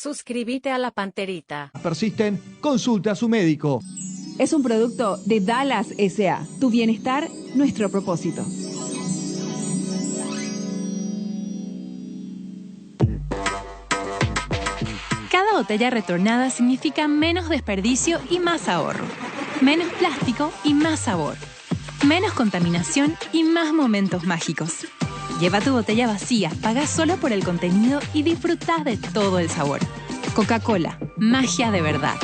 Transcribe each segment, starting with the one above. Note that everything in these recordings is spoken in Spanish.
Suscríbete a La Panterita. Persisten, consulte a su médico. Es un producto de Dallas S.A. Tu bienestar, nuestro propósito. Cada botella retornada significa menos desperdicio y más ahorro. Menos plástico y más sabor. Menos contaminación y más momentos mágicos. Lleva tu botella vacía, paga solo por el contenido y disfruta de todo el sabor. Coca-Cola, magia de verdad.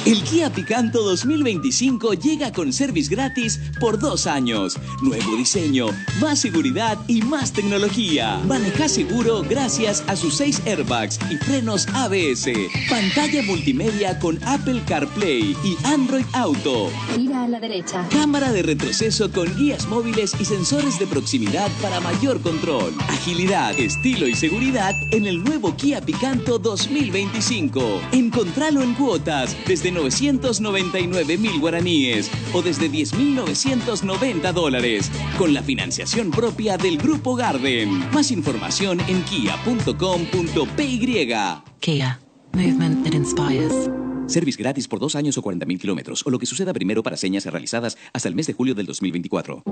El Kia Picanto 2025 llega con service gratis por 2 años. Nuevo diseño, más seguridad y más tecnología. Maneja seguro gracias a sus 6 airbags y frenos ABS. Pantalla multimedia con Apple CarPlay y Android Auto. Gira a la derecha. Cámara de retroceso con guías móviles y sensores de proximidad para mayor control. Agilidad, estilo y seguridad en el nuevo Kia Picanto 2025. Encontralo en cuotas desde 999.000 guaraníes o desde $10.990 con la financiación propia del Grupo Garden. Más información en kia.com.py. Kia. Movement that inspires. Service gratis por 2 años o 40.000 kilómetros o lo que suceda primero para señas realizadas hasta el mes de julio del 2024.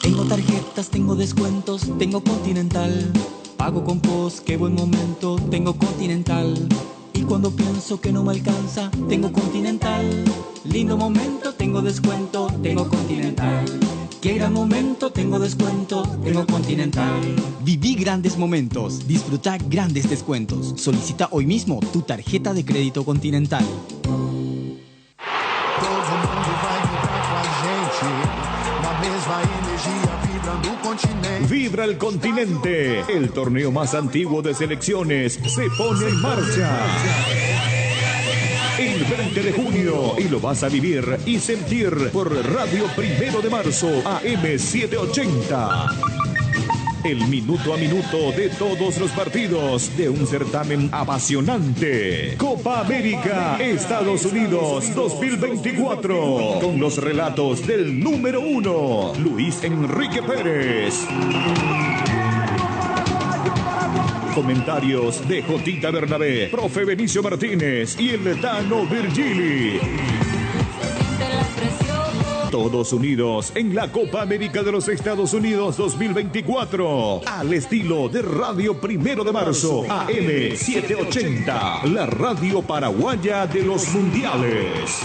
Tengo tarjetas, tengo descuentos, tengo Continental. Pago con POS, qué buen momento, tengo Continental. Y cuando pienso que no me alcanza, tengo Continental. Lindo momento, tengo descuento, tengo Continental. Qué gran momento, tengo descuento, tengo Continental. Viví grandes momentos, disfruta grandes descuentos. Solicita hoy mismo tu tarjeta de crédito Continental. Vibra el continente. El torneo más antiguo de selecciones se pone en marcha. El 20 de junio y lo vas a vivir y sentir por Radio 1 de Marzo AM 780. El minuto a minuto de todos los partidos de un certamen apasionante. Copa América Estados Unidos 2024. Con los relatos del número 1, Luis Enrique Pérez. Comentarios de Jotita Bernabé, Profe Benicio Martínez y el Tano Virgili. Todos unidos en la Copa América de los Estados Unidos 2024. Al estilo de Radio 1 de Marzo, AM 780. La radio paraguaya de los mundiales.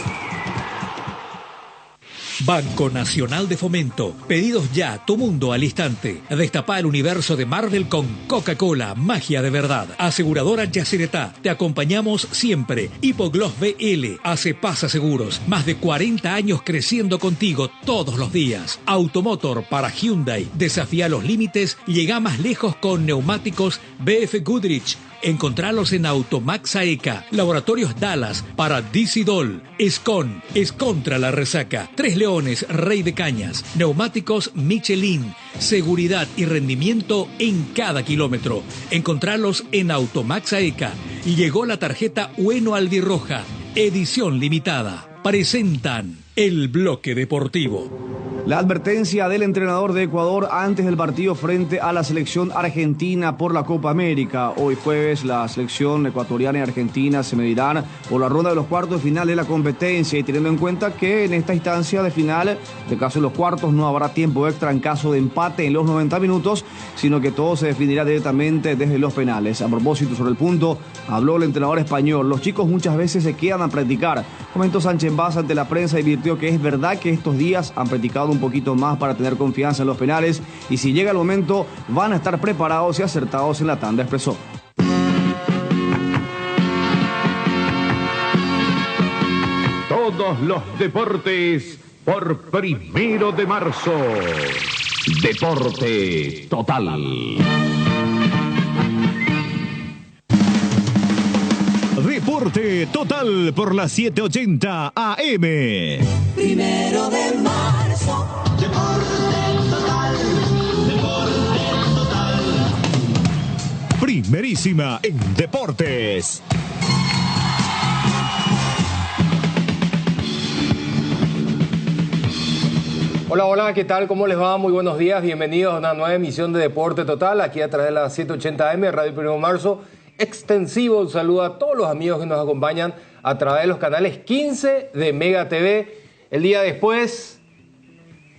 Banco Nacional de Fomento. Pedidos ya, tu mundo al instante. Destapa el universo de Marvel con Coca-Cola, magia de verdad. Aseguradora Yacyretá, te acompañamos siempre. Hipogloss BL, hace Pasa Seguros. Más de 40 años creciendo contigo todos los días. Automotor para Hyundai. Desafía los límites y llega más lejos con neumáticos BF Goodrich. Encontralos en Automax AECA, Laboratorios Dallas para Dicidol, Escon, es contra la resaca, Tres Leones, Rey de Cañas, neumáticos Michelin, seguridad y rendimiento en cada kilómetro. Encontralos en Automax AECA. Y llegó la tarjeta Ueno Albirroja, edición limitada. Presentan el bloque deportivo. La advertencia del entrenador de Ecuador antes del partido frente a la selección argentina por la Copa América. Hoy jueves la selección ecuatoriana y argentina se medirán por la ronda de los cuartos de final de la competencia, y teniendo en cuenta que en esta instancia de final, de caso de los cuartos, no habrá tiempo extra en caso de empate en los 90 minutos, sino que todo se definirá directamente desde los penales. A propósito sobre el punto, habló el entrenador español. Los chicos muchas veces se quedan a practicar. Comentó Sánchez Vaz ante la prensa y advirtió que es verdad que estos días han practicado un poquito más para tener confianza en los penales, y si llega el momento van a estar preparados y acertados en la tanda, expresó. Todos los deportes por 1 de marzo. Deporte total. Deporte total por la 780 AM. 1 de marzo. Deporte total. Deporte total. Primerísima en deportes. Hola, hola, ¿qué tal? ¿Cómo les va? Muy buenos días, bienvenidos a una nueva emisión de Deporte Total, aquí a través de la 780M, Radio 1 de Marzo. Extensivo un saludo a todos los amigos que nos acompañan a través de los canales 15 de Mega TV. El día después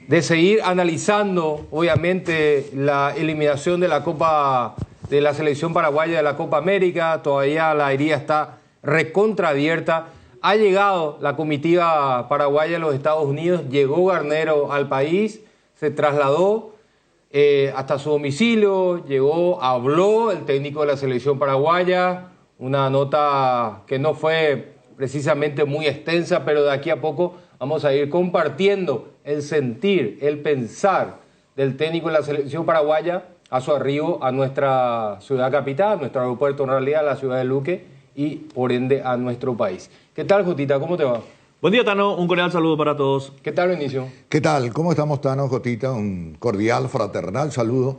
de seguir analizando, obviamente, la eliminación de la Copa, de la selección paraguaya de la Copa América, todavía la herida está recontraabierta. Ha llegado la comitiva paraguaya de los Estados Unidos, llegó Garnero al país, se trasladó hasta su domicilio, llegó, habló el técnico de la selección paraguaya, una nota que no fue precisamente muy extensa, pero de aquí a poco vamos a ir compartiendo el sentir, el pensar del técnico de la selección paraguaya a su arribo a nuestra ciudad capital, a nuestro aeropuerto en realidad, a la ciudad de Luque y por ende a nuestro país. ¿Qué tal, Jotita? ¿Cómo te va? Buen día, Tano. Un cordial saludo para todos. ¿Qué tal, Benicio? ¿Qué tal? ¿Cómo estamos, Tano, Jotita? Un cordial, fraternal saludo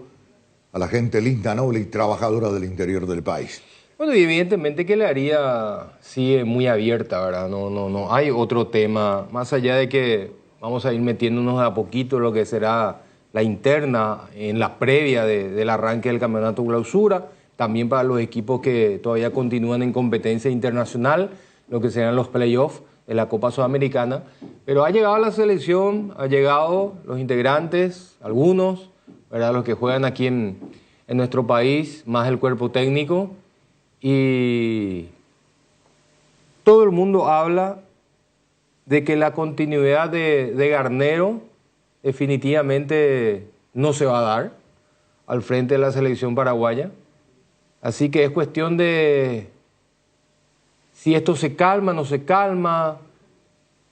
a la gente linda, noble y trabajadora del interior del país. Bueno, y evidentemente que la herida sigue muy abierta, ¿verdad? No hay otro tema, más allá de que vamos a ir metiéndonos a poquito en lo que será la interna en la previa del arranque del campeonato clausura, también para los equipos que todavía continúan en competencia internacional, lo que serán los playoffs de la Copa Sudamericana. Pero ha llegado la selección, ha llegado los integrantes, algunos, ¿verdad? Los que juegan aquí en nuestro país, más el cuerpo técnico, y todo el mundo habla de que la continuidad de Garnero definitivamente no se va a dar al frente de la selección paraguaya. Así que es cuestión de si esto se calma, no se calma.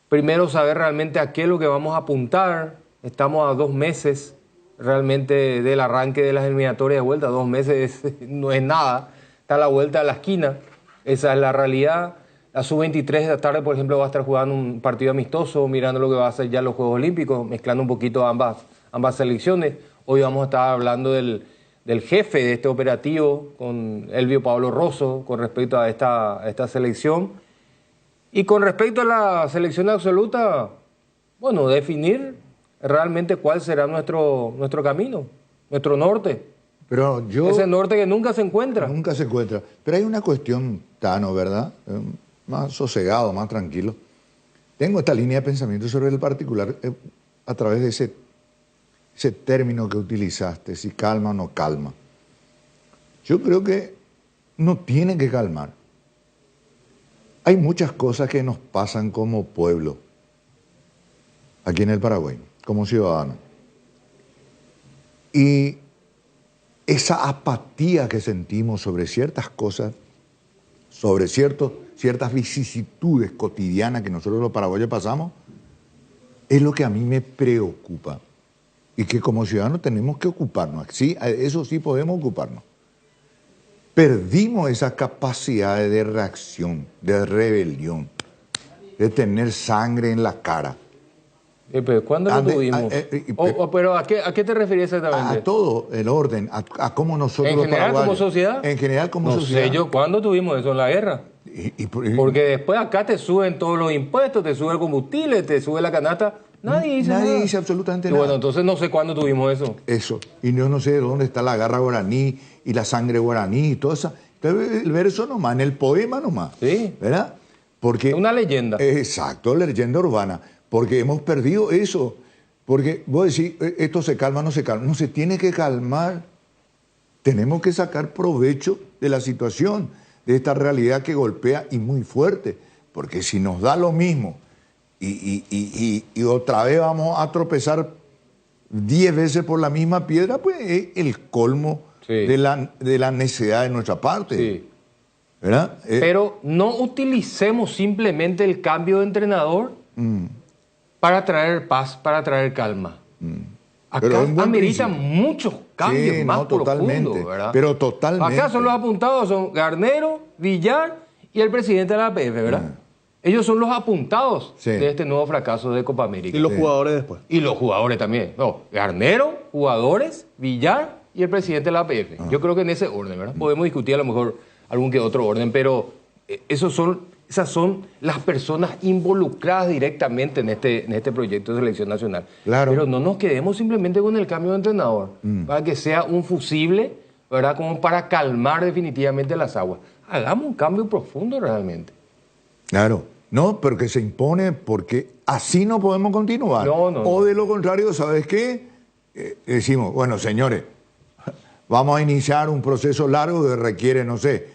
Primero saber realmente a qué es lo que vamos a apuntar. Estamos a 2 meses realmente del arranque de las eliminatorias de vuelta. 2 meses no es nada. Está a la vuelta de la esquina. Esa es la realidad. La sub-23 de la tarde, por ejemplo, va a estar jugando un partido amistoso, mirando lo que va a ser ya los Juegos Olímpicos, mezclando un poquito ambas selecciones. Hoy vamos a estar hablando del jefe de este operativo, con Elvio Pablo Rosso, con respecto a esta selección. Y con respecto a la selección absoluta, bueno, definir realmente cuál será nuestro camino, nuestro norte. Pero ese norte que nunca se encuentra. Nunca se encuentra. Pero hay una cuestión, Tano, ¿verdad? Más sosegado, más tranquilo. Tengo esta línea de pensamiento sobre el particular a través de ese término que utilizaste, si calma o no calma. Yo creo que no tiene que calmar. Hay muchas cosas que nos pasan como pueblo, aquí en el Paraguay, como ciudadanos. Y esa apatía que sentimos sobre ciertas cosas, sobre ciertas vicisitudes cotidianas que nosotros los paraguayos pasamos, es lo que a mí me preocupa. Y que como ciudadanos tenemos que ocuparnos. Sí, eso sí podemos ocuparnos. Perdimos esa capacidad de reacción, de rebelión, de tener sangre en la cara. Pero ¿cuándo lo tuvimos? Pero ¿a qué te refieres exactamente? A todo el orden, a cómo nosotros ¿En general como sociedad? En general como sociedad. No sé yo, ¿cuándo tuvimos eso en la guerra? Porque después acá te suben todos los impuestos, te sube el combustible, te sube la canasta. Nadie dice absolutamente nada. Bueno, entonces no sé cuándo tuvimos eso. Eso. Y yo no sé dónde está la garra guaraní y la sangre guaraní y todo eso. El verso nomás, en el poema nomás. Sí. ¿Verdad? Porque, es una leyenda. Exacto, la leyenda urbana. Porque hemos perdido eso. Porque vos decís, esto se calma, no se calma. No se tiene que calmar. Tenemos que sacar provecho de la situación, de esta realidad que golpea y muy fuerte. Porque si nos da lo mismo y otra vez vamos a tropezar 10 veces por la misma piedra, pues es el colmo de la necedad de nuestra parte. Sí. ¿Verdad? Pero no utilicemos simplemente el cambio de entrenador para traer paz, para traer calma. Acá ameritan muchos cambios más profundos, ¿verdad? Pero totalmente. Acá son los apuntados, son Garnero, Villar y el presidente de la APF, ¿verdad? Ellos son los apuntados de este nuevo fracaso de Copa América. Y los jugadores después. Y los jugadores también. No, Garnero, jugadores, Villar y el presidente de la APF. Yo creo que en ese orden, ¿verdad? Podemos discutir a lo mejor algún que otro orden, pero esos son Esas son las personas involucradas directamente en este proyecto de selección nacional. Claro. Pero no nos quedemos simplemente con el cambio de entrenador, para que sea un fusible, ¿verdad? Como para calmar definitivamente las aguas. Hagamos un cambio profundo realmente. Claro. No, pero que se impone porque así no podemos continuar. O de lo contrario, ¿sabes qué? Decimos, bueno, señores, vamos a iniciar un proceso largo que requiere, no sé,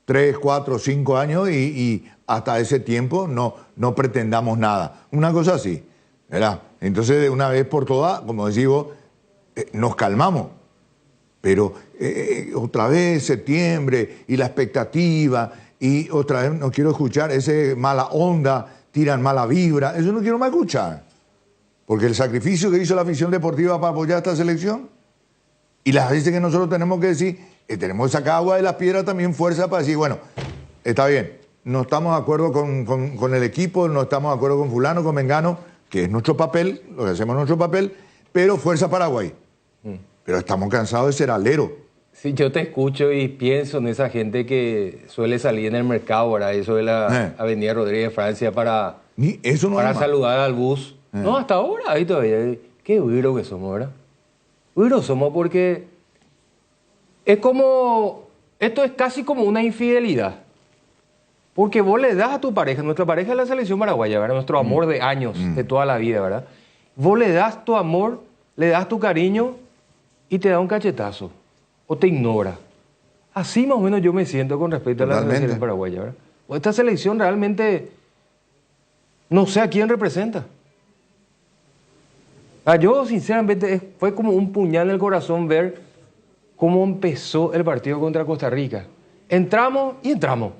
3, 4, 5 años y hasta ese tiempo no pretendamos nada. Una cosa así, ¿verdad? Entonces, de una vez por todas, como decimos, nos calmamos. Pero otra vez septiembre y la expectativa y otra vez no quiero escuchar ese mala onda, tiran mala vibra, eso no quiero más escuchar. Porque el sacrificio que hizo la afición deportiva para apoyar a esta selección y las veces que nosotros tenemos que decir, tenemos que sacar agua de las piedras también fuerza para decir, bueno, está bien, no estamos de acuerdo con el equipo, no estamos de acuerdo con fulano, con mengano, que es nuestro papel, lo que hacemos es nuestro papel, pero fuerza Paraguay. Pero estamos cansados de ser alero. Sí, yo te escucho y pienso en esa gente que suele salir en el mercado, ¿verdad? Eso de la Avenida Rodríguez de Francia para saludar al bus. No, hasta ahora ahí todavía. Qué huiro que somos, ¿verdad? Huiro somos porque es como... Esto es casi como una infidelidad. Porque vos le das a tu pareja, nuestra pareja es la selección paraguaya, ¿verdad? Nuestro amor de años, de toda la vida, ¿verdad? Vos le das tu amor, le das tu cariño y te da un cachetazo. O te ignora. Así más o menos yo me siento con respecto a la selección paraguaya, ¿verdad? O esta selección realmente no sé a quién representa. Yo sinceramente fue como un puñal en el corazón ver cómo empezó el partido contra Costa Rica. Entramos y entramos.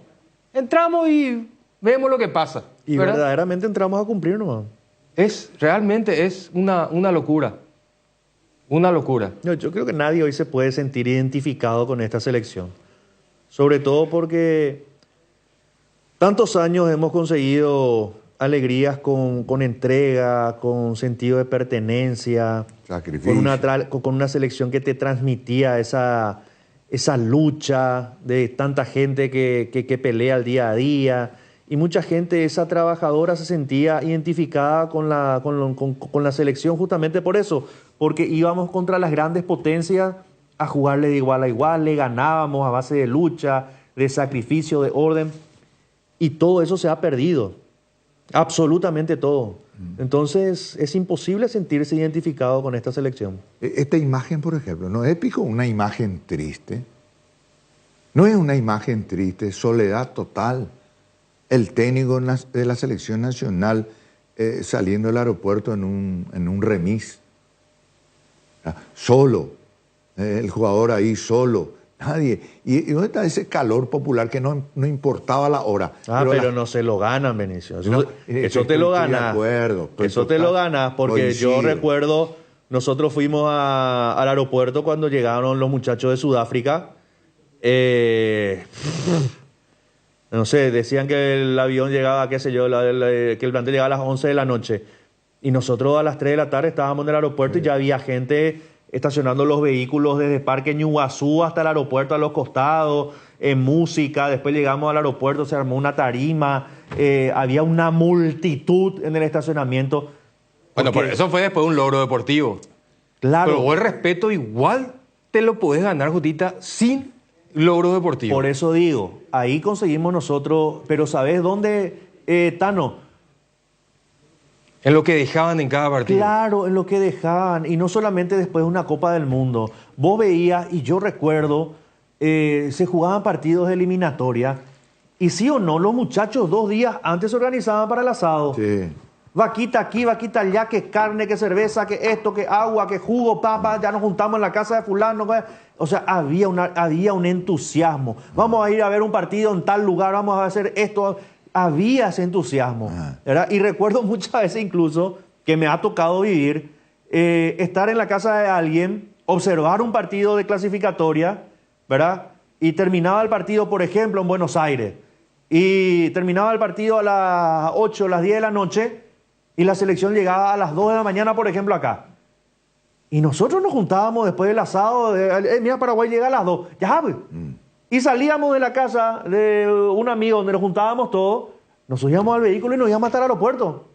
Entramos y vemos lo que pasa. Y ¿verdad? Verdaderamente entramos a cumplir nomás. Realmente es una locura. Una locura. Yo creo que nadie hoy se puede sentir identificado con esta selección. Sobre todo porque tantos años hemos conseguido alegrías con entrega, con sentido de pertenencia, con una selección que te transmitía esa lucha de tanta gente que pelea el día a día. Y mucha gente, esa trabajadora, se sentía identificada con la selección justamente por eso, porque íbamos contra las grandes potencias a jugarle de igual a igual, le ganábamos a base de lucha, de sacrificio, de orden, y todo eso se ha perdido, absolutamente todo. Entonces es imposible sentirse identificado con esta selección. Esta imagen, por ejemplo, ¿no es épico? Una imagen triste. No es una imagen triste, soledad total. El técnico de la selección nacional saliendo del aeropuerto en un remis. Solo. El jugador ahí solo. Nadie. ¿Y dónde está ese calor popular que no importaba la hora? Pero no se lo ganan, Benicio. Eso te lo ganas. Eso te lo ganas porque yo recuerdo, nosotros fuimos al aeropuerto cuando llegaron los muchachos de Sudáfrica. No sé, decían que el avión llegaba, qué sé yo, que el plantel llegaba a las 11 de la noche. Y nosotros a las 3 de la tarde estábamos en el aeropuerto y ya había gente estacionando los vehículos desde Parque Ñuguazú hasta el aeropuerto a los costados, música. Después llegamos al aeropuerto, se armó una tarima, había una multitud en el estacionamiento. Bueno, por eso fue después un logro deportivo. Claro. Pero vos el respeto igual te lo podés ganar, Jutita, sin logro deportivo. Por eso digo, ahí conseguimos nosotros, pero ¿sabés dónde, Tano? En lo que dejaban en cada partido. Claro, en lo que dejaban, y no solamente después de una Copa del Mundo. Vos veías, y yo recuerdo, se jugaban partidos de eliminatoria, y sí o no, los muchachos 2 días antes se organizaban para el asado. Sí. Vaquita aquí, vaquita allá, que carne, que cerveza, que esto, que agua, que jugo, papa, ya nos juntamos en la casa de fulano. O sea, había un entusiasmo. Vamos a ir a ver un partido en tal lugar, vamos a hacer esto. Había ese entusiasmo, ¿verdad? Y recuerdo muchas veces incluso que me ha tocado vivir, estar en la casa de alguien, observar un partido de clasificatoria, ¿verdad? Y terminaba el partido, por ejemplo, en Buenos Aires. Y terminaba el partido a las 8, a las 10 de la noche, y la selección llegaba a las 2 de la mañana, por ejemplo, acá. Y nosotros nos juntábamos después del asado, mira, Paraguay llega a las 2, ya, pues. Y salíamos de la casa de un amigo donde nos juntábamos todos Nosotros íbamos al vehículo y nos íbamos hasta el aeropuerto.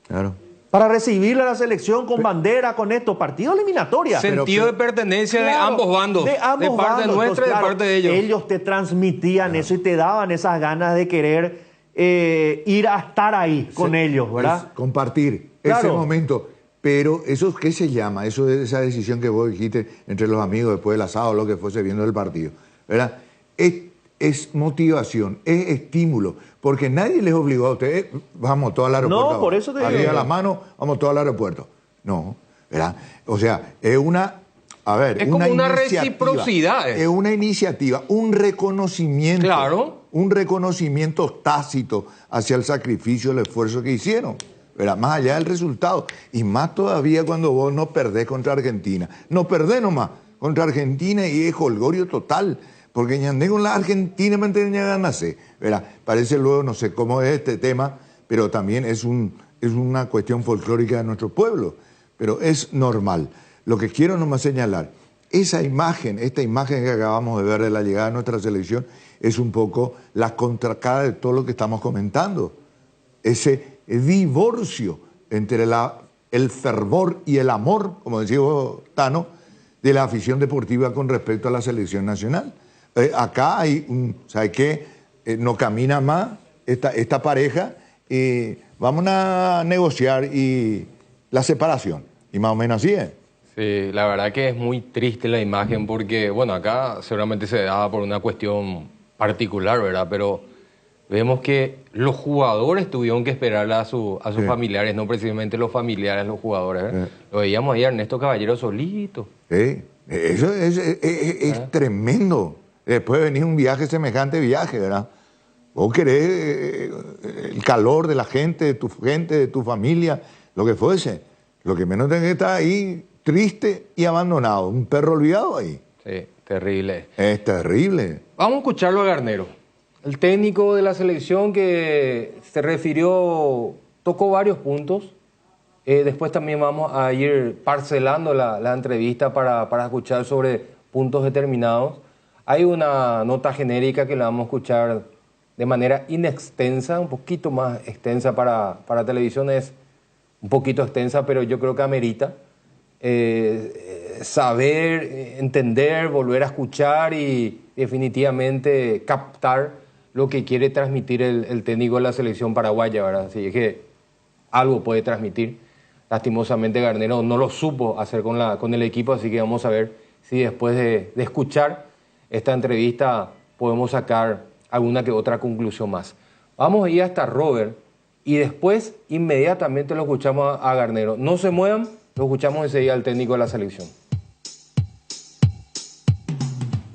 Claro. Para recibirle a la selección con bandera, con esto, partido eliminatoria. Sentido de pertenencia de ambos bandos. De ambos de parte bandos. nuestra y de parte de ellos. Ellos te transmitían eso y te daban esas ganas de querer ir a estar ahí con ellos, ¿verdad? Compartir Claro. ese momento. Pero eso, ¿qué se llama? Eso es esa decisión que vos dijiste entre los amigos después del asado o lo que fuese viendo el partido, ¿verdad? Es motivación, es estímulo, porque nadie les obligó a ustedes, vamos todos al aeropuerto. No, por eso te digo. Arriba las manos, vamos todos al aeropuerto. No, ¿verdad? O sea, es una... A ver, es como una reciprocidad. Es una iniciativa, un reconocimiento. Claro. Un reconocimiento tácito hacia el sacrificio, el esfuerzo que hicieron, ¿verdad? Más allá del resultado. Y más todavía cuando vos no perdés contra Argentina. No perdés nomás contra Argentina y es holgorio total. Porque ñandé con la Argentina me tenía ganas, ¿verdad? Parece luego, no sé cómo es este tema, pero también es una cuestión folclórica de nuestro pueblo. Pero es normal. Lo que quiero nomás señalar, esta imagen que acabamos de ver de la llegada de nuestra selección, es un poco la contracara de todo lo que estamos comentando. Ese divorcio entre el fervor y el amor, como decía Tano, de la afición deportiva con respecto a la selección nacional. Acá hay ¿sabe qué? No camina más esta pareja y vamos a negociar y la separación. Y más o menos así es. Sí, la verdad que es muy triste la imagen porque, bueno, acá seguramente se daba por una cuestión particular, ¿verdad? Pero vemos que los jugadores tuvieron que esperar a sus familiares, no precisamente los familiares, los jugadores, ¿verdad? Lo veíamos ahí a Ernesto Caballero solito. Eso es tremendo. Después de venir un viaje, semejante viaje, ¿verdad? Vos querés el calor de la gente, de tu familia, lo que fuese. Lo que menos tenés que estar ahí triste y abandonado. Un perro olvidado ahí. Sí, terrible. Es terrible. Vamos a escucharlo a Garnero. El técnico de la selección que se refirió, tocó varios puntos. Después también vamos a ir parcelando la entrevista para escuchar sobre puntos determinados. Hay una nota genérica que la vamos a escuchar de manera inextensa, un poquito más extensa para televisión, es un poquito extensa, pero yo creo que amerita saber, entender, volver a escuchar y definitivamente captar lo que quiere transmitir el técnico de la selección paraguaya, ¿verdad? Así es que algo puede transmitir. Lastimosamente Garnero no lo supo hacer con el equipo, así que vamos a ver si después de escuchar esta entrevista podemos sacar alguna que otra conclusión más. Vamos a ir hasta Robert y después inmediatamente lo escuchamos a Garnero. No se muevan, lo escuchamos enseguida al técnico de la selección.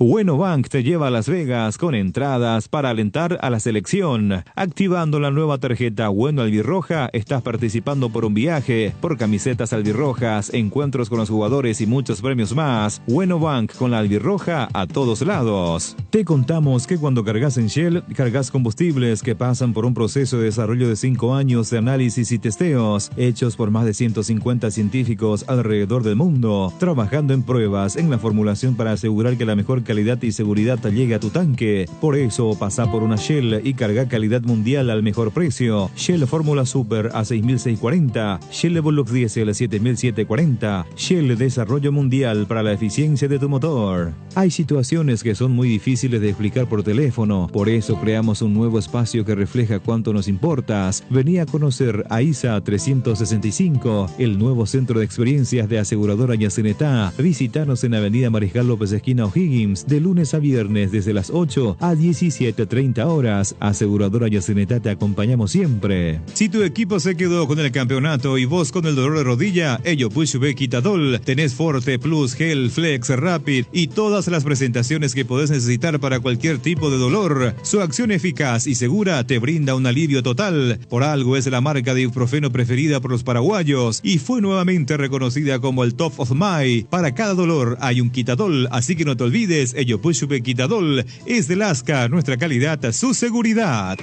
Bueno Bank te lleva a Las Vegas con entradas para alentar a la selección. Activando la nueva tarjeta Bueno Albirroja, estás participando por un viaje, por camisetas albirrojas, encuentros con los jugadores y muchos premios más. Bueno Bank con la albirroja a todos lados. Te contamos que cuando cargas en Shell, cargas combustibles que pasan por un proceso de desarrollo de 5 años de análisis y testeos, hechos por más de 150 científicos alrededor del mundo, trabajando en pruebas en la formulación para asegurar que la mejor calidad y seguridad llegue a tu tanque. Por eso, pasa por una Shell y carga calidad mundial al mejor precio. Shell Fórmula Super a 6.640, Shell Evolux Diesel a 7.740, Shell Desarrollo Mundial para la eficiencia de tu motor. Hay situaciones que son muy difíciles de explicar por teléfono, por eso creamos un nuevo espacio que refleja cuánto nos importas. Vení a conocer a ISA 365, el nuevo centro de experiencias de aseguradora Yacenetá. Visítanos en Avenida Mariscal López esquina O'Higgins, de lunes a viernes desde las 8 a 17:30 horas. Aseguradora Yacenetá, te acompañamos siempre. Si tu equipo se quedó con el campeonato y vos con el dolor de rodilla, ello Pushbe Quitadol, tenés Forte Plus, Gel, Flex, Rapid y todas las presentaciones que podés necesitar para cualquier tipo de dolor. Su acción eficaz y segura te brinda un alivio total. Por algo es la marca de ibuprofeno preferida por los paraguayos y fue nuevamente reconocida como el Top of Mind. Para cada dolor hay un Quitadol, así que no te olvides, ello Pushbe Quitadol es de Lasca, nuestra calidad, su seguridad.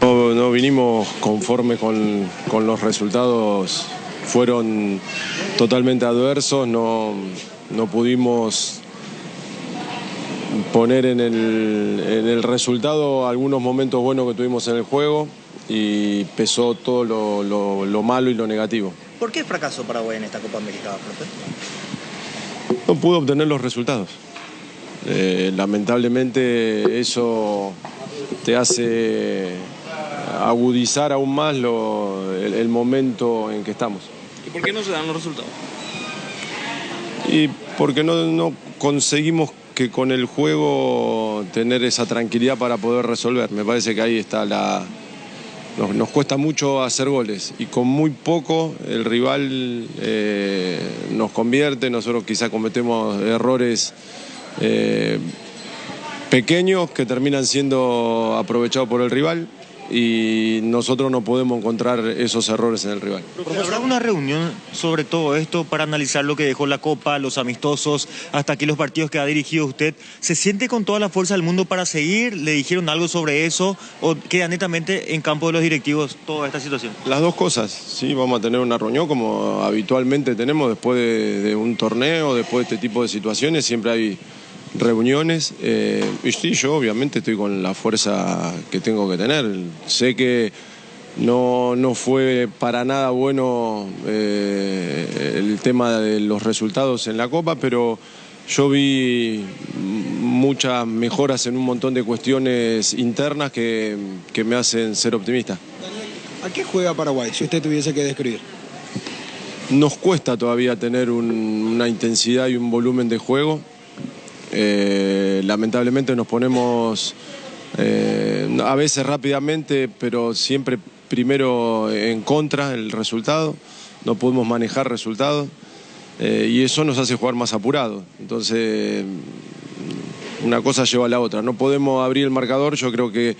No vinimos conforme con los resultados, fueron totalmente adversos, no pudimos poner en el resultado algunos momentos buenos que tuvimos en el juego y pesó todo lo malo y lo negativo. ¿Por qué fracasó Paraguay en esta Copa América, profe? No pudo obtener los resultados. Lamentablemente eso te hace agudizar aún más el momento en que estamos. ¿Y por qué no se dan los resultados? Y porque no conseguimos que con el juego tener esa tranquilidad para poder resolver. Me parece que ahí está nos cuesta mucho hacer goles y con muy poco el rival nos convierte. Nosotros quizá cometemos errores pequeños que terminan siendo aprovechados por el rival y nosotros no podemos encontrar esos errores en el rival. ¿Habrá una reunión sobre todo esto para analizar lo que dejó la Copa, los amistosos, hasta aquí los partidos que ha dirigido usted? ¿Se siente con toda la fuerza del mundo para seguir? ¿Le dijeron algo sobre eso o queda netamente en campo de los directivos toda esta situación? Las dos cosas, sí, vamos a tener una reunión como habitualmente tenemos después de un torneo, después de este tipo de situaciones, siempre hay reuniones y sí, yo obviamente estoy con la fuerza que tengo que tener. Sé que no fue para nada bueno el tema de los resultados en la Copa, pero yo vi muchas mejoras en un montón de cuestiones internas que me hacen ser optimista. Daniel, ¿a qué juega Paraguay si usted tuviese que describir? Nos cuesta todavía tener una intensidad y un volumen de juego. Lamentablemente nos ponemos a veces rápidamente, pero siempre primero en contra del resultado, no podemos manejar resultados y eso nos hace jugar más apurado. Entonces una cosa lleva a la otra, no podemos abrir el marcador. Yo creo que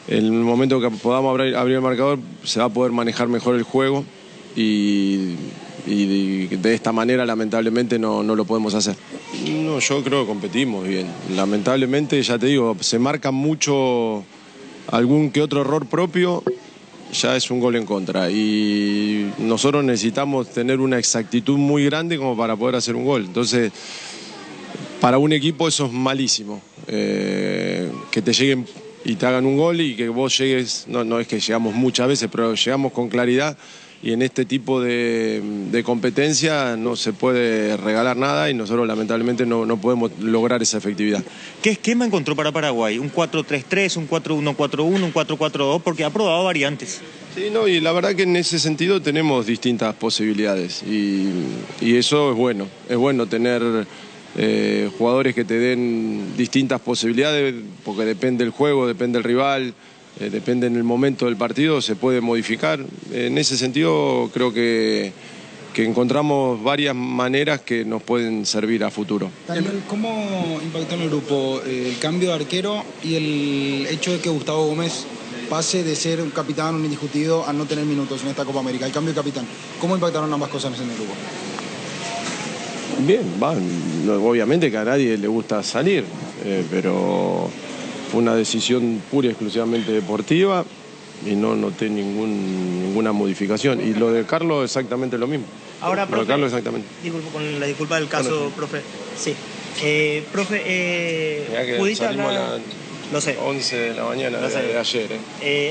en el momento que podamos abrir el marcador se va a poder manejar mejor el juego y de esta manera lamentablemente no lo podemos hacer. No, yo creo que competimos bien. Lamentablemente, ya te digo, se marca mucho algún que otro error propio, ya es un gol en contra. Y nosotros necesitamos tener una exactitud muy grande como para poder hacer un gol. Entonces, para un equipo eso es malísimo. Que te lleguen y te hagan un gol y que vos llegues, no es que llegamos muchas veces, pero llegamos con claridad. Y en este tipo de competencia no se puede regalar nada y nosotros lamentablemente no podemos lograr esa efectividad. ¿Qué esquema encontró para Paraguay? ¿Un 4-3-3, un 4-1-4-1, un 4-4-2? Porque ha probado variantes. Sí, no, y la verdad que en ese sentido tenemos distintas posibilidades y eso es bueno. Es bueno tener jugadores que te den distintas posibilidades porque depende del juego, depende del rival. Depende en el momento del partido, se puede modificar. En ese sentido creo que encontramos varias maneras que nos pueden servir a futuro. Daniel, ¿cómo impactó en el grupo el cambio de arquero y el hecho de que Gustavo Gómez pase de ser un capitán, un indiscutido, a no tener minutos en esta Copa América? El cambio de capitán, ¿cómo impactaron ambas cosas en el grupo? Bien, obviamente que a nadie le gusta salir, pero fue una decisión pura y exclusivamente deportiva y no noté ninguna modificación. Y lo de Carlos exactamente lo mismo. Ahora, profe, lo de Carlos exactamente. Con la disculpa del caso, bueno, profe. Sí. Profe, ¿pudiste hablar? Lo sé. 11 de la mañana de ayer.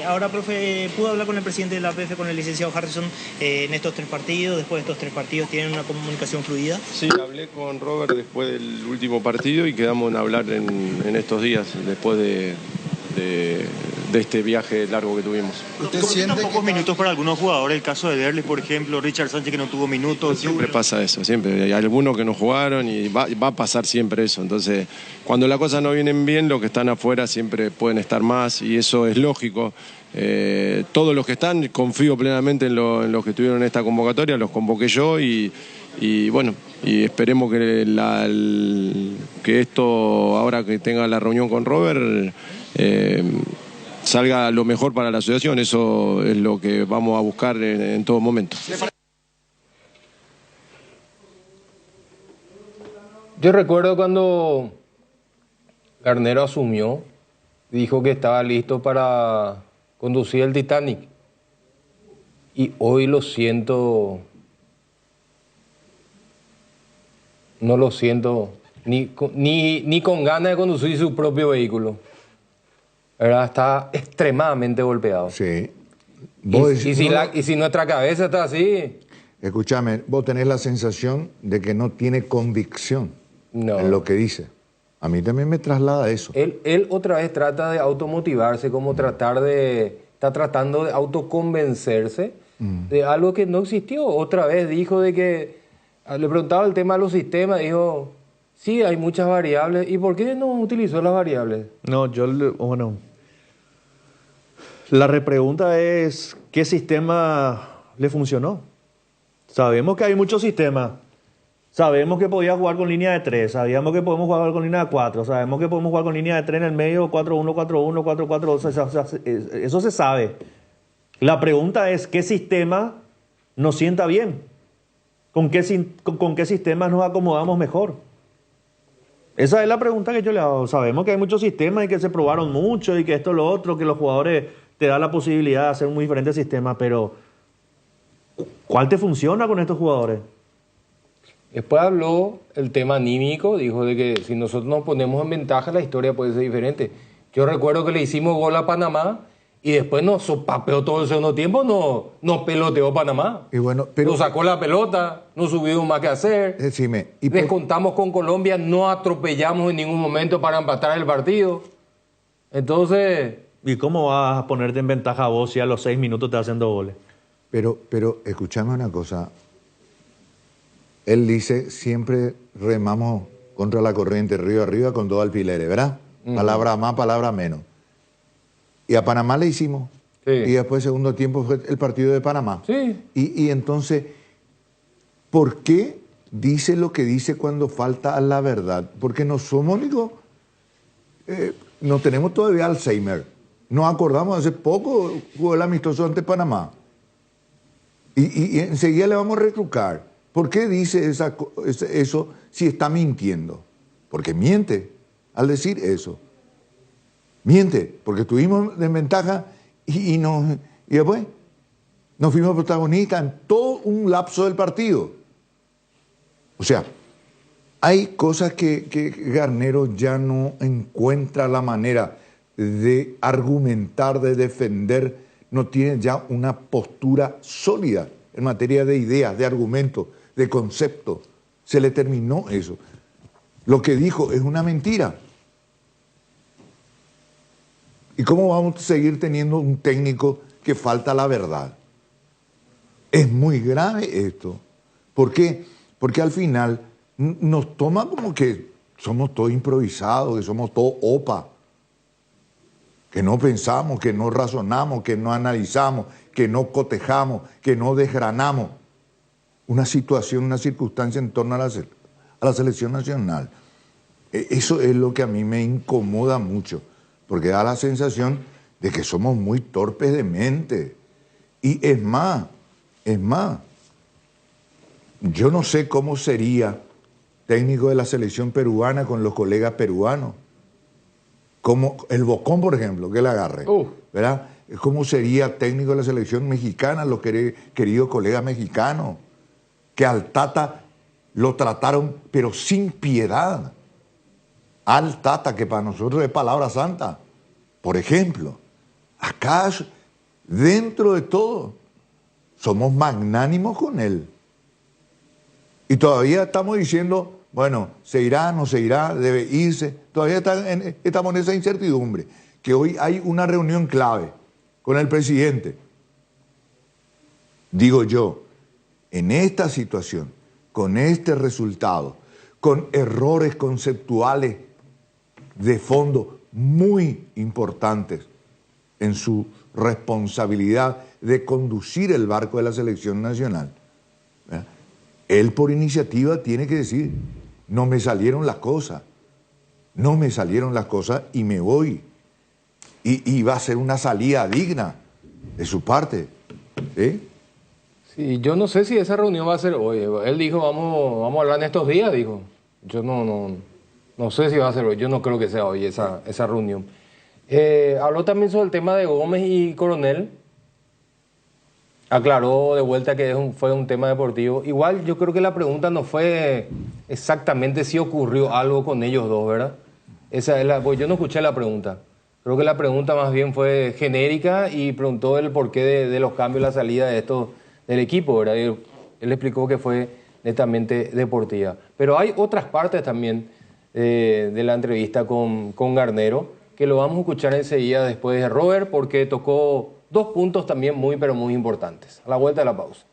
Ahora, profe, ¿pudo hablar con el presidente de la APF, con el licenciado Harrison, en estos 3 partidos? Después de estos 3 partidos, ¿tienen una comunicación fluida? Sí, hablé con Robert después del último partido y quedamos en hablar en estos días, después de este viaje largo que tuvimos. ¿Usted siente pocos minutos para algunos jugadores? El caso de Derlis, por ejemplo, Richard Sánchez, que no tuvo minutos. Siempre pasa eso, siempre. Hay algunos que no jugaron y va a pasar siempre eso. Entonces, cuando las cosas no vienen bien, los que están afuera siempre pueden estar más y eso es lógico. Todos los que están, confío plenamente en los que estuvieron en esta convocatoria, los convoqué yo y bueno, y esperemos que esto, ahora que tenga la reunión con Robert, salga lo mejor para la asociación. Eso es lo que vamos a buscar en todo momento. Yo recuerdo cuando Garnero asumió, dijo que estaba listo para conducir el Titanic. Y hoy lo siento, no lo siento Ni con ganas de conducir su propio vehículo. ¿Verdad? Está extremadamente golpeado. Sí. Y si nuestra cabeza está así... Escúchame, vos tenés la sensación de que no tiene convicción en lo que dice. A mí también me traslada eso. Él otra vez trata de automotivarse, como está tratando de autoconvencerse de algo que no existió. Otra vez dijo de que, le preguntaba el tema de los sistemas, dijo, sí, hay muchas variables. ¿Y por qué no utilizó las variables? No, la repregunta es, ¿qué sistema le funcionó? Sabemos que hay muchos sistemas. Sabemos que podía jugar con línea de 3, sabíamos que podemos jugar con línea de 4, sabemos que podemos jugar con línea de 3 en el medio, 4-1, 4-1, 4-4, eso se sabe. La pregunta es, ¿qué sistema nos sienta bien? ¿Con qué sistema nos acomodamos mejor? Esa es la pregunta que yo le hago. Sabemos que hay muchos sistemas y que se probaron mucho y que esto, lo otro, que los jugadores te dan la posibilidad de hacer muy diferentes sistemas, pero ¿cuál te funciona con estos jugadores? Después habló el tema anímico, dijo de que si nosotros nos ponemos en ventaja la historia puede ser diferente. Yo recuerdo que le hicimos gol a Panamá y después nos sopapeó todo el segundo tiempo, nos peloteó Panamá. Y bueno, pero nos sacó la pelota, no subimos más que hacer. Decime. Descontamos con Colombia, no atropellamos en ningún momento para empatar el partido. Entonces... ¿Y cómo vas a ponerte en ventaja vos si a los 6 minutos te haciendo goles? Pero escuchame una cosa. Él dice, siempre remamos contra la corriente, río arriba, con 2 alfileres, ¿verdad? Palabra más, palabra menos. Y a Panamá le hicimos. Sí. Y después, segundo tiempo, fue el partido de Panamá. Sí. Y entonces, ¿por qué dice lo que dice cuando falta a la verdad? Porque no somos, no tenemos todavía Alzheimer. Nos acordamos, hace poco jugó el amistoso ante Panamá. Y enseguida le vamos a retrucar. ¿Por qué dice eso si está mintiendo? Porque miente al decir eso. Miente, porque estuvimos en ventaja y después nos fuimos protagonistas en todo un lapso del partido. O sea, hay cosas que Garnero ya no encuentra la manera de argumentar, de defender, no tiene ya una postura sólida en materia de ideas, de argumentos, de conceptos. Se le terminó eso. Lo que dijo es una mentira. ¿Y cómo vamos a seguir teniendo un técnico que falta la verdad? Es muy grave esto. ¿Por qué? Porque al final nos toma como que somos todos improvisados, que somos todos opa, que no pensamos, que no razonamos, que no analizamos, que no cotejamos, que no desgranamos una situación, una circunstancia en torno a la selección nacional. Eso es lo que a mí me incomoda mucho, porque da la sensación de que somos muy torpes de mente. Y es más, yo no sé cómo sería técnico de la selección peruana con los colegas peruanos. Como el Bocón, por ejemplo, que le agarre, ¿verdad? ¿Cómo sería técnico de la selección mexicana, los queridos colegas mexicanos? Que al Tata lo trataron, pero sin piedad. Al Tata, que para nosotros es palabra santa. Por ejemplo, acá, dentro de todo, somos magnánimos con él. Y todavía estamos diciendo, bueno, se irá, no se irá, debe irse. Todavía estamos en esa incertidumbre. Que hoy hay una reunión clave con el presidente. Digo yo, en esta situación, con este resultado, con errores conceptuales de fondo muy importantes en su responsabilidad de conducir el barco de la selección nacional, ¿verdad? Él por iniciativa tiene que decir, no me salieron las cosas y me voy. Y va a ser una salida digna de su parte. ¿Sí? Sí, yo no sé si esa reunión va a ser hoy. Él dijo, vamos a hablar en estos días, dijo. Yo no sé si va a ser hoy. Yo no creo que sea hoy esa reunión. Habló también sobre el tema de Gómez y Coronel. Aclaró de vuelta que fue un tema deportivo. Igual yo creo que la pregunta no fue exactamente si ocurrió algo con ellos dos, ¿verdad? Pues yo no escuché la pregunta. Creo que la pregunta más bien fue genérica y preguntó el porqué de los cambios, la salida de estos del equipo, ¿verdad? Él explicó que fue netamente deportiva. Pero hay otras partes también de la entrevista con Garnero que lo vamos a escuchar enseguida después de Robert, porque tocó 2 puntos también muy, pero muy importantes. A la vuelta de la pausa.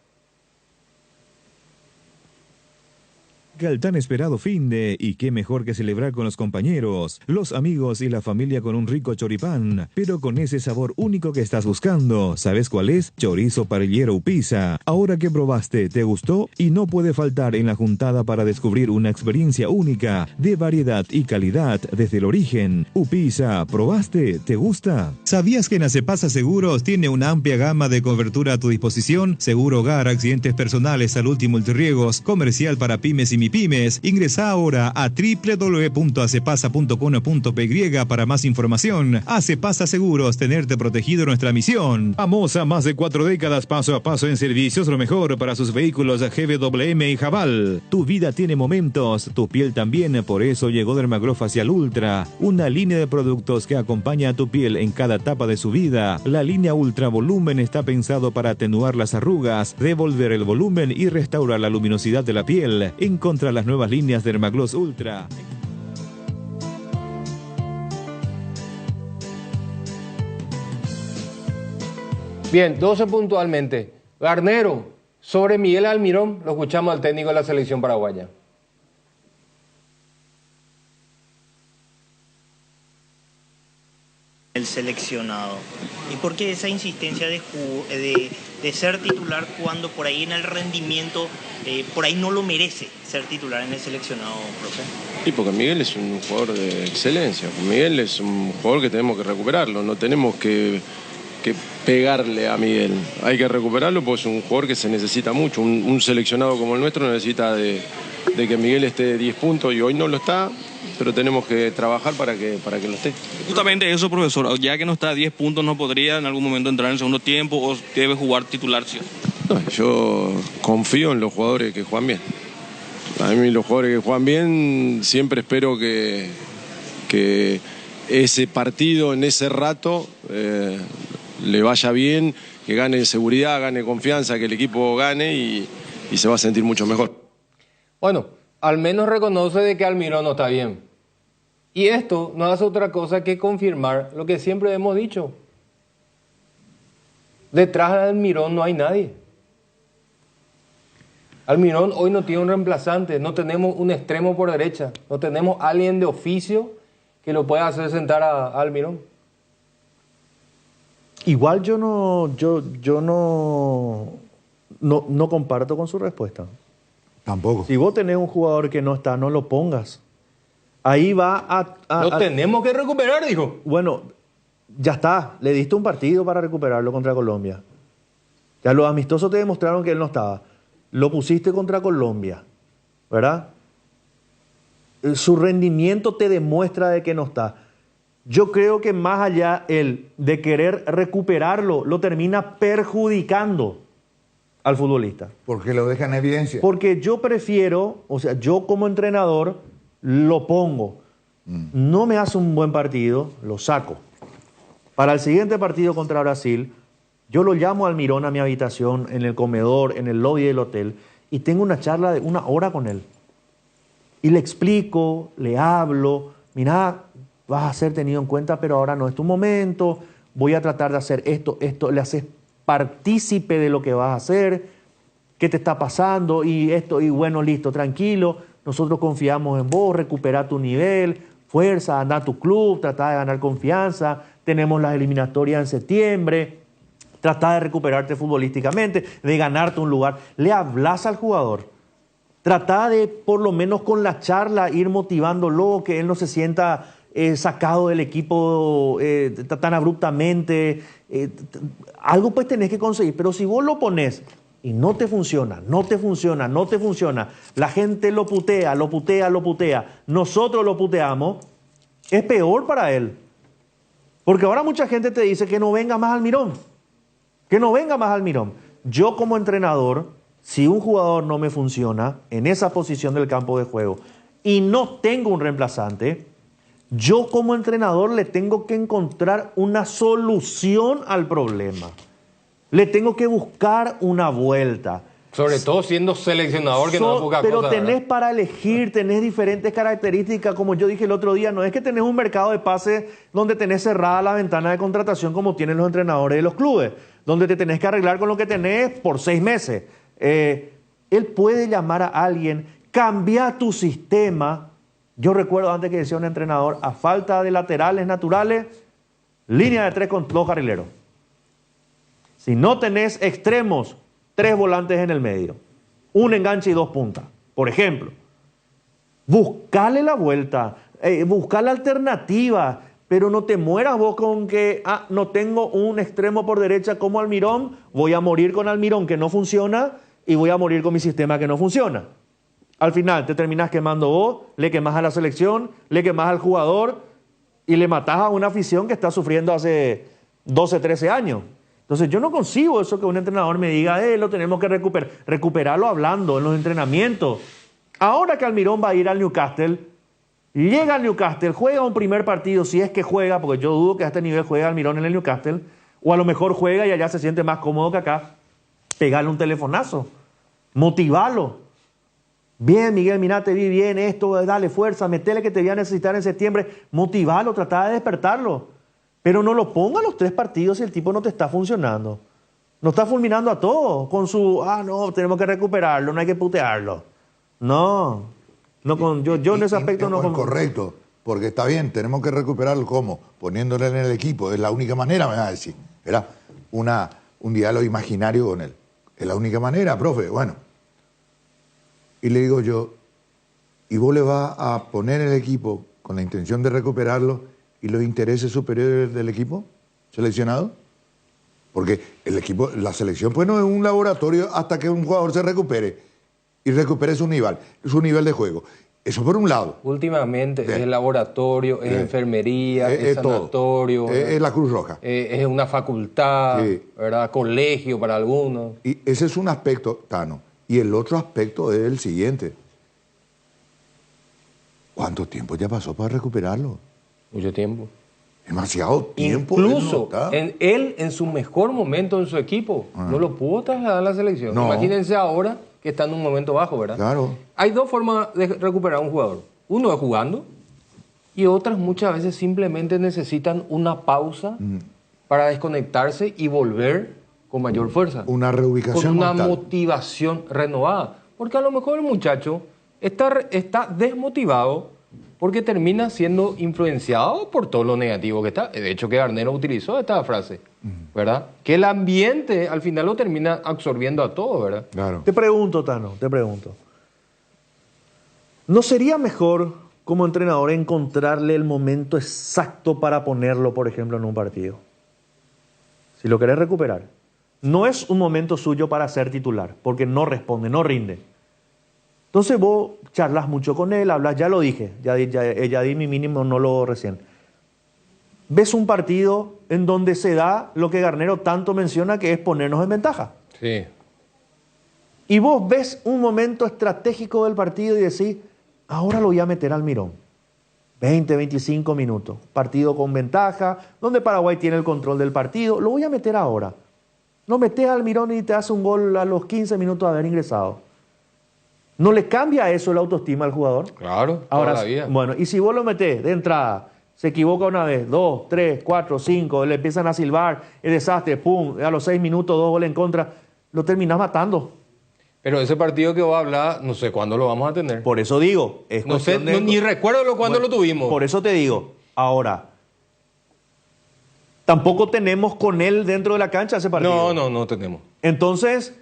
El tan esperado finde, y qué mejor que celebrar con los compañeros, los amigos y la familia con un rico choripán, pero con ese sabor único que estás buscando. ¿Sabes cuál es? Chorizo parrillero Upisa. Ahora que probaste, ¿te gustó? Y no puede faltar en la juntada para descubrir una experiencia única de variedad y calidad desde el origen. Upisa, ¿probaste? ¿Te gusta? ¿Sabías que en Acepasa Seguros tiene una amplia gama de cobertura a tu disposición? Seguro hogar, accidentes personales, salud y multirriegos, comercial para pymes y MIPYMES. Ingresa ahora a www.acepasa.com.py para más información. Acepasa Seguros, tenerte protegido, nuestra misión. Famosa más de 4 décadas, paso a paso en servicios, lo mejor para sus vehículos GWM y Jabal. Tu vida tiene momentos, tu piel también, por eso llegó Dermaglow Facial Ultra, una línea de productos que acompaña a tu piel en cada etapa de su vida. La línea Ultra Volumen está pensado para atenuar las arrugas, devolver el volumen y restaurar la luminosidad de la piel. Encontra las nuevas líneas de Dermaglow Ultra. Bien, 12 puntualmente. Garnero, sobre Miguel Almirón, lo escuchamos al técnico de la selección paraguaya. El seleccionado. ¿Y por qué esa insistencia de ser titular cuando por ahí en el rendimiento, por ahí no lo merece ser titular en el seleccionado, profe? Y porque Miguel es un jugador de excelencia. Miguel es un jugador que tenemos que recuperarlo. No tenemos que pegarle a Miguel. Hay que recuperarlo porque es un jugador que se necesita mucho. Un seleccionado como el nuestro necesita de que Miguel esté 10 puntos y hoy no lo está, pero tenemos que trabajar para que lo esté. Justamente eso, profesor, ya que no está a 10 puntos, ¿no podría en algún momento entrar en el segundo tiempo o debe jugar titular? ¿Sí? No, yo confío en los jugadores que juegan bien. A mí los jugadores que juegan bien, siempre espero que ese partido, en ese rato, le vaya bien, que gane seguridad, gane confianza, que el equipo gane y se va a sentir mucho mejor. Bueno, al menos reconoce de que Almirón no está bien. Y esto no hace otra cosa que confirmar lo que siempre hemos dicho. Detrás de Almirón no hay nadie. Almirón hoy no tiene un reemplazante, no tenemos un extremo por derecha, no tenemos alguien de oficio que lo pueda hacer sentar a Almirón. Igual yo no comparto con su respuesta. Tampoco. Si vos tenés un jugador que no está, no lo pongas. Ahí va Lo tenemos que recuperar, dijo. Bueno, ya está. Le diste un partido para recuperarlo contra Colombia. Ya los amistosos te demostraron que él no estaba. Lo pusiste contra Colombia, ¿verdad? Su rendimiento te demuestra de que no está. Yo creo que más allá él de querer recuperarlo, lo termina perjudicando al futbolista. Porque lo deja en evidencia. Porque yo prefiero, o sea, yo como entrenador lo pongo. No me hace un buen partido, lo saco. Para el siguiente partido contra Brasil, yo lo llamo a Almirón a mi habitación, en el comedor, en el lobby del hotel, y tengo una charla de 1 hora con él. Y le explico, le hablo, mira, vas a ser tenido en cuenta, pero ahora no es tu momento, voy a tratar de hacer esto, le haces partícipe de lo que vas a hacer, qué te está pasando, y esto, y bueno, listo, tranquilo, nosotros confiamos en vos, recupera tu nivel, fuerza, anda a tu club, trata de ganar confianza, tenemos las eliminatorias en septiembre, trata de recuperarte futbolísticamente, de ganarte un lugar. Le hablas al jugador, trata de, por lo menos con la charla, ir motivándolo, que él no se sienta sacado del equipo tan abruptamente. Algo pues tenés que conseguir, pero si vos lo pones y no te funciona, la gente lo putea, nosotros lo puteamos, es peor para él. Porque ahora mucha gente te dice que no venga más Almirón, yo como entrenador, si un jugador no me funciona en esa posición del campo de juego y no tengo un reemplazante, yo como entrenador le tengo que encontrar una solución al problema. Le tengo que buscar una vuelta. Sobre todo siendo seleccionador, que no es poca pero cosa. tenés ¿verdad? para elegir, tenés diferentes características, como yo dije el otro día, no es que tenés un mercado de pases donde tenés cerrada la ventana de contratación como tienen los entrenadores de los clubes, donde te tenés que arreglar con lo que tenés por 6 meses. Él puede llamar a alguien, cambiar tu sistema. Yo recuerdo antes que decía un entrenador, a falta de laterales naturales, línea de 3 con 2 carrileros. Si no tenés extremos, 3 volantes en el medio, un enganche y 2 puntas, por ejemplo. Buscale la vuelta, buscale alternativa, pero no te mueras vos con que, no tengo un extremo por derecha como Almirón, voy a morir con Almirón que no funciona y voy a morir con mi sistema que no funciona. Al final te terminás quemando vos, le quemás a la selección, le quemás al jugador y le matás a una afición que está sufriendo hace 12, 13 años. Entonces yo no consigo eso que un entrenador me diga, lo tenemos que recuperarlo hablando en los entrenamientos. Ahora que Almirón va a ir al Newcastle, llega al Newcastle, juega un primer partido, si es que juega, porque yo dudo que a este nivel juega Almirón en el Newcastle, o a lo mejor juega y allá se siente más cómodo que acá, pegarle un telefonazo, motivarlo. Bien, Miguel, mirá, te vi bien, esto, dale fuerza, metele que te voy a necesitar en septiembre, motivarlo, tratar de despertarlo. Pero no lo ponga los 3 partidos si el tipo no te está funcionando. No está fulminando a todos con su, no, tenemos que recuperarlo, no hay que putearlo. No, yo en ese aspecto no... Correcto, porque está bien, tenemos que recuperarlo, ¿cómo? Poniéndole en el equipo, es la única manera, me va a decir. Era un diálogo imaginario con él. Es la única manera, profe, bueno. Y le digo yo, ¿y vos le vas a poner el equipo con la intención de recuperarlo y los intereses superiores del equipo seleccionado? Porque el equipo, la selección pues no es un laboratorio hasta que un jugador se recupere y recupere su nivel de juego. Eso por un lado. Últimamente es laboratorio, es enfermería, es sanatorio. Es la Cruz Roja. Es una facultad, ¿verdad? Colegio para algunos. Y ese es un aspecto, Tano. Y el otro aspecto es el siguiente. ¿Cuánto tiempo ya pasó para recuperarlo? Mucho tiempo. Demasiado tiempo. Incluso él en su mejor momento en su equipo no lo pudo trasladar a la selección. No. Imagínense ahora que está en un momento bajo, ¿verdad? Claro. Hay 2 formas de recuperar a un jugador. Uno es jugando y otras muchas veces simplemente necesitan una pausa para desconectarse y volver con mayor fuerza. Una reubicación. Con una mental. motivación renovada. Porque a lo mejor el muchacho está desmotivado porque termina siendo influenciado por todo lo negativo que está. De hecho, que Garnero utilizó esta frase, ¿verdad? Que el ambiente al final lo termina absorbiendo a todo, ¿verdad? Claro. Te pregunto, Tano, ¿no sería mejor como entrenador encontrarle el momento exacto para ponerlo, por ejemplo, en un partido? Si lo querés recuperar. No es un momento suyo para ser titular, porque no responde, no rinde. Entonces vos charlas mucho con él, hablas, ya lo dije, ya di mi mínimo monólogo recién. Ves un partido en donde se da lo que Garnero tanto menciona, que es ponernos en ventaja. Sí. Y vos ves un momento estratégico del partido y decís, ahora lo voy a meter al Almirón. 20, 25 minutos. Partido con ventaja, donde Paraguay tiene el control del partido. Lo voy a meter ahora. No metes al Almirón y te hace un gol a los 15 minutos de haber ingresado. ¿No le cambia eso la autoestima al jugador? Claro, ahora, toda la vida. Bueno, y si vos lo metés de entrada, se equivoca una vez, 2, 3, 4, 5, le empiezan a silbar, el desastre, pum, a los 6 minutos, 2 goles en contra, lo terminás matando. Pero ese partido que vos hablás, no sé cuándo lo vamos a tener. Por eso digo, es no sé, ni recuerdo cuándo lo tuvimos. Por eso te digo, ahora, tampoco tenemos con él dentro de la cancha ese partido. No tenemos. Entonces,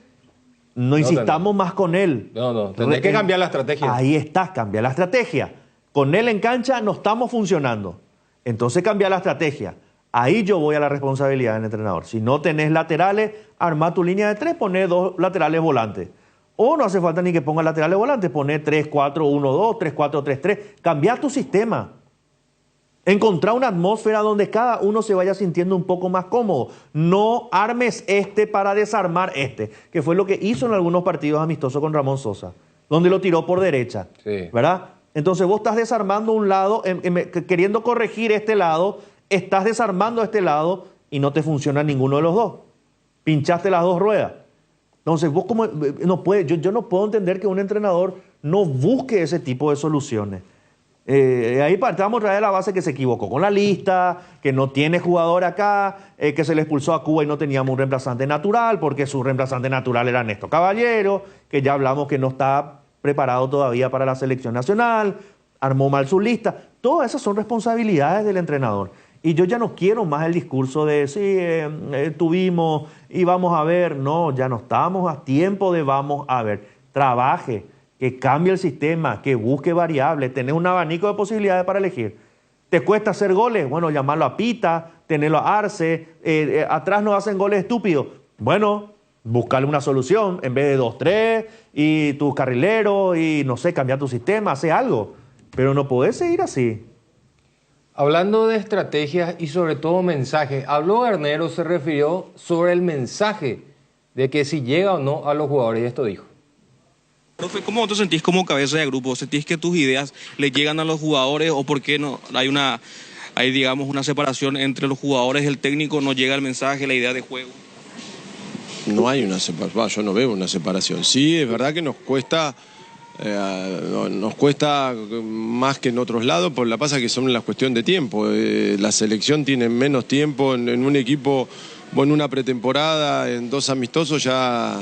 no insistamos más con él. Tenés que cambiar la estrategia. Ahí está, cambia la estrategia. Con él en cancha no estamos funcionando. Entonces cambia la estrategia. Ahí yo voy a la responsabilidad del entrenador. Si no tenés laterales, armá tu línea de 3, poné 2 laterales volantes. O no hace falta ni que pongas laterales volantes, poné 3-4-1-2, 3-4-3-3. Cambia tu sistema. Encontrar una atmósfera donde cada uno se vaya sintiendo un poco más cómodo. No armes para desarmar que fue lo que hizo en algunos partidos amistosos con Ramón Sosa, donde lo tiró por derecha, ¿verdad? Entonces vos estás desarmando un lado, queriendo corregir este lado, estás desarmando este lado y no te funciona ninguno de los dos. Pinchaste las dos ruedas. Entonces vos yo no puedo entender que un entrenador no busque ese tipo de soluciones. Ahí partamos otra vez de la base que se equivocó con la lista, que no tiene jugador acá, que se le expulsó a Cuba y no teníamos un reemplazante natural, porque su reemplazante natural era Néstor Caballero, que ya hablamos que no está preparado todavía para la selección nacional, armó mal su lista. Todas esas son responsabilidades del entrenador. Y yo ya no quiero más el discurso de tuvimos y vamos a ver. No, ya no estamos a tiempo de vamos a ver. Trabaje, que cambie el sistema, que busque variables, tener un abanico de posibilidades para elegir. ¿Te cuesta hacer goles? Bueno, llamarlo a Pita, tenerlo a Arce, atrás no hacen goles estúpidos. Bueno, buscarle una solución en vez de 2-3 y tus carrileros y no sé, cambiar tu sistema, hacer algo. Pero no podés seguir así. Hablando de estrategias y sobre todo mensajes, habló Garnero, se refirió sobre el mensaje de que si llega o no a los jugadores, y esto dijo. Profe, ¿cómo te sentís como cabeza de grupo? ¿Sentís que tus ideas le llegan a los jugadores o por qué no hay digamos una separación entre los jugadores y el técnico, no llega el mensaje, la idea de juego? No hay una separación, yo no veo una separación. Sí, es verdad que nos cuesta más que en otros lados, por la pasa que son la cuestión de tiempo. La selección tiene menos tiempo en un equipo, en una pretemporada, en 2 amistosos ya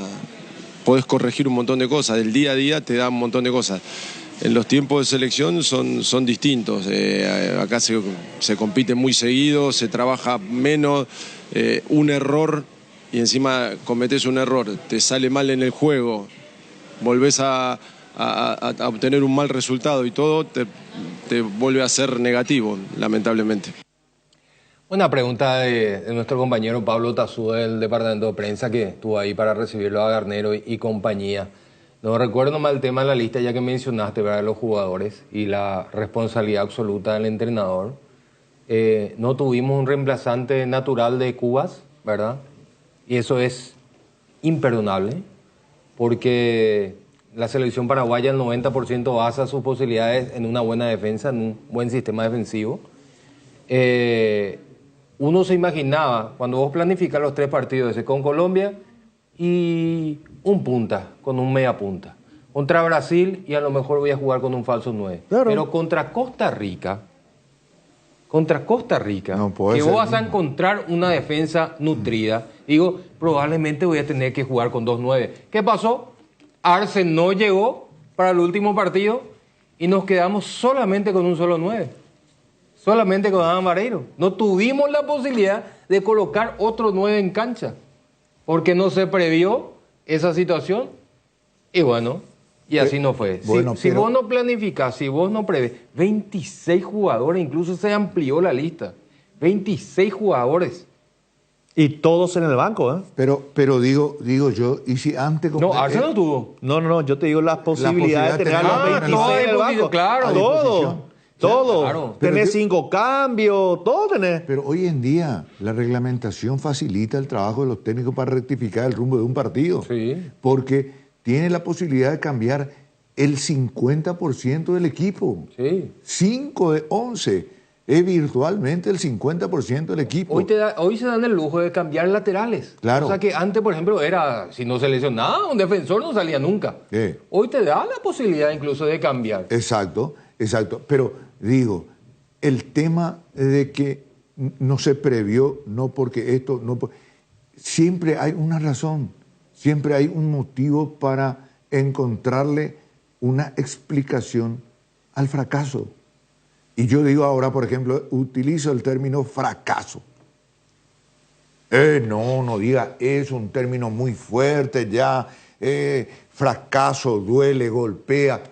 podés corregir un montón de cosas. El día a día te da un montón de cosas. En los tiempos de selección son distintos. Acá se compite muy seguido, se trabaja menos. Un error y encima cometés un error, te sale mal en el juego, volvés a obtener un mal resultado y todo te vuelve a ser negativo, lamentablemente. Una pregunta de nuestro compañero Pablo Tazú del departamento de prensa, que estuvo ahí para recibirlo a Garnero y compañía. No recuerdo mal el tema de la lista, ya que mencionaste, ¿verdad?, los jugadores y la responsabilidad absoluta del entrenador. No tuvimos un reemplazante natural de Cubas, ¿verdad? Y eso es imperdonable, porque la selección paraguaya, el 90% basa sus posibilidades en una buena defensa, en un buen sistema defensivo. Uno se imaginaba, cuando vos planificas los 3 partidos ese con Colombia y un punta, con un media punta. Contra Brasil y a lo mejor voy a jugar con un falso 9. Claro. Pero contra Costa Rica, no que vos vas a encontrar una defensa nutrida, digo, probablemente voy a tener que jugar con 2-9. ¿Qué pasó? Arce no llegó para el último partido y nos quedamos solamente con un solo 9. Solamente con Adán Vareiro. No tuvimos la posibilidad de colocar otro 9 en cancha, porque no se previó esa situación. Y bueno, y así no fue. Bueno, si vos no planificás, si vos no prevés, 26 jugadores, incluso se amplió la lista. 26 jugadores. Y todos en el banco, ¿eh? Pero digo yo, ¿y si antes... No, Arce no tuvo. No, yo te digo las posibilidades de tener a los 26 en el banco. Claro. Todo. Claro. Tenés 5 cambios, todo tenés. Pero hoy en día la reglamentación facilita el trabajo de los técnicos para rectificar el rumbo de un partido. Sí. Porque tiene la posibilidad de cambiar el 50% del equipo. Sí. 5 de 11. Es virtualmente el 50% del equipo. Hoy se dan el lujo de cambiar laterales. Claro. O sea que antes, por ejemplo, era, si no se lesionaba, un defensor no salía nunca. Hoy te da la posibilidad incluso de cambiar. Exacto. Pero digo, el tema de que no se previó, no porque esto, siempre hay una razón, siempre hay un motivo para encontrarle una explicación al fracaso. Y yo digo ahora, por ejemplo, utilizo el término fracaso. No diga, es un término muy fuerte ya, fracaso, duele, golpea.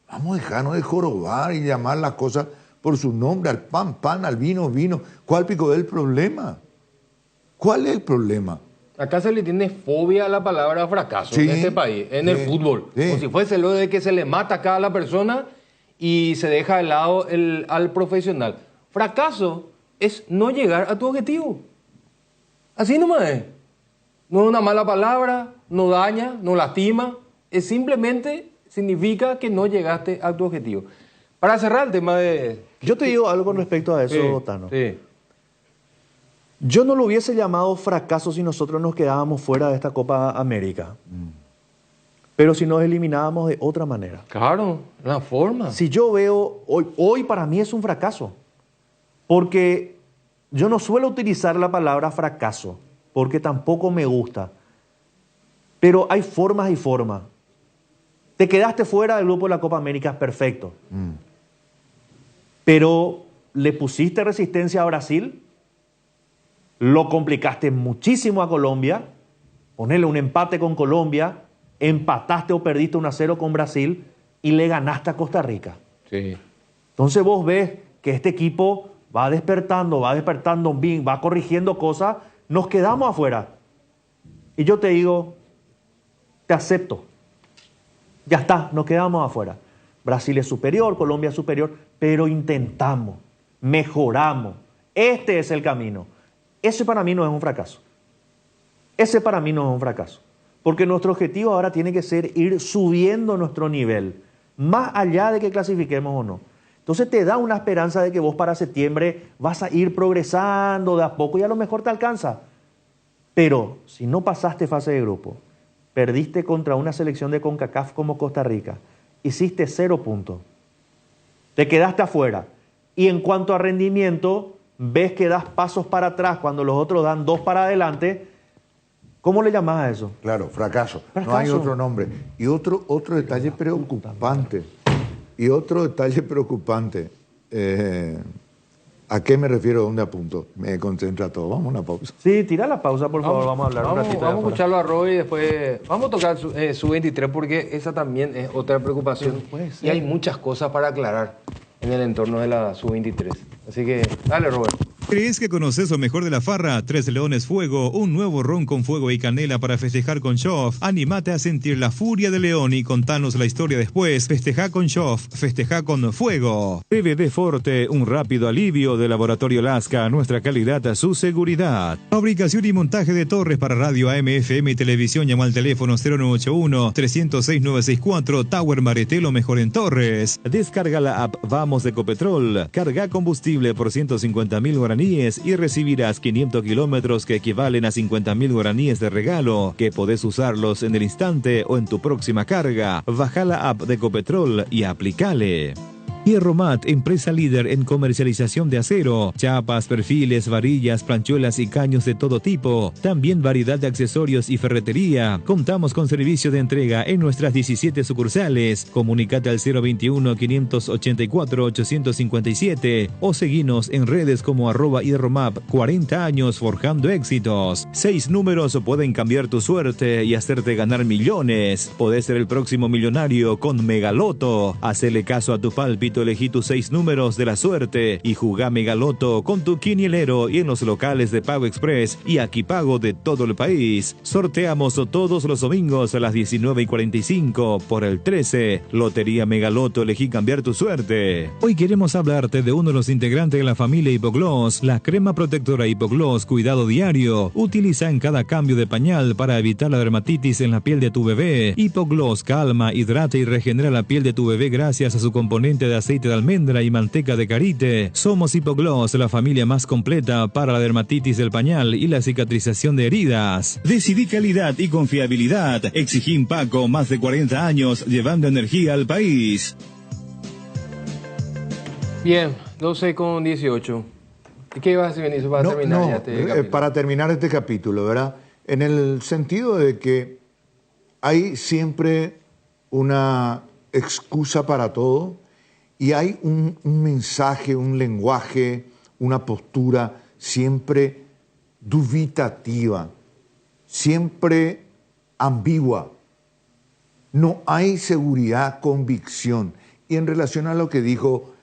Vamos a dejarnos de jorobar y llamar las cosas por su nombre, al pan, pan, al vino, vino. ¿Cuál pico es el problema? ¿Cuál es el problema? Acá se le tiene fobia a la palabra fracaso en este país, en el fútbol. Como si fuese lo de que se le mata a cada persona y se deja de lado al profesional. Fracaso es no llegar a tu objetivo. Así nomás es. No es una mala palabra, no daña, no lastima. Es simplemente significa que no llegaste a tu objetivo. Para cerrar el tema de... Yo te digo algo con respecto a eso, Tano. Sí. Yo no lo hubiese llamado fracaso si nosotros nos quedábamos fuera de esta Copa América. Pero si nos eliminábamos de otra manera. Claro, una forma. Si yo veo, hoy para mí es un fracaso. Porque yo no suelo utilizar la palabra fracaso, porque tampoco me gusta. Pero hay formas y formas. Te quedaste fuera del grupo de la Copa América, perfecto. Pero le pusiste resistencia a Brasil, lo complicaste muchísimo a Colombia, ponele un empate con Colombia, empataste o perdiste 1-0 con Brasil y le ganaste a Costa Rica. Sí. Entonces vos ves que este equipo va despertando, bien, va corrigiendo cosas, nos quedamos afuera. Y yo te digo, te acepto. Ya está, nos quedamos afuera. Brasil es superior, Colombia es superior, pero intentamos, mejoramos. Este es el camino. Ese para mí no es un fracaso. Ese para mí no es un fracaso. Porque nuestro objetivo ahora tiene que ser ir subiendo nuestro nivel, más allá de que clasifiquemos o no. Entonces te da una esperanza de que vos para septiembre vas a ir progresando de a poco y a lo mejor te alcanza. Pero si no pasaste fase de grupo, perdiste contra una selección de CONCACAF como Costa Rica, hiciste 0 puntos, te quedaste afuera y en cuanto a rendimiento ves que das pasos para atrás cuando los otros dan 2 para adelante, ¿cómo le llamás a eso? Claro, fracaso. No hay otro nombre. Y otro detalle preocupante. ¿A qué me refiero? ¿Dónde apunto? Me concentra todo. Vamos a una pausa. Sí, tira la pausa, por favor. Vamos a hablar un ratito. Vamos a escucharlo a Roy y después vamos a tocar su 23 porque esa también es otra preocupación. Y hay muchas cosas para aclarar en el entorno de la Sub-23. Así que, dale, Robert. ¿Crees que conoces lo mejor de la farra? Tres Leones Fuego, un nuevo ron con fuego y canela para festejar con Shoff. Anímate a sentir la furia de León y contanos la historia después. Festeja con Shoff, festeja con fuego. PVD Forte, un rápido alivio de Laboratorio Lasca, nuestra calidad a su seguridad. Fabricación y montaje de torres para radio AM, FM y televisión. Llama al teléfono 0981-306-964. Tower Maretelo, mejor en torres. Descarga la app Vamos de Ecopetrol. Carga combustible por 150.000 guaraníes y recibirás 500 kilómetros que equivalen a 50.000 guaraníes de regalo, que podés usarlos en el instante o en tu próxima carga. Baja la app de Ecopetrol y aplicale. Hierromat, empresa líder en comercialización de acero, chapas, perfiles, varillas, planchuelas y caños de todo tipo. También variedad de accesorios y ferretería. Contamos con servicio de entrega en nuestras 17 sucursales. Comunicate al 021-584-857 o seguinos en redes como @hierromap. 40 años forjando éxitos. 6 números pueden cambiar tu suerte y hacerte ganar millones. Podés ser el próximo millonario con Megaloto. Hacele caso a tu pálpito. Elegí tus 6 números de la suerte y jugá Megaloto con tu quinielero y en los locales de Pago Express y Aquí Pago de todo el país. Sorteamos todos los domingos a las 19:45 por el 13. Lotería Megaloto, elegí cambiar tu suerte. Hoy queremos hablarte de uno de los integrantes de la familia Hipogloss, la crema protectora Hipogloss Cuidado Diario. Utiliza en cada cambio de pañal para evitar la dermatitis en la piel de tu bebé. Hipogloss calma, hidrata y regenera la piel de tu bebé gracias a su componente de aceite de almendra y manteca de karité. Somos Hipogloss, la familia más completa para la dermatitis del pañal y la cicatrización de heridas. Decidí calidad y confiabilidad. Exigí Impaco, más de 40 años llevando energía al país. Bien, 12:18. ¿Qué ibas a decir, Benicio, para terminar ya este capítulo? Para terminar este capítulo, ¿verdad? En el sentido de que hay siempre una excusa para todo. Y hay un mensaje, un lenguaje, una postura siempre dubitativa, siempre ambigua. No hay seguridad, convicción. Y en relación a lo que dijo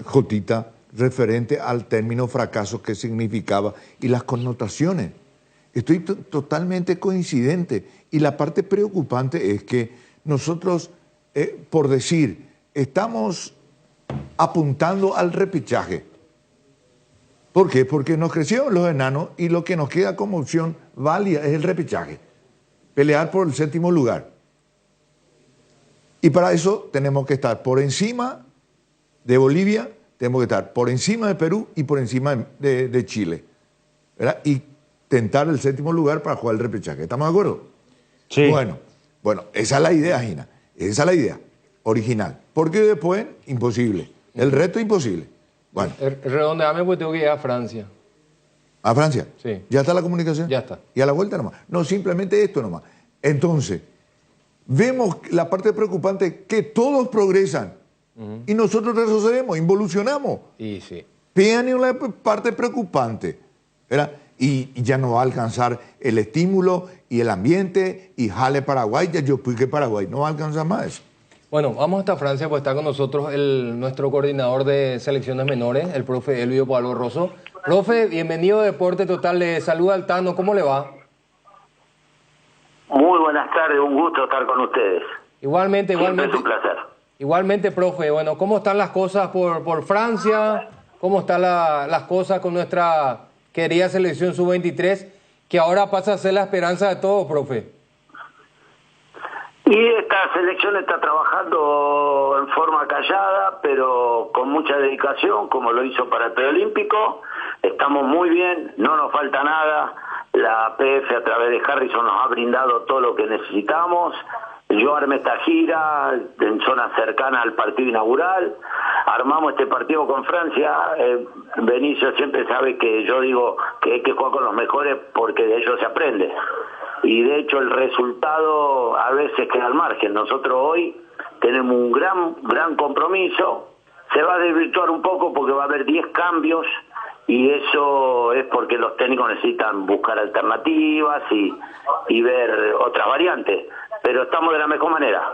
Jotita, referente al término fracaso, qué significaba y las connotaciones, estoy totalmente coincidente. Y la parte preocupante es que nosotros, por decir, estamos apuntando al repechaje. ¿Por qué? Porque nos crecieron los enanos y lo que nos queda como opción válida es el repechaje. Pelear por el 7º lugar. Y para eso tenemos que estar por encima de Bolivia, tenemos que estar por encima de Perú y por encima de Chile, ¿verdad? Y tentar el 7º lugar para jugar el repechaje. ¿Estamos de acuerdo? Sí. Bueno, esa es la idea, Gina. Esa es la idea original. Porque después, imposible. El reto, imposible. Bueno. Redondeame porque tengo que ir a Francia. ¿A Francia? Sí. ¿Ya está la comunicación? Ya está. ¿Y a la vuelta nomás? No, simplemente esto nomás. Entonces, vemos la parte preocupante que todos progresan y nosotros retrocedemos, involucionamos. Y sí. Vean en la parte preocupante, ¿verdad? Y ya no va a alcanzar el estímulo y el ambiente y jale Paraguay, ya yo fui que Paraguay no va a alcanzar más eso. Bueno, vamos hasta Francia, pues está con nosotros nuestro coordinador de selecciones menores, el profe Elvio Pablo Rosso. Profe, bienvenido a Deporte Total, le saluda Altano, ¿cómo le va? Muy buenas tardes, un gusto estar con ustedes. Igualmente. Es un placer. Igualmente, profe, bueno, ¿cómo están las cosas por Francia? ¿Cómo están las cosas con nuestra querida selección sub-23, que ahora pasa a ser la esperanza de todos, profe? Y esta selección está trabajando en forma callada, pero con mucha dedicación, como lo hizo para el preolímpico. Estamos muy bien, no nos falta nada. La PF a través de Harrison nos ha brindado todo lo que necesitamos. Yo armé esta gira en zona cercana al partido inaugural. Armamos este partido con Francia. Benicio siempre sabe que yo digo que hay que jugar con los mejores porque de ellos se aprende. Y de hecho el resultado a veces queda al margen. Nosotros hoy tenemos un gran compromiso. Se va a desvirtuar un poco porque va a haber 10 cambios y eso es porque los técnicos necesitan buscar alternativas y ver otras variantes. Pero estamos de la mejor manera.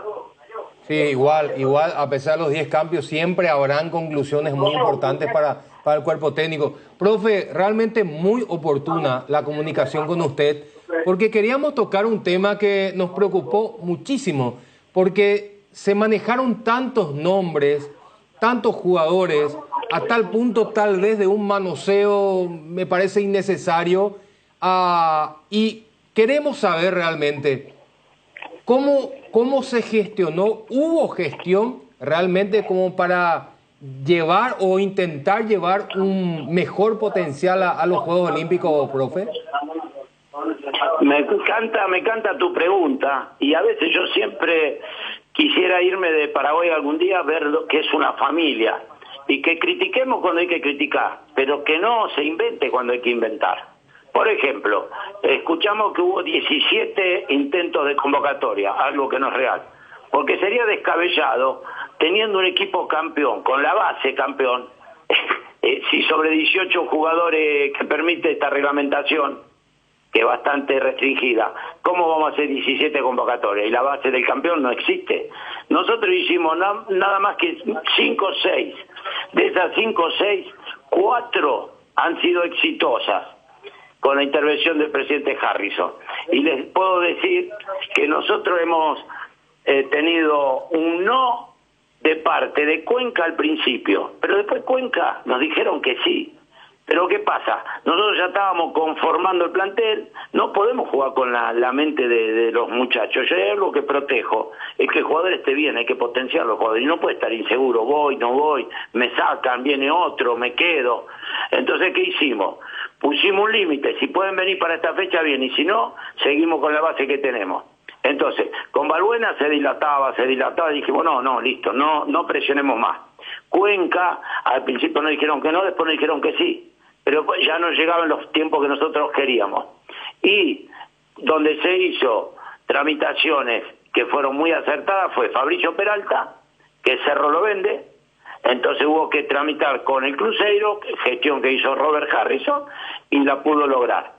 Sí, igual, a pesar de los 10 cambios, siempre habrán conclusiones muy importantes para el cuerpo técnico. Profe, realmente muy oportuna la comunicación con usted, porque queríamos tocar un tema que nos preocupó muchísimo, porque se manejaron tantos nombres, tantos jugadores, a tal punto tal vez de un manoseo, me parece innecesario, y queremos saber realmente cómo se gestionó. ¿Hubo gestión realmente como para llevar o intentar llevar un mejor potencial a los Juegos Olímpicos, profe? Me encanta tu pregunta, y a veces yo siempre quisiera irme de Paraguay algún día a ver lo que es una familia, y que critiquemos cuando hay que criticar, pero que no se invente cuando hay que inventar. Por ejemplo, escuchamos que hubo 17 intentos de convocatoria, algo que no es real, porque sería descabellado, teniendo un equipo campeón, con la base campeón, si sobre 18 jugadores que permite esta reglamentación, que es bastante restringida, ¿cómo vamos a hacer 17 convocatorias? Y la base del campeón no existe. Nosotros hicimos nada más que 5 o 6. De esas 5 o 6, 4 han sido exitosas con la intervención del presidente Harrison. Y les puedo decir que nosotros hemos tenido un no de parte de Cuenca al principio, pero después Cuenca nos dijeron que sí. Pero ¿qué pasa? Nosotros ya estábamos conformando el plantel, no podemos jugar con la mente de los muchachos. Yo hay algo que protejo, es que el jugador esté bien, hay que potenciar a los jugadores, y no puede estar inseguro, voy, no voy, me sacan, viene otro, me quedo. Entonces, ¿qué hicimos? Pusimos un límite, si pueden venir para esta fecha bien, y si no, seguimos con la base que tenemos. Entonces, con Balbuena se dilataba, y dijimos, no, listo, no presionemos más. Cuenca, al principio nos dijeron que no, después nos dijeron que sí, pero ya no llegaban los tiempos que nosotros queríamos. Y donde se hizo tramitaciones que fueron muy acertadas fue Fabricio Peralta, que Cerro lo vende, entonces hubo que tramitar con el Cruzeiro, gestión que hizo Robert Harrison, y la pudo lograr.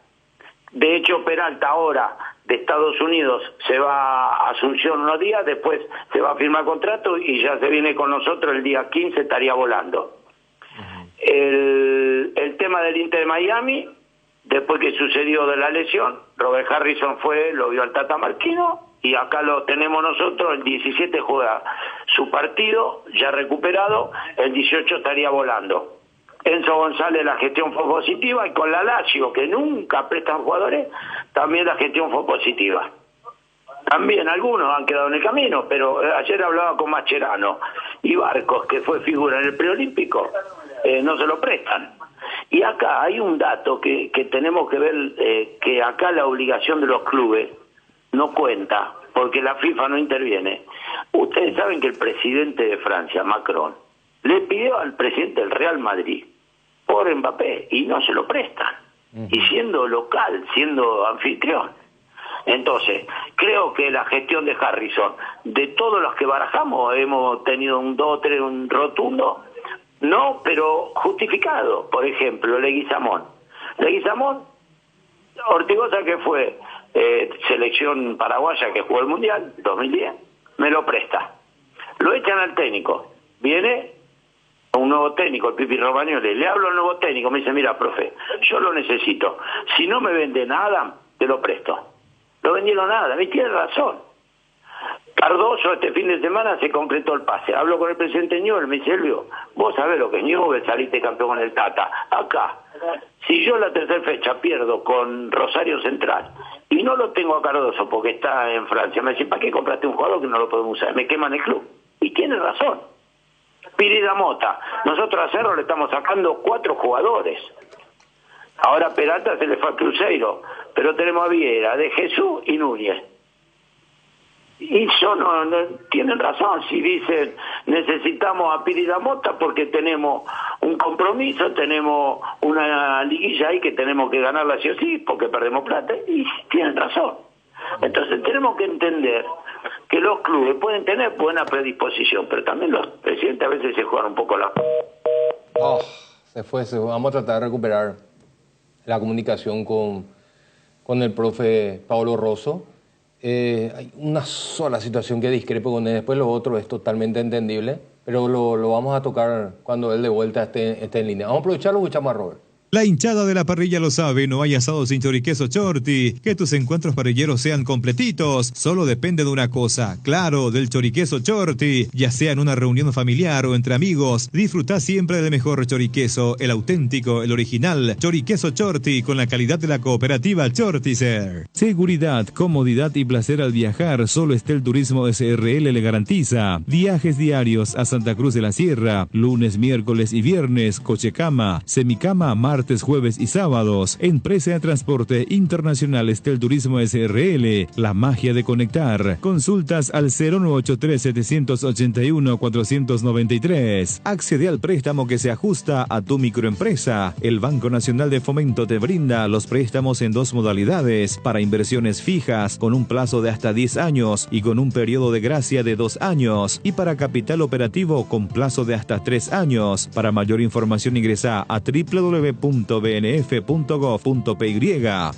De hecho, Peralta ahora de Estados Unidos se va a Asunción unos días, después se va a firmar contrato y ya se viene con nosotros el día 15, estaría volando. El tema del Inter de Miami, después que sucedió de la lesión, Robert Harrison fue, lo vio al Tata Martino y acá lo tenemos nosotros, el 17 juega su partido, ya recuperado, el 18 estaría volando. Enzo González, la gestión fue positiva, y con la Lazio, que nunca prestan jugadores, también la gestión fue positiva. También algunos han quedado en el camino, pero ayer hablaba con Mascherano y Barcos, que fue figura en el preolímpico, no se lo prestan. Y acá hay un dato que tenemos que ver, que acá la obligación de los clubes no cuenta, porque la FIFA no interviene. Ustedes saben que el presidente de Francia, Macron, le pidió al presidente del Real Madrid por Mbappé y no se lo prestan. Y siendo local, siendo anfitrión. Entonces, creo que la gestión de Harrison, de todos los que barajamos, hemos tenido un 2-3, un rotundo, no, pero justificado. Por ejemplo, Leguizamón, Ortigosa, que fue selección paraguaya que jugó el Mundial 2010, me lo presta. Lo echan al técnico. Viene un nuevo técnico, el Pipi Romagnoli. Le hablo al nuevo técnico, me dice, mira, profe, yo lo necesito. Si no me vende nada, te lo presto. No vendieron nada, me tiene razón. Cardoso este fin de semana se concretó el pase. Hablo con el presidente Newell, me dice, Elvio, vos sabés lo que es Newell, saliste campeón con el Tata. Acá, si yo la tercera fecha pierdo con Rosario Central y no lo tengo a Cardoso porque está en Francia, me dice, ¿para qué compraste un jugador que no lo podemos usar? Me queman el club. Y tiene razón. Pirida Mota, nosotros a Cerro le estamos sacando 4 jugadores. Ahora Peralta se le fue a Cruzeiro, pero tenemos a Viera, De Jesús y Núñez. Y eso no tienen razón si dicen necesitamos a Pirida Mota porque tenemos un compromiso, tenemos una liguilla ahí que tenemos que ganarla sí o sí porque perdemos plata, y tienen razón. Entonces tenemos que entender que los clubes pueden tener buena predisposición, pero también los presidentes a veces se juegan un poco la... Se fue. Vamos a tratar de recuperar la comunicación con el profe Paolo Rosso. Hay una sola situación que discrepo con él, después lo otro es totalmente entendible, pero lo vamos a tocar cuando él de vuelta esté en línea. Vamos a aprovecharlo y escuchamos a Robert. La hinchada de la parrilla lo sabe, no hay asado sin choriqueso Chorti. Que tus encuentros parrilleros sean completitos, solo depende de una cosa, claro, del choriqueso Chorti. Ya sea en una reunión familiar o entre amigos, disfruta siempre del mejor choriqueso, el auténtico, el original, choriqueso Chorti, con la calidad de la cooperativa Chortizer. Seguridad, comodidad y placer al viajar, solo Estel Turismo SRL le garantiza. Viajes diarios a Santa Cruz de la Sierra, lunes, miércoles y viernes, cochecama, semicama, martes, jueves y sábados. Empresa de Transporte Internacional Estel Turismo SRL, la magia de conectar. Consultas al 0983-781-493. Accede al préstamo que se ajusta a tu microempresa. El Banco Nacional de Fomento te brinda los préstamos en 2 modalidades: para inversiones fijas con un plazo de hasta 10 años y con un periodo de gracia de 2 años, y para capital operativo con plazo de hasta 3 años. Para mayor información ingresa a www.bnf.gov.py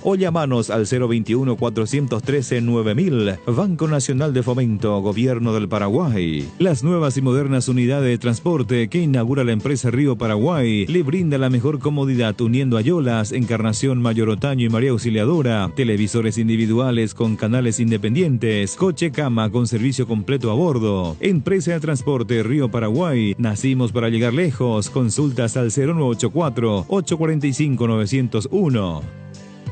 o llamanos al 021-413-9000. Banco Nacional de Fomento, Gobierno del Paraguay. Las nuevas y modernas unidades de transporte que inaugura la empresa Río Paraguay le brinda la mejor comodidad uniendo Ayolas, Encarnación, Mayor Otaño y María Auxiliadora, televisores individuales con canales independientes, coche cama con servicio completo a bordo. Empresa de Transporte Río Paraguay, nacimos para llegar lejos. Consultas al 0984-845-901.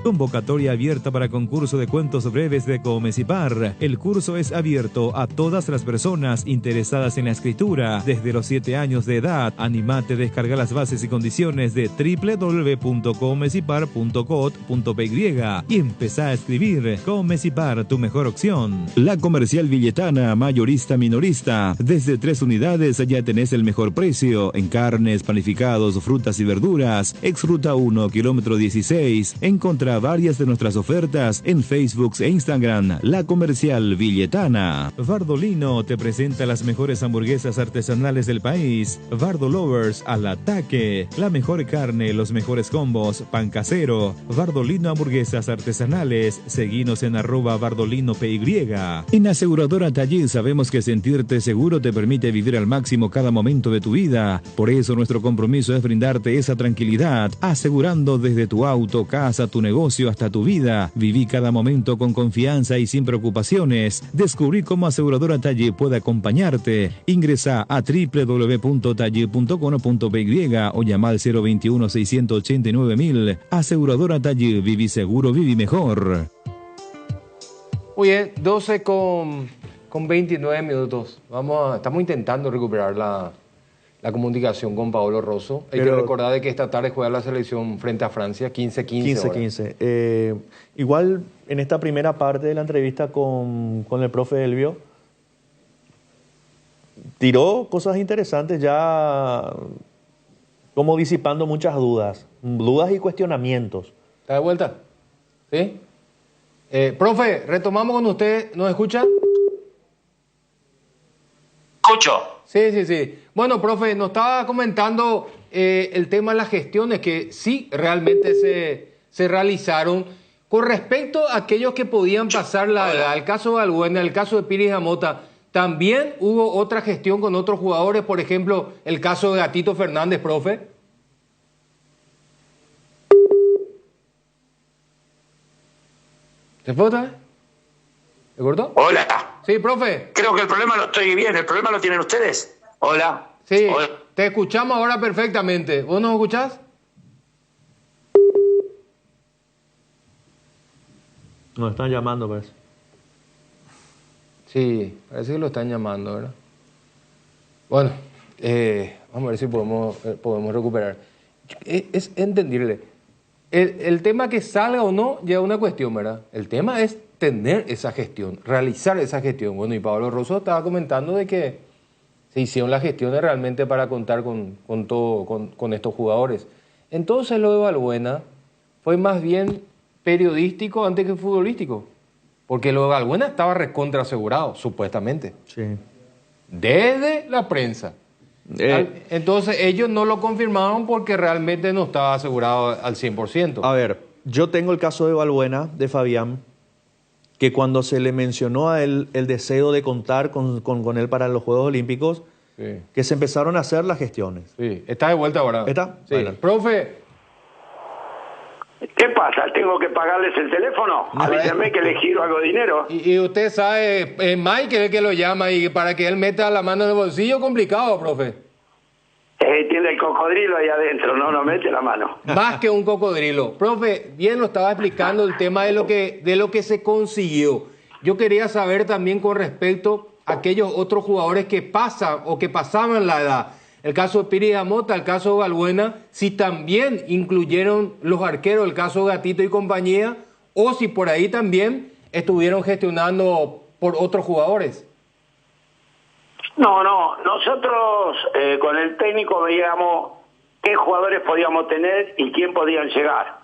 Convocatoria abierta para concurso de cuentos breves de Comecipar. El curso es abierto a todas las personas interesadas en la escritura desde los 7 años de edad. Animate, descarga las bases y condiciones de www.comecipar.cot.py y empezá a escribir. Comecipar, tu mejor opción. La Comercial Villetana, mayorista minorista. Desde 3 unidades ya tenés el mejor precio en carnes, panificados, frutas y verduras. Exruta 1, kilómetro 16. Encontrá varias de nuestras ofertas en Facebook e Instagram. La Comercial Villetana. Bardolino te presenta las mejores hamburguesas artesanales del país. Bardo Lovers al ataque. La mejor carne, los mejores combos, pan casero. Bardolino Hamburguesas Artesanales. Seguinos en @BardolinoPY. En Aseguradora Taller sabemos que sentirte seguro te permite vivir al máximo cada momento de tu vida. Por eso nuestro compromiso es brindarte esa tranquilidad, asegurando desde tu auto, casa, tu negocio, negocio hasta tu vida. Viví cada momento con confianza y sin preocupaciones. Descubrí cómo Aseguradora Talle puede acompañarte. Ingresa a www.talle.com.py o llama al 021-689-1000. Aseguradora Talle, viví seguro, viví mejor. Muy bien, 12 con 29 minutos. Estamos intentando recuperar la comunicación con Paolo Rosso. Hay que recordar de que esta tarde juega la selección frente a Francia, 15-15. 15-15. Igual en esta primera parte de la entrevista con el profe Elvio, tiró cosas interesantes ya, como disipando muchas dudas y cuestionamientos. ¿Está de vuelta? ¿Sí? Profe, retomamos con usted. ¿Nos escucha? Escucho. Sí. Bueno, profe, nos estaba comentando el tema de las gestiones que sí realmente se realizaron. Con respecto a aquellos que podían pasar la edad, el caso de Balbuena, el caso de Pires Amota, también hubo otra gestión con otros jugadores, por ejemplo, el caso de Gatito Fernández, profe. ¿Se fue otra vez? ¿Se cortó? Hola. Sí, profe. Creo que el problema lo estoy bien. ¿El problema lo tienen ustedes? Hola. Sí, Hola. Te escuchamos ahora perfectamente. ¿Vos nos escuchás? Nos están llamando, parece. Sí, parece que lo están llamando, ¿verdad? Bueno, vamos a ver si podemos recuperar. Es entendible. El tema que salga o no ya es una cuestión, ¿verdad? El tema es tener esa gestión, realizar esa gestión. Bueno, y Pablo Rosso estaba comentando de que se hicieron las gestiones realmente para contar con estos jugadores. Entonces lo de Balbuena fue más bien periodístico antes que futbolístico. Porque lo de Balbuena estaba recontra asegurado, supuestamente. Sí. Desde la prensa. Entonces ellos no lo confirmaron porque realmente no estaba asegurado al 100%. A ver, yo tengo el caso de Balbuena, de Fabián, que cuando se le mencionó a él el deseo de contar con él para los Juegos Olímpicos, sí, que se empezaron a hacer las gestiones. Sí, está de vuelta ahora. ¿Está? Sí. Bueno. Profe. ¿Qué pasa? ¿Tengo que pagarles el teléfono? Avísenme que le giro algo de dinero. Y usted sabe, Mike es el que lo llama y para que él meta la mano en el bolsillo, complicado, profe. Tiene el cocodrilo ahí adentro, no mete la mano. Más que un cocodrilo. Profe, bien lo estaba explicando el tema de lo que se consiguió. Yo quería saber también con respecto a aquellos otros jugadores que pasan o que pasaban la edad. El caso de Pires Amota, el caso de Balbuena, si también incluyeron los arqueros, el caso de Gatito y compañía, o si por ahí también estuvieron gestionando por otros jugadores. No, nosotros con el técnico veíamos qué jugadores podíamos tener y quién podían llegar,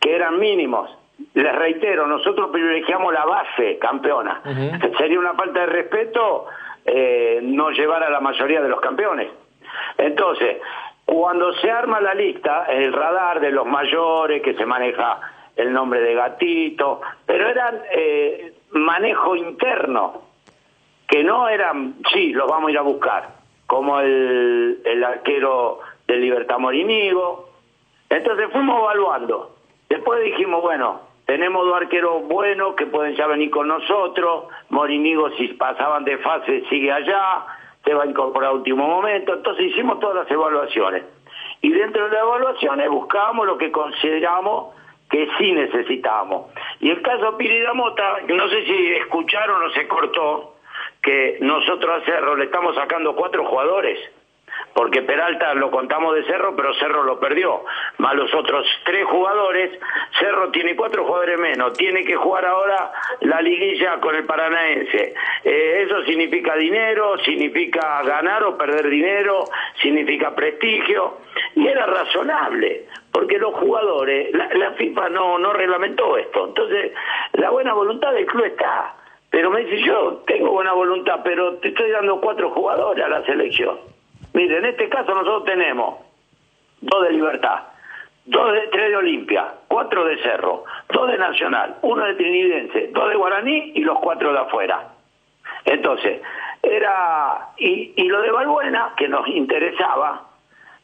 que eran mínimos. Les reitero, nosotros privilegiamos la base campeona. Sería una falta de respeto no llevar a la mayoría de los campeones. Entonces, cuando se arma la lista, el radar de los mayores, que se maneja el nombre de Gatito, pero eran manejo interno, que no eran, sí, los vamos a ir a buscar, como el arquero del Libertad Morinigo. Entonces fuimos evaluando. Después dijimos, bueno, tenemos dos arqueros buenos que pueden ya venir con nosotros. Morinigo, si pasaban de fase, sigue allá, se va a incorporar a último momento. Entonces hicimos todas las evaluaciones. Y dentro de las evaluaciones buscábamos lo que consideramos que sí necesitábamos. Y el caso Pires Amota, no sé si escucharon o se cortó, que nosotros a Cerro le estamos sacando 4 jugadores, porque Peralta lo contamos de Cerro, pero Cerro lo perdió, más los otros 3 jugadores. Cerro tiene 4 jugadores menos, tiene que jugar ahora la liguilla con el Paranaense. Eso significa dinero, significa ganar o perder dinero, significa prestigio, y era razonable, porque los jugadores, la FIFA no reglamentó esto. Entonces la buena voluntad del club está, pero me dice, yo tengo buena voluntad, pero te estoy dando 4 jugadores a la selección. Mire, en este caso nosotros tenemos 2 de Libertad, 3 de Olimpia, 4 de Cerro, 2 de Nacional, 1 de Trinidense, 2 de Guaraní y los 4 de afuera. Entonces, era... Y lo de Balbuena, que nos interesaba,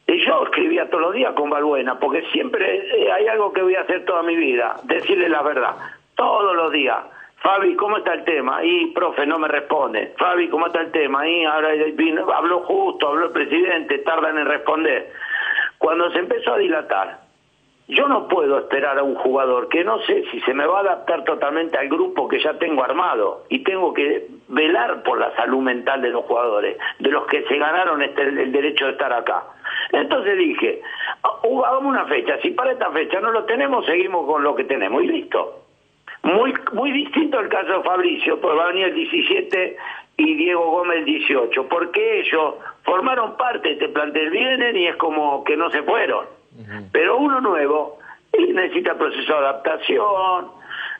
Y yo escribía todos los días con Balbuena, porque siempre hay algo que voy a hacer toda mi vida, decirle la verdad, todos los días. Fabi, ¿cómo está el tema? Y, profe, no me responde. Fabi, ¿cómo está el tema? Y ahora vino, habló justo, habló el presidente, tardan en responder. Cuando se empezó a dilatar, yo no puedo esperar a un jugador que no sé si se me va a adaptar totalmente al grupo que ya tengo armado, y tengo que velar por la salud mental de los jugadores, de los que se ganaron el derecho de estar acá. Entonces dije, hagamos una fecha, si para esta fecha no lo tenemos, seguimos con lo que tenemos, y listo. Muy distinto el caso de Fabricio, porque va a venir el 17 y Diego Gómez el 18, porque ellos formaron parte de este plantel, vienen y es como que no se fueron. Pero uno nuevo y necesita proceso de adaptación.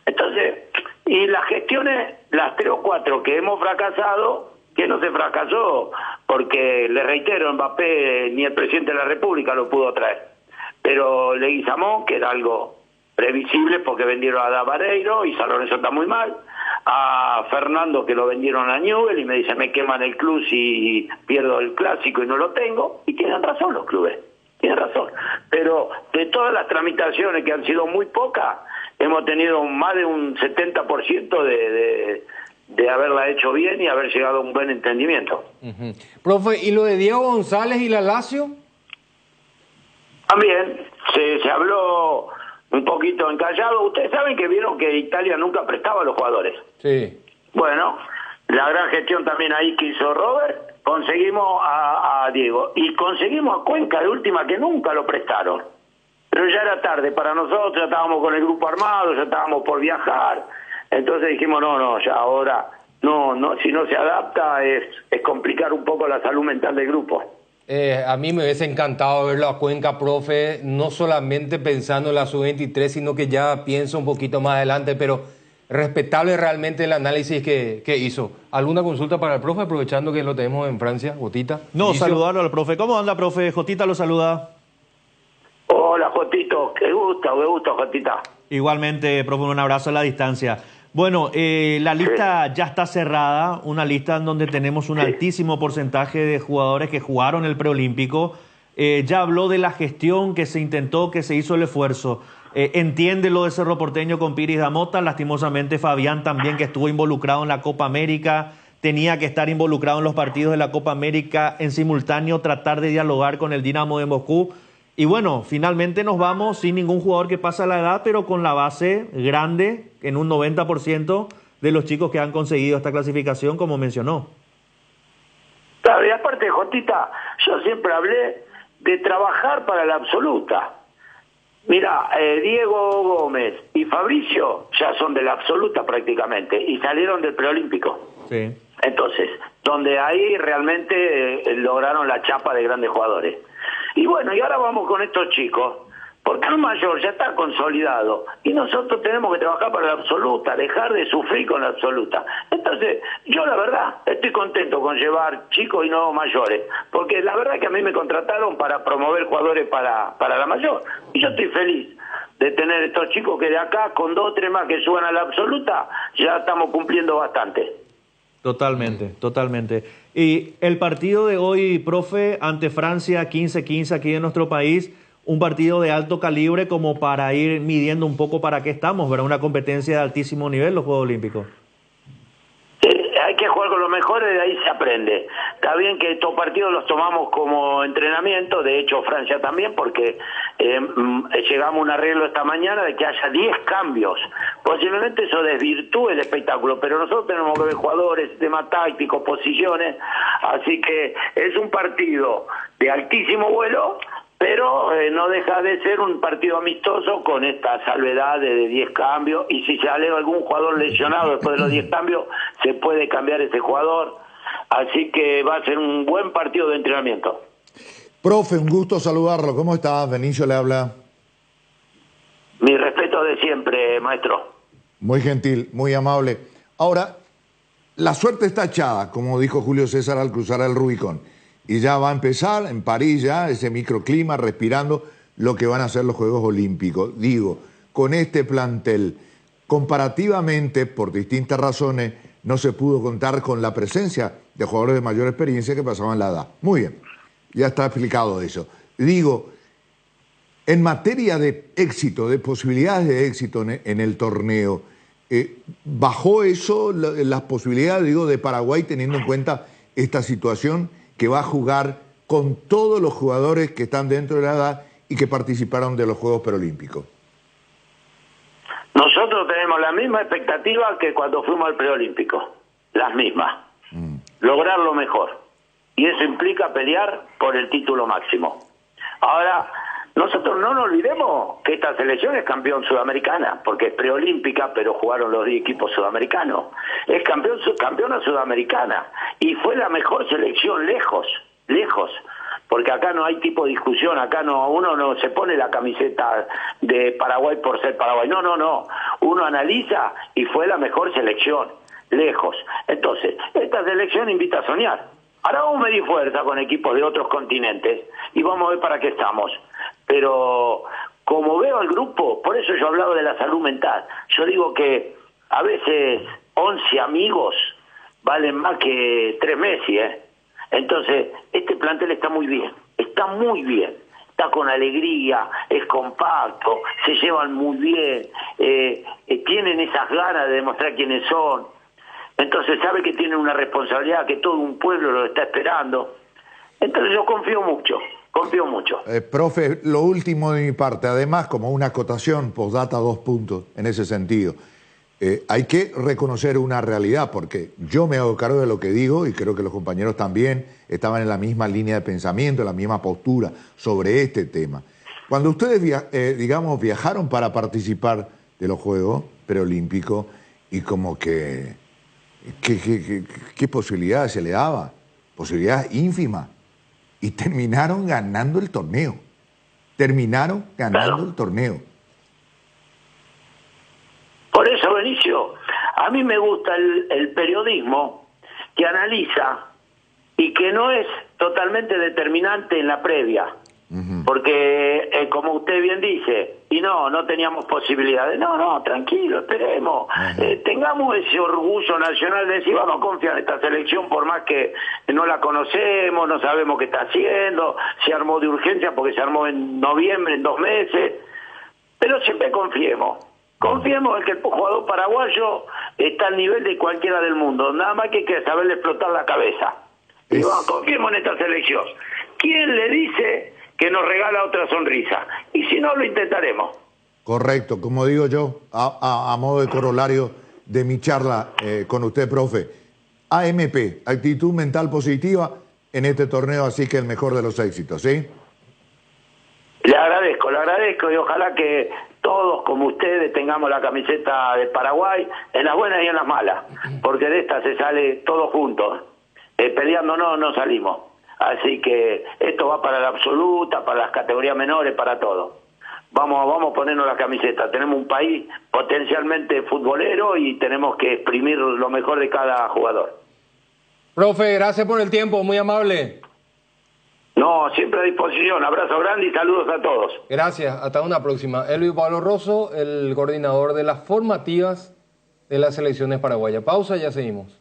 Entonces, y las gestiones, las 3 o 4 que hemos fracasado, que no se fracasó, porque le reitero, Mbappé ni el presidente de la República lo pudo traer. Pero Leguizamón, que era algo previsible porque vendieron a Davareiro y San Lorenzo está muy mal, a Fernando que lo vendieron a Newell y me dice me queman el club si pierdo el clásico y no lo tengo, y tienen razón los clubes, tienen razón, pero de todas las tramitaciones que han sido muy pocas, hemos tenido más de un 70% de haberla hecho bien y haber llegado a un buen entendimiento. Profe, ¿y lo de Diego González y la Lazio? También se habló un poquito encallado. Ustedes saben que vieron que Italia nunca prestaba a los jugadores. Sí. Bueno, la gran gestión también ahí que hizo Robert, conseguimos a Diego. Y conseguimos a Cuenca de última, que nunca lo prestaron. Pero ya era tarde para nosotros, ya estábamos con el grupo armado, ya estábamos por viajar. Entonces dijimos, no, ya ahora, no, si no se adapta es complicar un poco la salud mental del grupo. A mí me hubiese encantado verlo a Cuenca, profe, no solamente pensando en la sub-23, sino que ya pienso un poquito más adelante, pero respetable realmente el análisis que hizo. ¿Alguna consulta para el profe, aprovechando que lo tenemos en Francia, Jotita? No, saludarlo al profe. ¿Cómo anda, profe? Jotita lo saluda. Hola, Jotito, qué gusto, Jotita. Igualmente, profe, un abrazo a la distancia. Bueno, la lista ya está cerrada, una lista en donde tenemos un altísimo porcentaje de jugadores que jugaron el preolímpico. Ya habló de la gestión que se intentó, que se hizo el esfuerzo. Entiende lo de Cerro Porteño con Piris Damota, lastimosamente Fabián también, que estuvo involucrado en la Copa América, tenía que estar involucrado en los partidos de la Copa América, en simultáneo tratar de dialogar con el Dinamo de Moscú. Y bueno, finalmente nos vamos sin ningún jugador que pasa la edad, pero con la base grande, en un 90% de los chicos que han conseguido esta clasificación, como mencionó. Claro, y aparte, Jotita, yo siempre hablé de trabajar para la absoluta. Mira, Diego Gómez y Fabricio ya son de la absoluta prácticamente, y salieron del preolímpico. Sí. Entonces, donde ahí realmente lograron la chapa de grandes jugadores. Y bueno, y ahora vamos con estos chicos, porque el mayor ya está consolidado y nosotros tenemos que trabajar para la absoluta, dejar de sufrir con la absoluta. Entonces, yo la verdad estoy contento con llevar chicos y no mayores, porque la verdad que a mí me contrataron para promover jugadores para la mayor, y yo estoy feliz de tener estos chicos que de acá, con 2 o 3 más que suban a la absoluta, ya estamos cumpliendo bastante. Totalmente, totalmente. Y el partido de hoy, profe, ante Francia, 15-15 aquí en nuestro país, un partido de alto calibre como para ir midiendo un poco para qué estamos, ¿verdad? Una competencia de altísimo nivel, los Juegos Olímpicos. Hay que jugar con los mejores, de ahí se aprende. Está bien que estos partidos los tomamos como entrenamiento, de hecho Francia también, porque llegamos a un arreglo esta mañana de que haya 10 cambios. Posiblemente eso desvirtúe el espectáculo, pero nosotros tenemos que ver jugadores, temas tácticos, posiciones, así que es un partido de altísimo vuelo, pero no deja de ser un partido amistoso con esta salvedad de 10 cambios, y si sale algún jugador lesionado después de los 10 cambios, se puede cambiar ese jugador, así que va a ser un buen partido de entrenamiento. Profe, un gusto saludarlo. ¿Cómo está? Benicio le habla. Mi respeto de siempre, maestro. Muy gentil, muy amable. Ahora, la suerte está echada, como dijo Julio César al cruzar el Rubicón. Y ya va a empezar en París ya ese microclima, respirando lo que van a ser los Juegos Olímpicos. Digo, con este plantel, comparativamente, por distintas razones, no se pudo contar con la presencia de jugadores de mayor experiencia que pasaban la edad. Muy bien, ya está explicado eso. digo, en materia de éxito, de posibilidades de éxito en el torneo, ¿bajó eso las posibilidades, digo, de Paraguay teniendo en cuenta esta situación que va a jugar con todos los jugadores que están dentro de la edad y que participaron de los Juegos Preolímpicos? Nosotros tenemos la misma expectativa que cuando fuimos al preolímpico, las mismas. Lograr lo mejor. Y eso implica pelear por el título máximo. Ahora, nosotros no nos olvidemos que esta selección es campeón sudamericana, porque es preolímpica, pero jugaron los 10 equipos sudamericanos. Es campeona sudamericana. Y fue la mejor selección lejos. Porque acá no hay tipo de discusión, acá uno no se pone la camiseta de Paraguay por ser Paraguay. No. Uno analiza y fue la mejor selección, lejos. Entonces, esta selección invita a soñar. Ahora vamos a medir fuerza con equipos de otros continentes y vamos a ver para qué estamos. Pero como veo al grupo, por eso yo hablaba de la salud mental. Yo digo que a veces 11 amigos valen más que 3 Messi, Entonces, este plantel está muy bien, está con alegría, es compacto, se llevan muy bien, tienen esas ganas de demostrar quiénes son. Entonces sabe que tienen una responsabilidad, que todo un pueblo lo está esperando. Entonces yo confío mucho. Profe, lo último de mi parte, además como una acotación, postdata 2 puntos en ese sentido. Hay que reconocer una realidad, porque yo me hago cargo de lo que digo y creo que los compañeros también estaban en la misma línea de pensamiento, en la misma postura sobre este tema. Cuando ustedes, viajaron para participar de los Juegos Preolímpicos y como que ¿qué posibilidades se le daba? Posibilidades ínfimas. Y terminaron ganando el torneo. El torneo. Por eso, Benicio, a mí me gusta el periodismo que analiza y que no es totalmente determinante en la previa. Porque, como usted bien dice, y no teníamos posibilidades. No, tranquilo, esperemos. Tengamos ese orgullo nacional de decir, vamos a confiar en esta selección, por más que no la conocemos, no sabemos qué está haciendo, se armó de urgencia porque se armó en noviembre, en 2 meses, pero siempre confiemos en que el jugador paraguayo está al nivel de cualquiera del mundo, nada más que hay que saberle explotar la cabeza. Y vamos, confiemos en esta selección. ¿Quién le dice que nos regala otra sonrisa? Y si no, lo intentaremos. Correcto, como digo yo, a modo de corolario de mi charla con usted, profe. AMP, actitud mental positiva en este torneo, así que el mejor de los éxitos, ¿sí? Le agradezco y ojalá que todos como ustedes tengamos la camiseta de Paraguay en las buenas y en las malas, porque de esta se sale todos juntos. Peleando no salimos. Así que esto va para la absoluta, para las categorías menores, para todo. Vamos a ponernos la camiseta. Tenemos un país potencialmente futbolero y tenemos que exprimir lo mejor de cada jugador. Profe, gracias por el tiempo, muy amable. No, siempre a disposición. Abrazo grande y saludos a todos. Gracias, hasta una próxima. Elvis Pablo Rosso, el coordinador de las formativas de las selecciones paraguayas. Pausa, ya seguimos.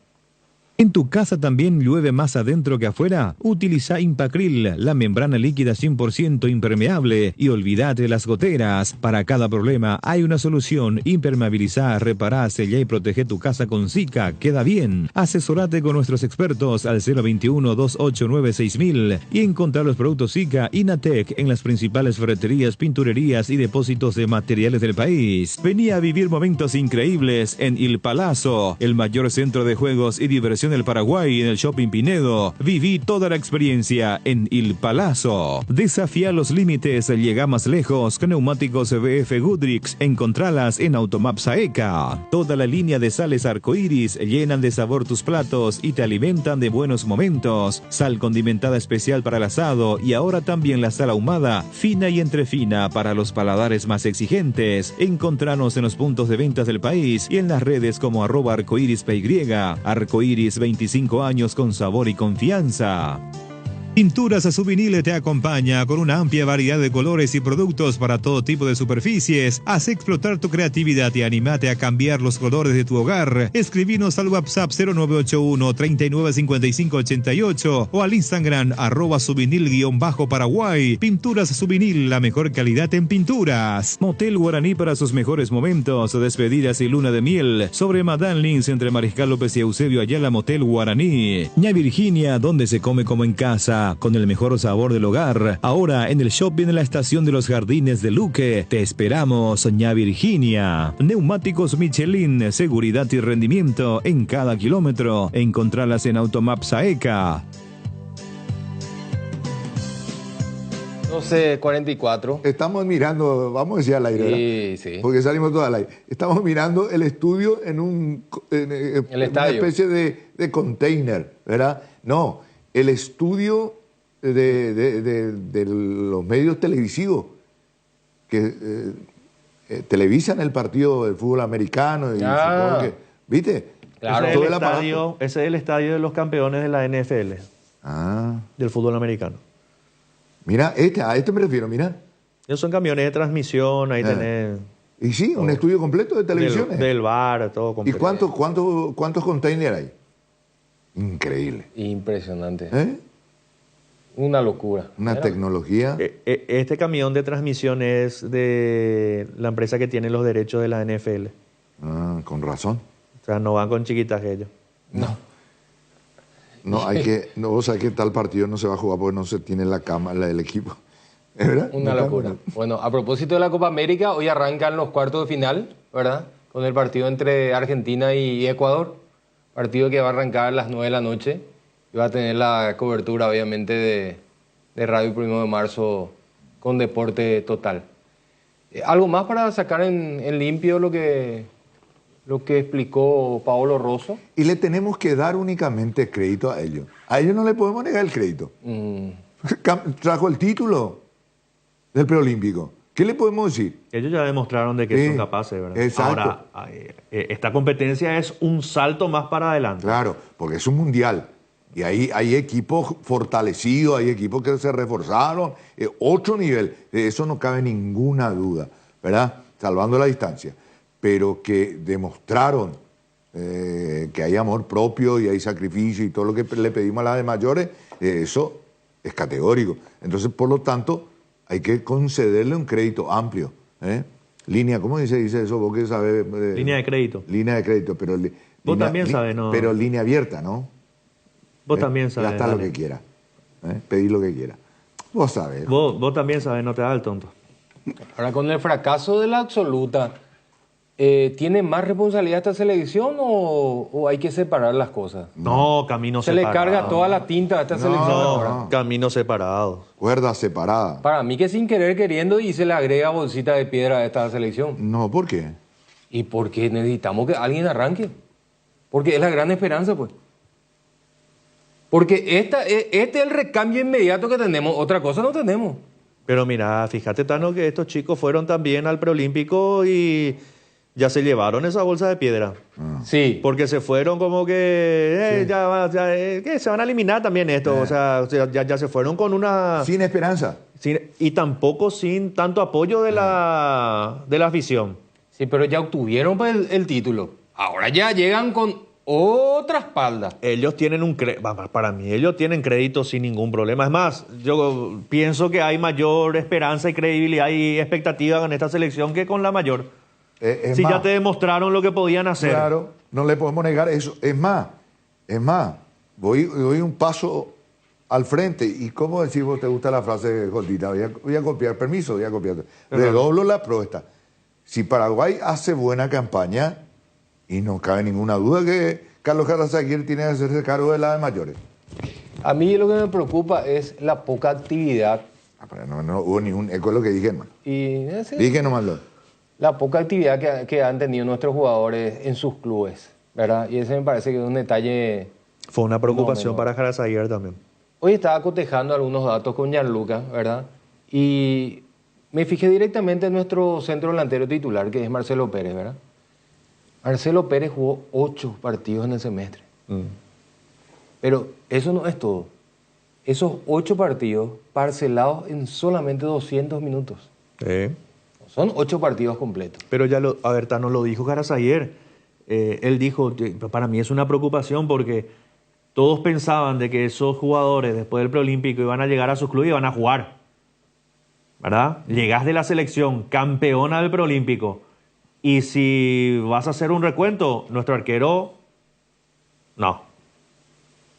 ¿En tu casa también llueve más adentro que afuera? Utiliza Impacril, la membrana líquida 100% impermeable, y olvídate de las goteras. Para cada problema hay una solución. Impermeabilizá, repará, sellá y protege tu casa con Zika. Queda bien. Asesorate con nuestros expertos al 021-289-6000 y encontrá los productos Zika Inatec en las principales ferreterías, pinturerías y depósitos de materiales del país. Vení a vivir momentos increíbles en Il Palazzo, el mayor centro de juegos y diversión del Paraguay, en el Shopping Pinedo. Viví toda la experiencia en Il Palazzo. Desafía los límites, llega más lejos con neumáticos BF Goodrich. Encontralas en Automaps AECA. Toda la línea de sales arcoíris llenan de sabor tus platos y te alimentan de buenos momentos. Sal condimentada especial para el asado y ahora también la sal ahumada, fina y entrefina para los paladares más exigentes. Encontranos en los puntos de ventas del país y en las redes como @arcoirispy. Arcoiris, 25 años con sabor y confianza. Pinturas Subinil te acompaña con una amplia variedad de colores y productos para todo tipo de superficies. Haz explotar tu creatividad y anímate a cambiar los colores de tu hogar. Escribinos al WhatsApp 0981-395588 o al Instagram @subinil_Paraguay. Pinturas Subinil, la mejor calidad en pinturas. Motel Guaraní para sus mejores momentos, despedidas y luna de miel. Sobre Madame Lins entre Mariscal López y Eusebio Ayala, Motel Guaraní. Ña Virginia, donde se come como en casa, con el mejor sabor del hogar. Ahora en el shopping en la estación de los Jardines de Luque. Te esperamos, Ña Virginia. Neumáticos Michelin, seguridad y rendimiento en cada kilómetro. Encontralas en Automap Saeca. 12:44. Estamos mirando, vamos a decir al aire, ¿verdad? Sí. Porque salimos todos al aire. Estamos mirando el estudio en una especie de container, ¿verdad? No, el estudio de los medios televisivos que televisan el partido del fútbol americano. Y supongo que, ¿viste? Claro. Ese es el estadio de los campeones de la NFL. Del fútbol americano. Mira, a este me refiero, mira. Esos son camiones de transmisión, ahí tenés... Y sí, un estudio completo de televisiones. Del bar, todo completo. ¿Y cuántos containers hay? Increíble. Impresionante. ¿Eh? Una locura. Una tecnología. Este camión de transmisión es de la empresa que tiene los derechos de la NFL. Con razón. O sea, no van con chiquitaje ellos. No, vos sabés que tal partido no se va a jugar porque no se tiene la cámara del equipo. ¿Es verdad? Una locura. Bueno, a propósito de la Copa América, hoy arrancan los cuartos de final, ¿verdad? Con el partido entre Argentina y Ecuador. Partido que va a arrancar a las 9 de la noche. Y va a tener la cobertura, obviamente, de Radio 1 de Marzo con Deporte Total. ¿Algo más para sacar en limpio lo que explicó Paolo Rosso? Y le tenemos que dar únicamente crédito a ellos. A ellos no le podemos negar el crédito. Trajo el título del preolímpico. ¿Qué le podemos decir? Ellos ya demostraron de que son capaces, ¿verdad? Exacto. Ahora, esta competencia es un salto más para adelante. Claro, porque es un mundial. Y ahí hay equipos fortalecidos, hay equipos que se reforzaron. Otro nivel. De eso no cabe ninguna duda, ¿verdad? Salvando la distancia. Pero que demostraron que hay amor propio y hay sacrificio y todo lo que le pedimos a las de mayores, eso es categórico. Entonces, por lo tanto, hay que concederle un crédito amplio. Línea, ¿cómo dice eso? Vos que sabés. Línea de crédito. Línea de crédito, pero... Vos también sabés, ¿no? Pero línea abierta, ¿no? Vos también sabés. Gastá lo que quiera. Pedí lo que quiera. Vos sabés. Vos también sabés, no te hagas el tonto. Ahora, con el fracaso de la absoluta, ¿tiene más responsabilidad esta selección o hay que separar las cosas? No, camino separado. Se le carga toda la tinta a esta selección ahora. Camino separado. Cuerda separada. Para mí que sin querer queriendo y se le agrega bolsita de piedra a esta selección. No, ¿por qué? Y porque necesitamos que alguien arranque. Porque es la gran esperanza, pues. Porque este es el recambio inmediato que tenemos. Otra cosa no tenemos. Pero mira, fíjate, Tano, que estos chicos fueron también al preolímpico y ya se llevaron esa bolsa de piedra. Sí. Porque se fueron como que, que se van a eliminar también esto. O sea, ya se fueron con una... Sin esperanza. Y tampoco sin tanto apoyo de la afición. Sí, pero ya obtuvieron pues, el título. Ahora ya llegan con otra espalda. Ellos tienen para mí, ellos tienen crédito sin ningún problema. Es más, yo pienso que hay mayor esperanza y credibilidad y expectativa en esta selección que con la mayor. Si ya te demostraron lo que podían hacer. Claro, no le podemos negar eso. Es más, voy un paso al frente. ¿Y cómo decís vos te gusta la frase cortita? Voy a copiar, permiso, voy a copiar. Redoblo la apuesta. Si Paraguay hace buena campaña, y no cabe ninguna duda que Carlos Carrazaguirre tiene que hacerse cargo de la de mayores. A mí lo que me preocupa es la poca actividad. Pero no hubo ningún eco de lo que dije, hermano. Dije nomás la poca actividad que han tenido nuestros jugadores en sus clubes, ¿verdad? Y ese me parece que es un detalle... Fue una preocupación para Carrazaguirre también. Hoy estaba cotejando algunos datos con Gianluca, ¿verdad? Y me fijé directamente en nuestro centro delantero titular, que es Marcelo Pérez, ¿verdad? Marcelo Pérez jugó 8 partidos en el semestre. Pero eso no es todo. esos 8 partidos parcelados en solamente 200 minutos. Son 8 partidos completos. Pero ya a ver, nos lo dijo Garas ayer. Él dijo, para mí es una preocupación porque todos pensaban de que esos jugadores después del preolímpico iban a llegar a sus clubes y iban a jugar, ¿verdad? Llegás de la selección, campeona del preolímpico, y si vas a hacer un recuento, nuestro arquero, no,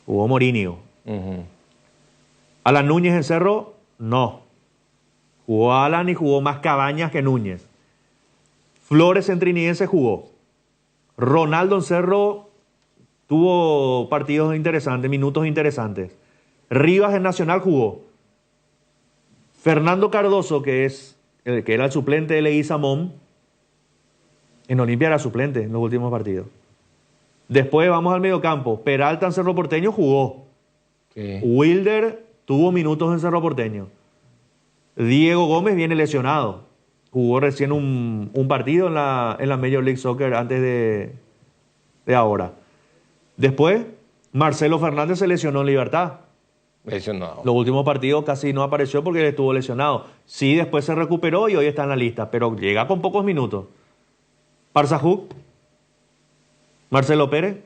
jugó Morinho. Alan Núñez en Cerro, no. Jugó Alan y jugó más Cabañas que Núñez. Flores en Trinidense jugó. Ronaldo en Cerro tuvo partidos interesantes, minutos interesantes. Rivas en Nacional jugó. Fernando Cardoso, que era el suplente de Leguizamón, en Olimpia era suplente en los últimos partidos. Después vamos al mediocampo. Peralta en Cerro Porteño jugó. Wilder tuvo minutos en Cerro Porteño. Diego Gómez viene lesionado. Jugó recién un partido en la Major League Soccer antes de ahora. Después, Marcelo Fernández se lesionó en Libertad. Lesionado. Los últimos partidos casi no apareció porque él estuvo lesionado. Sí, después se recuperó y hoy está en la lista, pero llega con pocos minutos. Parzajuk, Marcelo Pérez.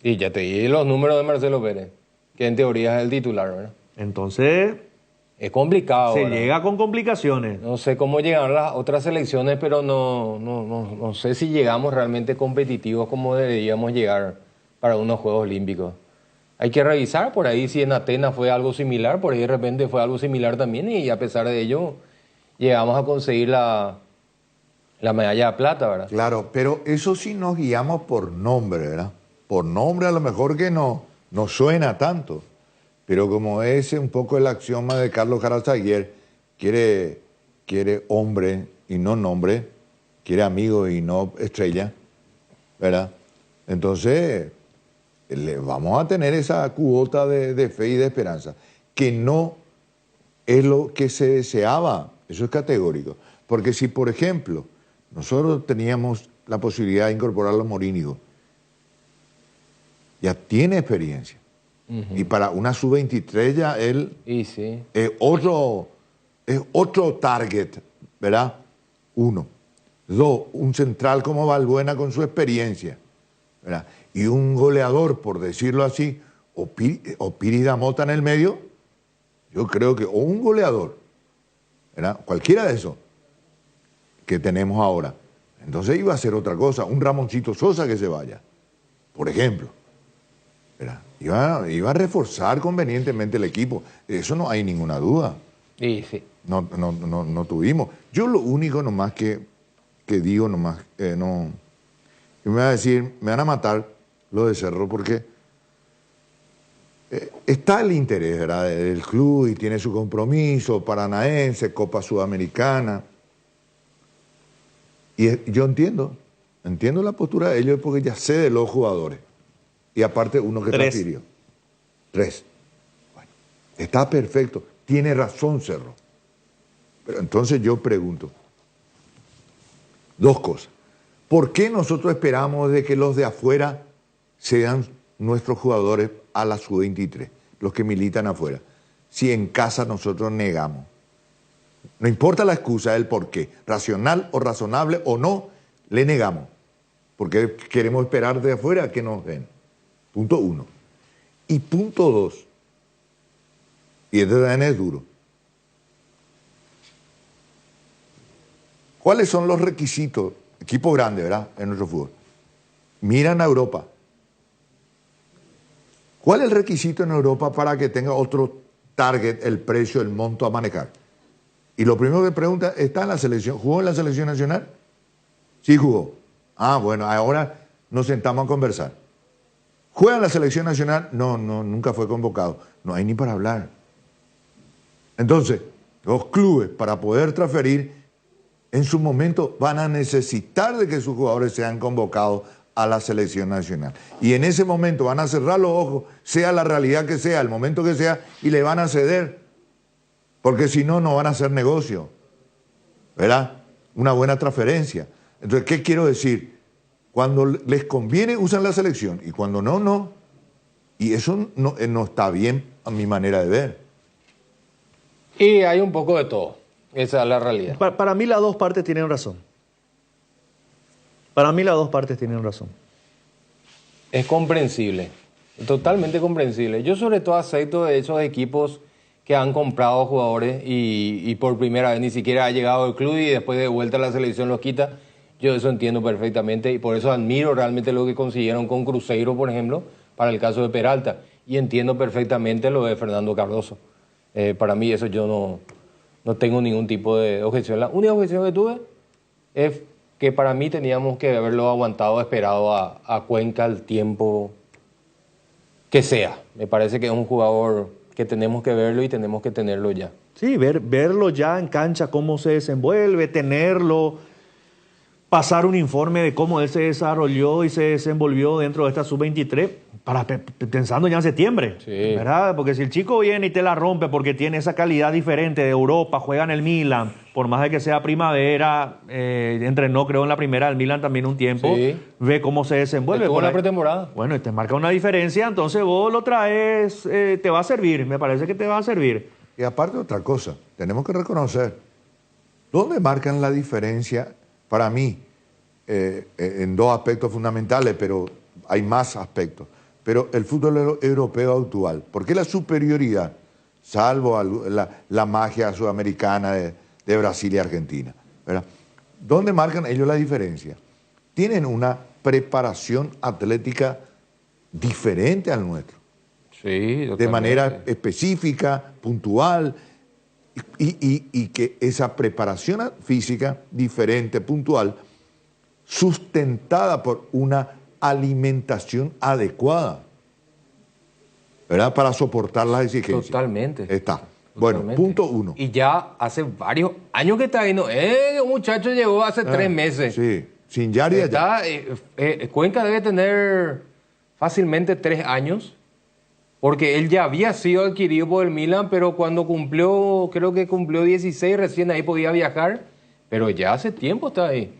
Y ya te di los números de Marcelo Pérez, que en teoría es el titular, ¿verdad? Entonces, es complicado. Se llega con complicaciones. No sé cómo llegaron las otras selecciones, pero no sé si llegamos realmente competitivos como deberíamos llegar para unos Juegos Olímpicos. Hay que revisar por ahí si en Atenas fue algo similar, por ahí de repente fue algo similar también, y a pesar de ello llegamos a conseguir la medalla de plata, ¿verdad? Claro, pero eso sí nos guiamos por nombre, ¿verdad? Por nombre a lo mejor que no suena tanto. Pero como es un poco el axioma de Carlos Jarazaguer, quiere hombre y no nombre, quiere amigo y no estrella, ¿verdad? Entonces, vamos a tener esa cuota de fe y de esperanza, que no es lo que se deseaba, eso es categórico. Porque si, por ejemplo, nosotros teníamos la posibilidad de incorporarlo a Morínigo, ya tiene experiencia. Y para una sub-23 ya él es otro target, ¿verdad? 1. 2, un central como Valbuena con su experiencia, ¿verdad? Y un goleador, por decirlo así, o Piri Damota en el medio, yo creo que, o un goleador, ¿verdad? Cualquiera de esos que tenemos ahora. Entonces iba a ser otra cosa, un Ramoncito Sosa que se vaya, por ejemplo. Iba a reforzar convenientemente el equipo. Eso no hay ninguna duda. Sí. No tuvimos. Yo lo único nomás que digo, nomás, me va a decir, me van a matar lo de Cerro, porque está el interés, ¿verdad?, del club y tiene su compromiso, Paranaense, Copa Sudamericana. Y yo entiendo la postura de ellos porque ya sé de los jugadores. Y aparte uno que transfirió. 3. Bueno, está perfecto. Tiene razón Cerro. Pero entonces yo pregunto, 2 cosas. ¿Por qué nosotros esperamos de que los de afuera sean nuestros jugadores a la sub-23, los que militan afuera, si en casa nosotros negamos? No importa la excusa, el por qué, racional o razonable o no, le negamos. Porque queremos esperar de afuera que nos den. Punto 1. Y punto 2, y este también es duro. ¿Cuáles son los requisitos? Equipo grande, ¿verdad?, en nuestro fútbol. Miran a Europa. ¿Cuál es el requisito en Europa para que tenga otro target, el precio, el monto a manejar? Y lo primero que pregunta, ¿está en la selección? ¿Jugó en la selección nacional? Sí jugó. Ah, bueno, ahora nos sentamos a conversar. ¿Juega en la selección nacional? No, nunca fue convocado. No hay ni para hablar. Entonces, los clubes, para poder transferir, en su momento van a necesitar de que sus jugadores sean convocados a la selección nacional. Y en ese momento van a cerrar los ojos, sea la realidad que sea, el momento que sea, y le van a ceder. Porque si no, no van a hacer negocio. ¿Verdad? Una buena transferencia. Entonces, ¿qué quiero decir? Cuando les conviene usan la selección y cuando no. Y eso no está bien a mi manera de ver. Y hay un poco de todo. Esa es la realidad. Para mí las dos partes tienen razón. Para mí las dos partes tienen razón. Es comprensible. Totalmente comprensible. Yo sobre todo acepto de esos equipos que han comprado jugadores y por primera vez ni siquiera ha llegado el club y después de vuelta a la selección los quita. Yo eso entiendo perfectamente y por eso admiro realmente lo que consiguieron con Cruzeiro, por ejemplo, para el caso de Peralta. Y entiendo perfectamente lo de Fernando Cardoso. Para mí eso yo no tengo ningún tipo de objeción. La única objeción que tuve es que para mí teníamos que haberlo aguantado, esperado a Cuenca el tiempo que sea. Me parece que es un jugador que tenemos que verlo y tenemos que tenerlo ya. Sí, verlo ya en cancha, cómo se desenvuelve, tenerlo, pasar un informe de cómo él se desarrolló y se desenvolvió dentro de esta sub-23, pensando ya en septiembre, sí, ¿verdad? Porque si el chico viene y te la rompe porque tiene esa calidad diferente de Europa, juega en el Milan, por más de que sea primavera, entrenó creo en la primera del Milan también un tiempo, sí, ve cómo se desenvuelve. Estuvo en la pretemporada. Bueno, y te marca una diferencia, entonces vos lo traes, te va a servir, me parece que te va a servir. Y aparte otra cosa, tenemos que reconocer, ¿dónde marcan la diferencia? Para mí, en dos aspectos fundamentales, pero hay más aspectos. Pero el fútbol europeo actual, ¿por qué la superioridad, salvo la magia sudamericana de Brasil y Argentina? ¿Verdad? ¿Dónde marcan ellos la diferencia? Tienen una preparación atlética diferente al nuestro. Sí, totalmente. De manera específica, puntual, y que esa preparación física diferente, puntual, sustentada por una alimentación adecuada, ¿verdad? Para soportar las exigencias. Totalmente. Está. Bueno, Totalmente. punto uno. Y ya hace varios años que está viendo. Un muchacho llegó hace 3 meses. Sí, sin Yari allá. Cuenca debe tener fácilmente 3 años, porque él ya había sido adquirido por el Milan, pero cuando creo que cumplió 16, recién ahí podía viajar, pero ya hace tiempo está ahí.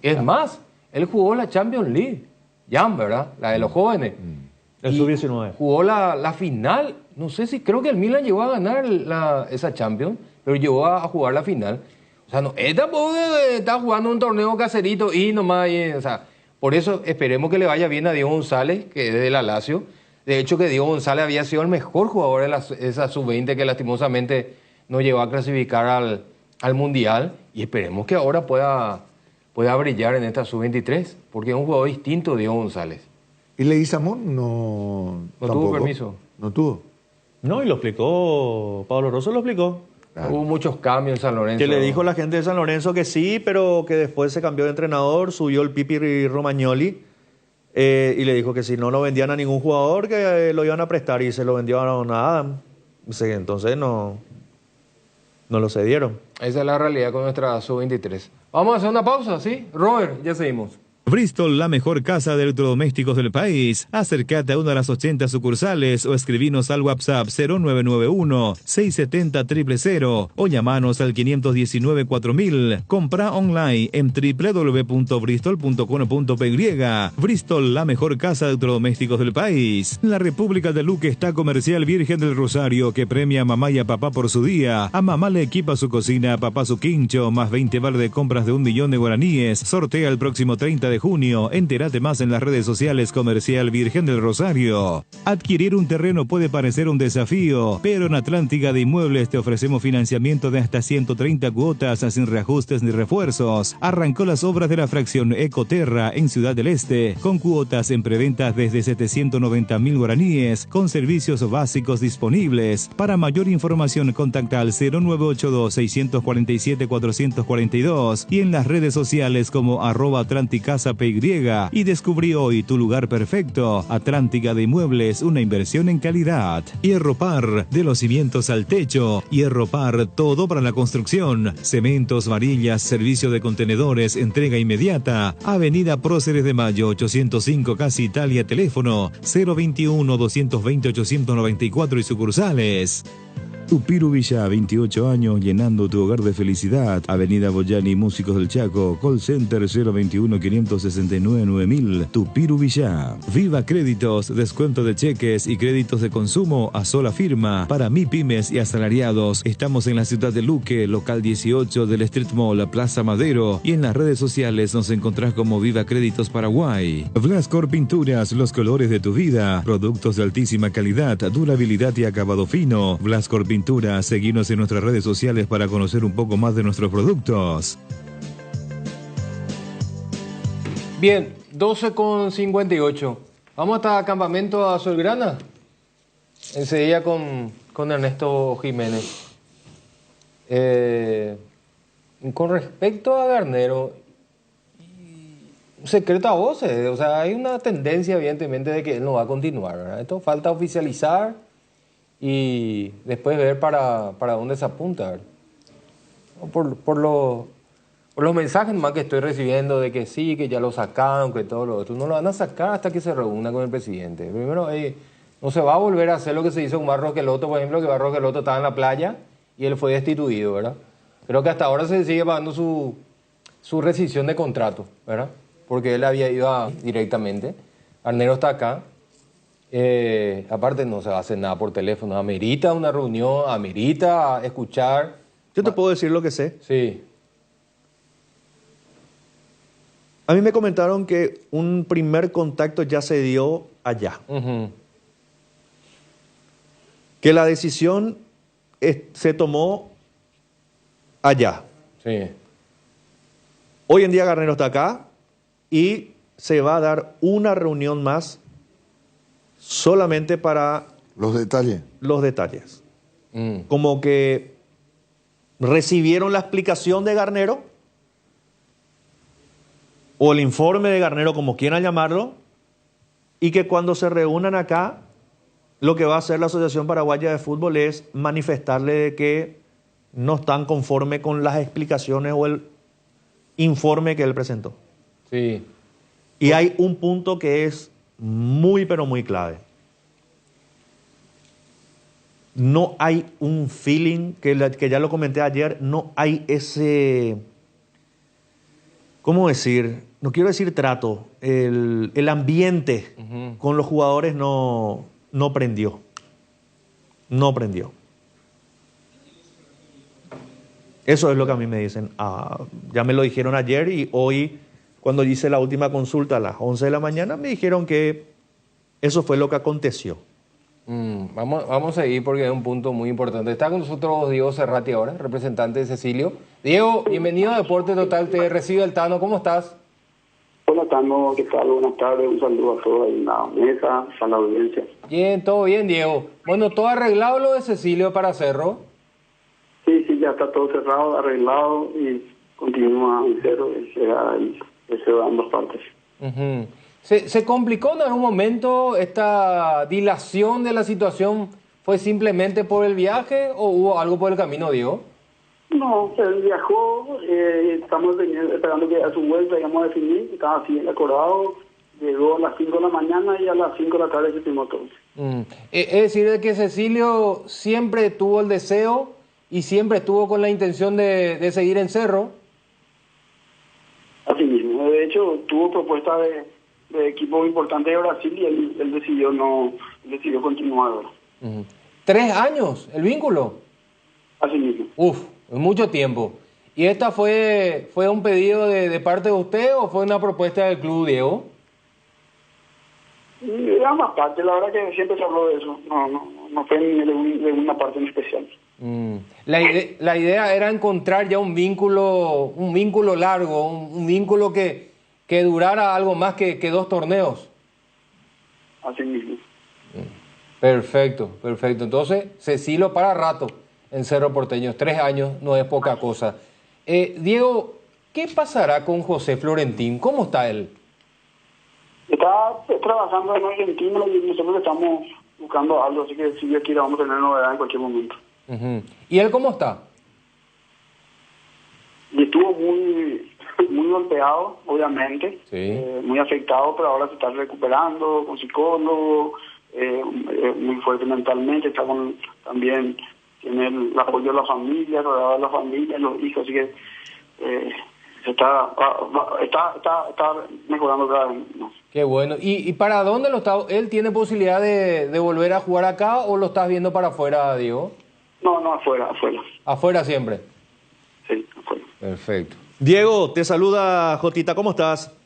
Es más, él jugó la Champions League, ya, ¿verdad? La de los jóvenes. El sub-19. Jugó la final, no sé si, creo que el Milan llegó a ganar esa Champions, pero llegó a jugar la final. O sea, no, él tampoco está jugando un torneo caserito y nomás, o sea, por eso esperemos que le vaya bien a Diego González, que es de la Lazio. De hecho, que Diego González había sido el mejor jugador de esa sub-20 que lastimosamente no llegó a clasificar al Mundial. Y esperemos que ahora pueda brillar en esta sub-23, porque es un jugador distinto, Diego González. ¿Y Leguizamón no tuvo permiso? No tuvo. No, y lo explicó, Pablo Rosso lo explicó. Claro. Hubo muchos cambios en San Lorenzo. Que le dijo la gente de San Lorenzo que sí, pero que después se cambió de entrenador, subió el Pipi Romagnoli. Y le dijo que si no lo vendían a ningún jugador, que lo iban a prestar, y se lo vendió a Adam. Entonces no lo cedieron. Esa es la realidad con nuestra sub-23. Vamos a hacer una pausa, ¿sí? Robert, ya seguimos. Bristol, la mejor casa de electrodomésticos del país. Acércate a una de las 80 sucursales o escribinos al WhatsApp 0991-670-000 o llamanos al 519-4000. Compra online en www.bristol.com.py. Bristol, la mejor casa de electrodomésticos del país. La República de Luque está Comercial Virgen del Rosario, que premia a mamá y a papá por su día. A mamá le equipa su cocina, a papá su quincho, más 20 vales de compras de 1 millón de guaraníes. Sortea el próximo 30 de junio. Entérate más en las redes sociales Comercial Virgen del Rosario. Adquirir un terreno puede parecer un desafío, pero en Atlántica de Inmuebles te ofrecemos financiamiento de hasta 130 cuotas sin reajustes ni refuerzos. Arrancó las obras de la fracción Ecoterra en Ciudad del Este, con cuotas en preventas desde 790.000 guaraníes, con servicios básicos disponibles. Para mayor información contacta al 0982-647-442 y en las redes sociales como @Atlanticasa PY, y descubrí hoy tu lugar perfecto. Atlántica de Inmuebles, una inversión en calidad. Hierro Par, de los cimientos al techo. Hierro Par, todo para la construcción. Cementos, varillas, servicio de contenedores, entrega inmediata. Avenida Próceres de Mayo, 805, Casi Italia. Teléfono 021-220-894 y sucursales. Tupiru Villa, 28 años, llenando tu hogar de felicidad. Avenida Boyani, Músicos del Chaco. Call Center 021-569-9000. Tupiru Villa. Viva Créditos, descuento de cheques y créditos de consumo a sola firma. Para MIPYMES y asalariados. Estamos en la ciudad de Luque, local 18 del Street Mall, Plaza Madero. Y en las redes sociales nos encontrás como Viva Créditos Paraguay. Blascor Pinturas, los colores de tu vida. Productos de altísima calidad, durabilidad y acabado fino. Blascor Pinturas, seguinos en nuestras redes sociales para conocer un poco más de nuestros productos. Bien, 12:58. Vamos hasta Campamento Azulgrana. Enseguida con Ernesto Jiménez. Con respecto a Garnero, secreto a voces, o sea, hay una tendencia evidentemente de que él no va a continuar, ¿verdad? Esto falta oficializar y después ver para dónde se apunta, ¿verdad? Por los mensajes más que estoy recibiendo de que sí, que ya lo sacaron, que todo lo otro, no lo van a sacar hasta que se reúna con el presidente. Primero, no se va a volver a hacer lo que se hizo con Barros Queloto, por ejemplo, que Barros Queloto estaba en la playa y él fue destituido, ¿verdad? Creo que hasta ahora se sigue pagando su rescisión de contrato, ¿verdad? Porque él había ido directamente. Garnero está acá. Aparte no se va a hacer nada por teléfono. Amerita una reunión, amerita escuchar. Yo te puedo decir lo que sé. Sí. A mí me comentaron que un primer contacto ya se dio allá. Que la decisión se tomó allá. Sí. Hoy en día Garnero está acá y se va a dar una reunión más solamente para los detalles. Los detalles. Como que recibieron la explicación de Garnero o el informe de Garnero, como quieran llamarlo, y que cuando se reúnan acá, lo que va a hacer la Asociación Paraguaya de Fútbol es manifestarle de que no están conformes con las explicaciones o el informe que él presentó. Sí. Y hay un punto que es muy, pero muy clave. No hay un feeling, que ya lo comenté ayer, no hay ese, ¿cómo decir? No quiero decir trato, el ambiente con los jugadores no prendió. No prendió. Eso es lo que a mí me dicen. Ya me lo dijeron ayer y hoy, cuando hice la última consulta a las 11 de la mañana, me dijeron que eso fue lo que aconteció. Vamos a seguir porque es un punto muy importante. Está con nosotros Diego Cerrati ahora, representante de Cecilio. Diego, bienvenido a Deporte Total, te recibe el Tano. ¿Cmo estás? Hola Tano, ¿qué tal? Buenas tardes, un saludo a todos en la mesa, a la audiencia. Bien, todo bien, Diego. Bueno, ¿todo arreglado lo de Cecilio para Cerro? Sí, ya está todo cerrado, arreglado y continúa en Cerro, será el deseo de ambas partes. ¿Se complicó en algún momento esta dilación de la situación? ¿Fue simplemente por el viaje o hubo algo por el camino, Diego? No, él viajó, estamos esperando que a su vuelta íbamos a definir, estaba así acordado, llegó a las 5 de la mañana y a las 5 de la tarde se firmó todo. Es decir, que Cecilio siempre tuvo el deseo y siempre estuvo con la intención de seguir en Cerro. Así mismo, de hecho tuvo propuesta de equipos importantes de Brasil y él decidió continuar ahora. 3 años, el vínculo. Así mismo. Es mucho tiempo. ¿Y esta fue un pedido de parte de usted o fue una propuesta del club, Diego? De ambas partes, la verdad que siempre se habló de eso, no fue de una parte en especial. La idea era encontrar ya un vínculo largo, un vínculo que durara algo más que 2 torneos. Así mismo. Perfecto. Entonces, Cecilio para rato en Cerro Porteño. 3 años no es poca cosa. Diego, ¿qué pasará con José Florentín? ¿Cómo está él? Está trabajando en Argentina y nosotros estamos buscando algo, así que si Dios quiere vamos a tener novedad en cualquier momento. ¿Y él cómo está? Y estuvo muy golpeado, obviamente, muy afectado, pero ahora se está recuperando con psicólogo, muy fuerte mentalmente, está también tiene el apoyo de la familia, rodeado de la familia, los hijos, así que se está mejorando cada vez más. Qué bueno. ¿Y para dónde lo está? ¿Él tiene posibilidad de volver a jugar acá o lo estás viendo para afuera, Diego? No, afuera. ¿Afuera siempre? Sí, afuera. Perfecto. Diego, te saluda Jotita, ¿cómo estás?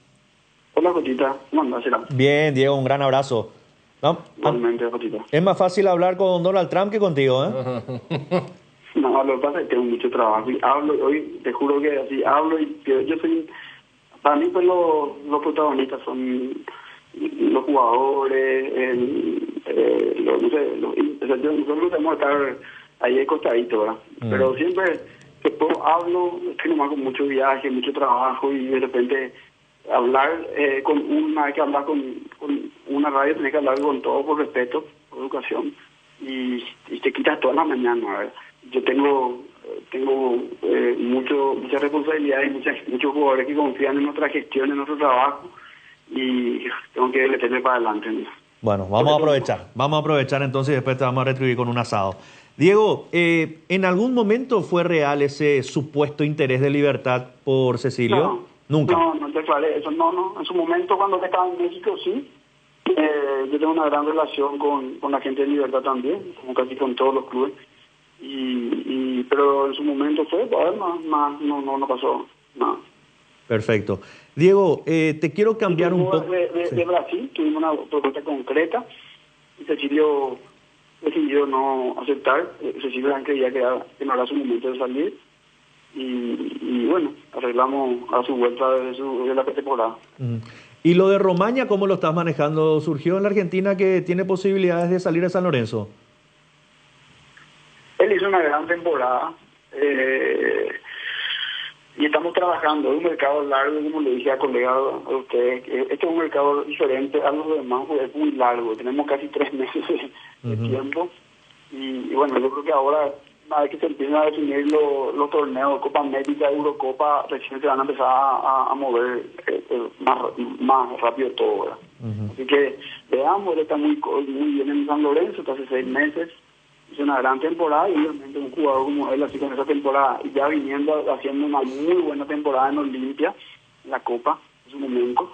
Hola, Jotita, ¿cómo andás? Bien, Diego, un gran abrazo. Igualmente, Jotita. Es más fácil hablar con Donald Trump que contigo, ¿eh? No, lo que pasa es que tengo mucho trabajo y hablo, hoy te juro que así hablo y yo soy, para mí pues los protagonistas son los jugadores, nosotros tenemos que estar ahí acostaditos, ¿verdad? Pero siempre que puedo hablo, estoy nomás con mucho viaje, mucho trabajo y de repente hablar hay que hablar con una radio, tenés que hablar con todo por respeto, por educación y te quitas toda la mañana, ¿verdad? Yo tengo muchas responsabilidades, muchos jugadores que confían en nuestra gestión, en nuestro trabajo y tengo que meterme para adelante, ¿no? Bueno, vamos a aprovechar entonces y después te vamos a retribuir con un asado. Diego, ¿en algún momento fue real ese supuesto interés de Libertad por Cecilio? No, nunca. No te aclaré eso, no. En su momento cuando estaba en México sí. Yo tengo una gran relación con la gente de Libertad también, como casi con todos los clubes. Pero en su momento fue, no pasó nada. Perfecto. Diego, te quiero cambiar un poco. De Brasil tuvimos una propuesta concreta y Cecilio decidió no aceptar. Cecilio creía que no era su momento de salir y bueno, arreglamos a su vuelta de la pretemporada. ¿Y lo de Romaña cómo lo estás manejando? ¿Surgió en la Argentina que tiene posibilidades de salir a San Lorenzo? Él hizo una gran temporada y estamos trabajando. Es un mercado largo, como le dije a colegas a ustedes. Este es un mercado diferente a los demás, porque es muy largo. Tenemos casi 3 meses de tiempo. Y bueno, yo creo que ahora, una vez que se empiezan a definir los torneos, Copa América, Eurocopa, recién se van a empezar a mover más rápido todo, ¿verdad? Así que veamos, él está muy bien en San Lorenzo, está hace 6 meses. Hizo una gran temporada y obviamente un jugador como él, así con esa temporada, y ya viniendo haciendo una muy buena temporada en Olimpia, en la Copa, en su momento.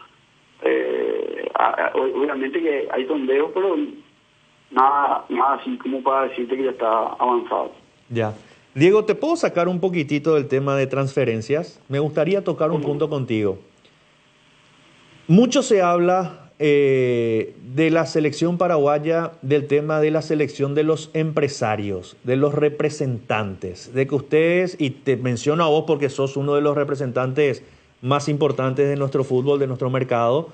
Obviamente que hay sondeos, pero nada así como para decirte que ya está avanzado. Ya. Diego, ¿te puedo sacar un poquitito del tema de transferencias? Me gustaría tocar un punto contigo. Mucho se habla de la selección paraguaya, del tema de la selección de los empresarios, de los representantes, de que ustedes, y te menciono a vos porque sos uno de los representantes más importantes de nuestro fútbol, de nuestro mercado,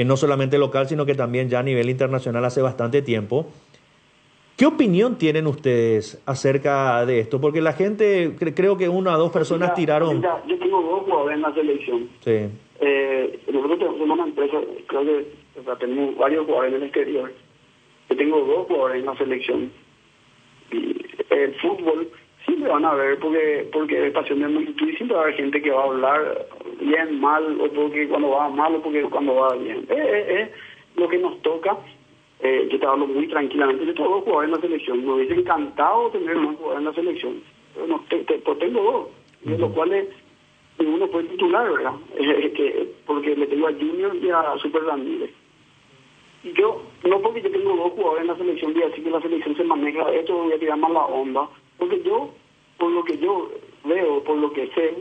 no solamente local, sino que también ya a nivel internacional hace bastante tiempo. ¿Qué opinión tienen ustedes acerca de esto? Porque la gente, creo que 1 o 2 personas tiraron... Yo tengo 2 jugadores en la selección. Sí. Nosotros somos una empresa, creo que tenemos varios jugadores en el exterior. Yo tengo 2 jugadores en la selección. Y el fútbol siempre van a ver porque es pasión de multitud y siempre va a haber gente que va a hablar bien, mal, o porque cuando va mal o porque cuando va bien. Es lo que nos toca. Yo te hablo muy tranquilamente. Yo tengo 2 jugadores en la selección. Me hubiese encantado tener más jugadores en la selección. Pero pues tengo 2, de los cuales uno fue titular, ¿verdad? Porque le tengo a Junior y a Super Ramírez. Y yo, no porque yo tengo 2 jugadores en la selección, voy a decir que la selección se maneja, esto voy a tirar más la onda, porque yo, por lo que yo veo, por lo que sé,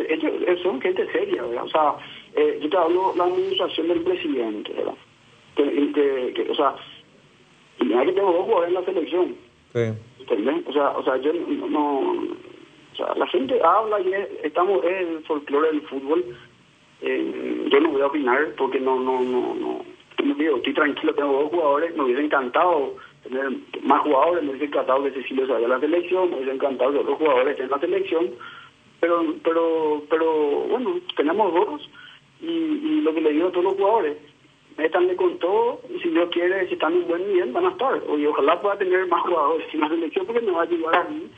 ellos son gente seria, ¿verdad? O sea, yo te hablo la administración del presidente, ¿verdad? O sea, y mira que tengo 2 jugadores en la selección. Sí. ¿Entendés? O sea, yo no... O sea, la gente habla y es el folclore del fútbol. Yo no voy a opinar porque no digo, estoy tranquilo, tengo 2 jugadores. Me hubiese encantado tener más jugadores, me hubiese encantado que Cecilio se vaya a la selección, me hubiese encantado que otros jugadores estén en la selección. Pero bueno, tenemos 2 y lo que le digo a todos los jugadores, métanle con todo y si Dios quiere, si están en buen nivel, van a estar. Y ojalá pueda tener más jugadores en la selección porque me va a ayudar a mí.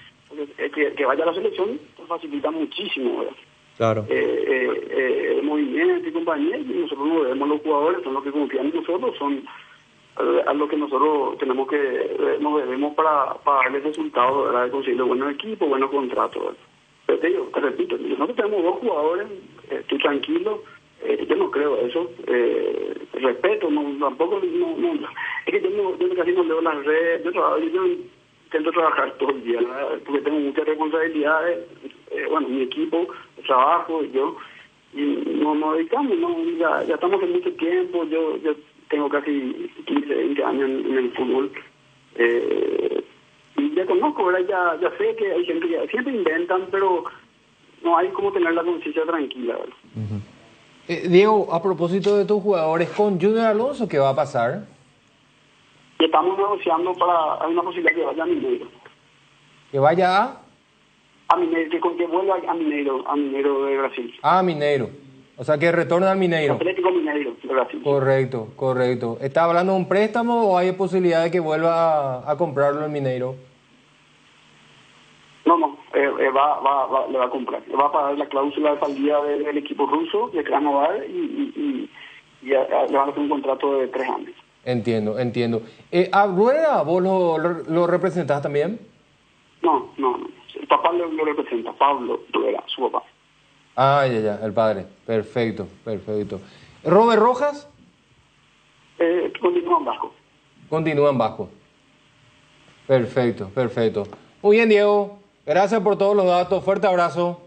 Que vaya a la selección nos facilita muchísimo, ¿verdad? Claro. El movimiento y compañía, y nosotros no vemos los jugadores, son los que confían en nosotros, son a lo que nosotros tenemos que nos debemos para darle resultados, ¿verdad? De conseguir buenos equipos, buenos contratos, ¿verdad? Pero te repito, nosotros tenemos 2 jugadores, estoy tranquilo, yo no creo eso, respeto, tampoco, es que yo casi no leo las redes, yo intento trabajar todo el día, ¿verdad? Porque tengo muchas responsabilidades, mi equipo, el trabajo, y nos dedicamos, ya estamos en mucho tiempo, yo tengo casi 15, 20 años en el fútbol, y ya conozco, ¿verdad? Ya sé que hay gente que siempre inventan, pero no hay como tener la conciencia tranquila, ¿verdad? Diego, a propósito de tus jugadores, con Junior Alonso, ¿qué va a pasar? Estamos negociando hay una posibilidad que vaya a Mineiro. ¿Que vaya a Mineiro, que vuelva a Mineiro de Brasil. Ah, Mineiro. O sea, que retorna al Mineiro. Atlético Mineiro de Brasil. Correcto. ¿Está hablando de un préstamo o hay posibilidad de que vuelva a comprarlo en Mineiro? No, le va a comprar. Le va a pagar la cláusula de salida del equipo ruso, de Krasnodar, y le van a hacer un contrato de 3 años. Entiendo. ¿A Rueda vos lo representás también? No. El papá lo representa, Pablo Rueda, su papá. Ah, ya, el padre. Perfecto. ¿Robert Rojas? Continúa en Vasco. Perfecto. Muy bien, Diego. Gracias por todos los datos. Fuerte abrazo.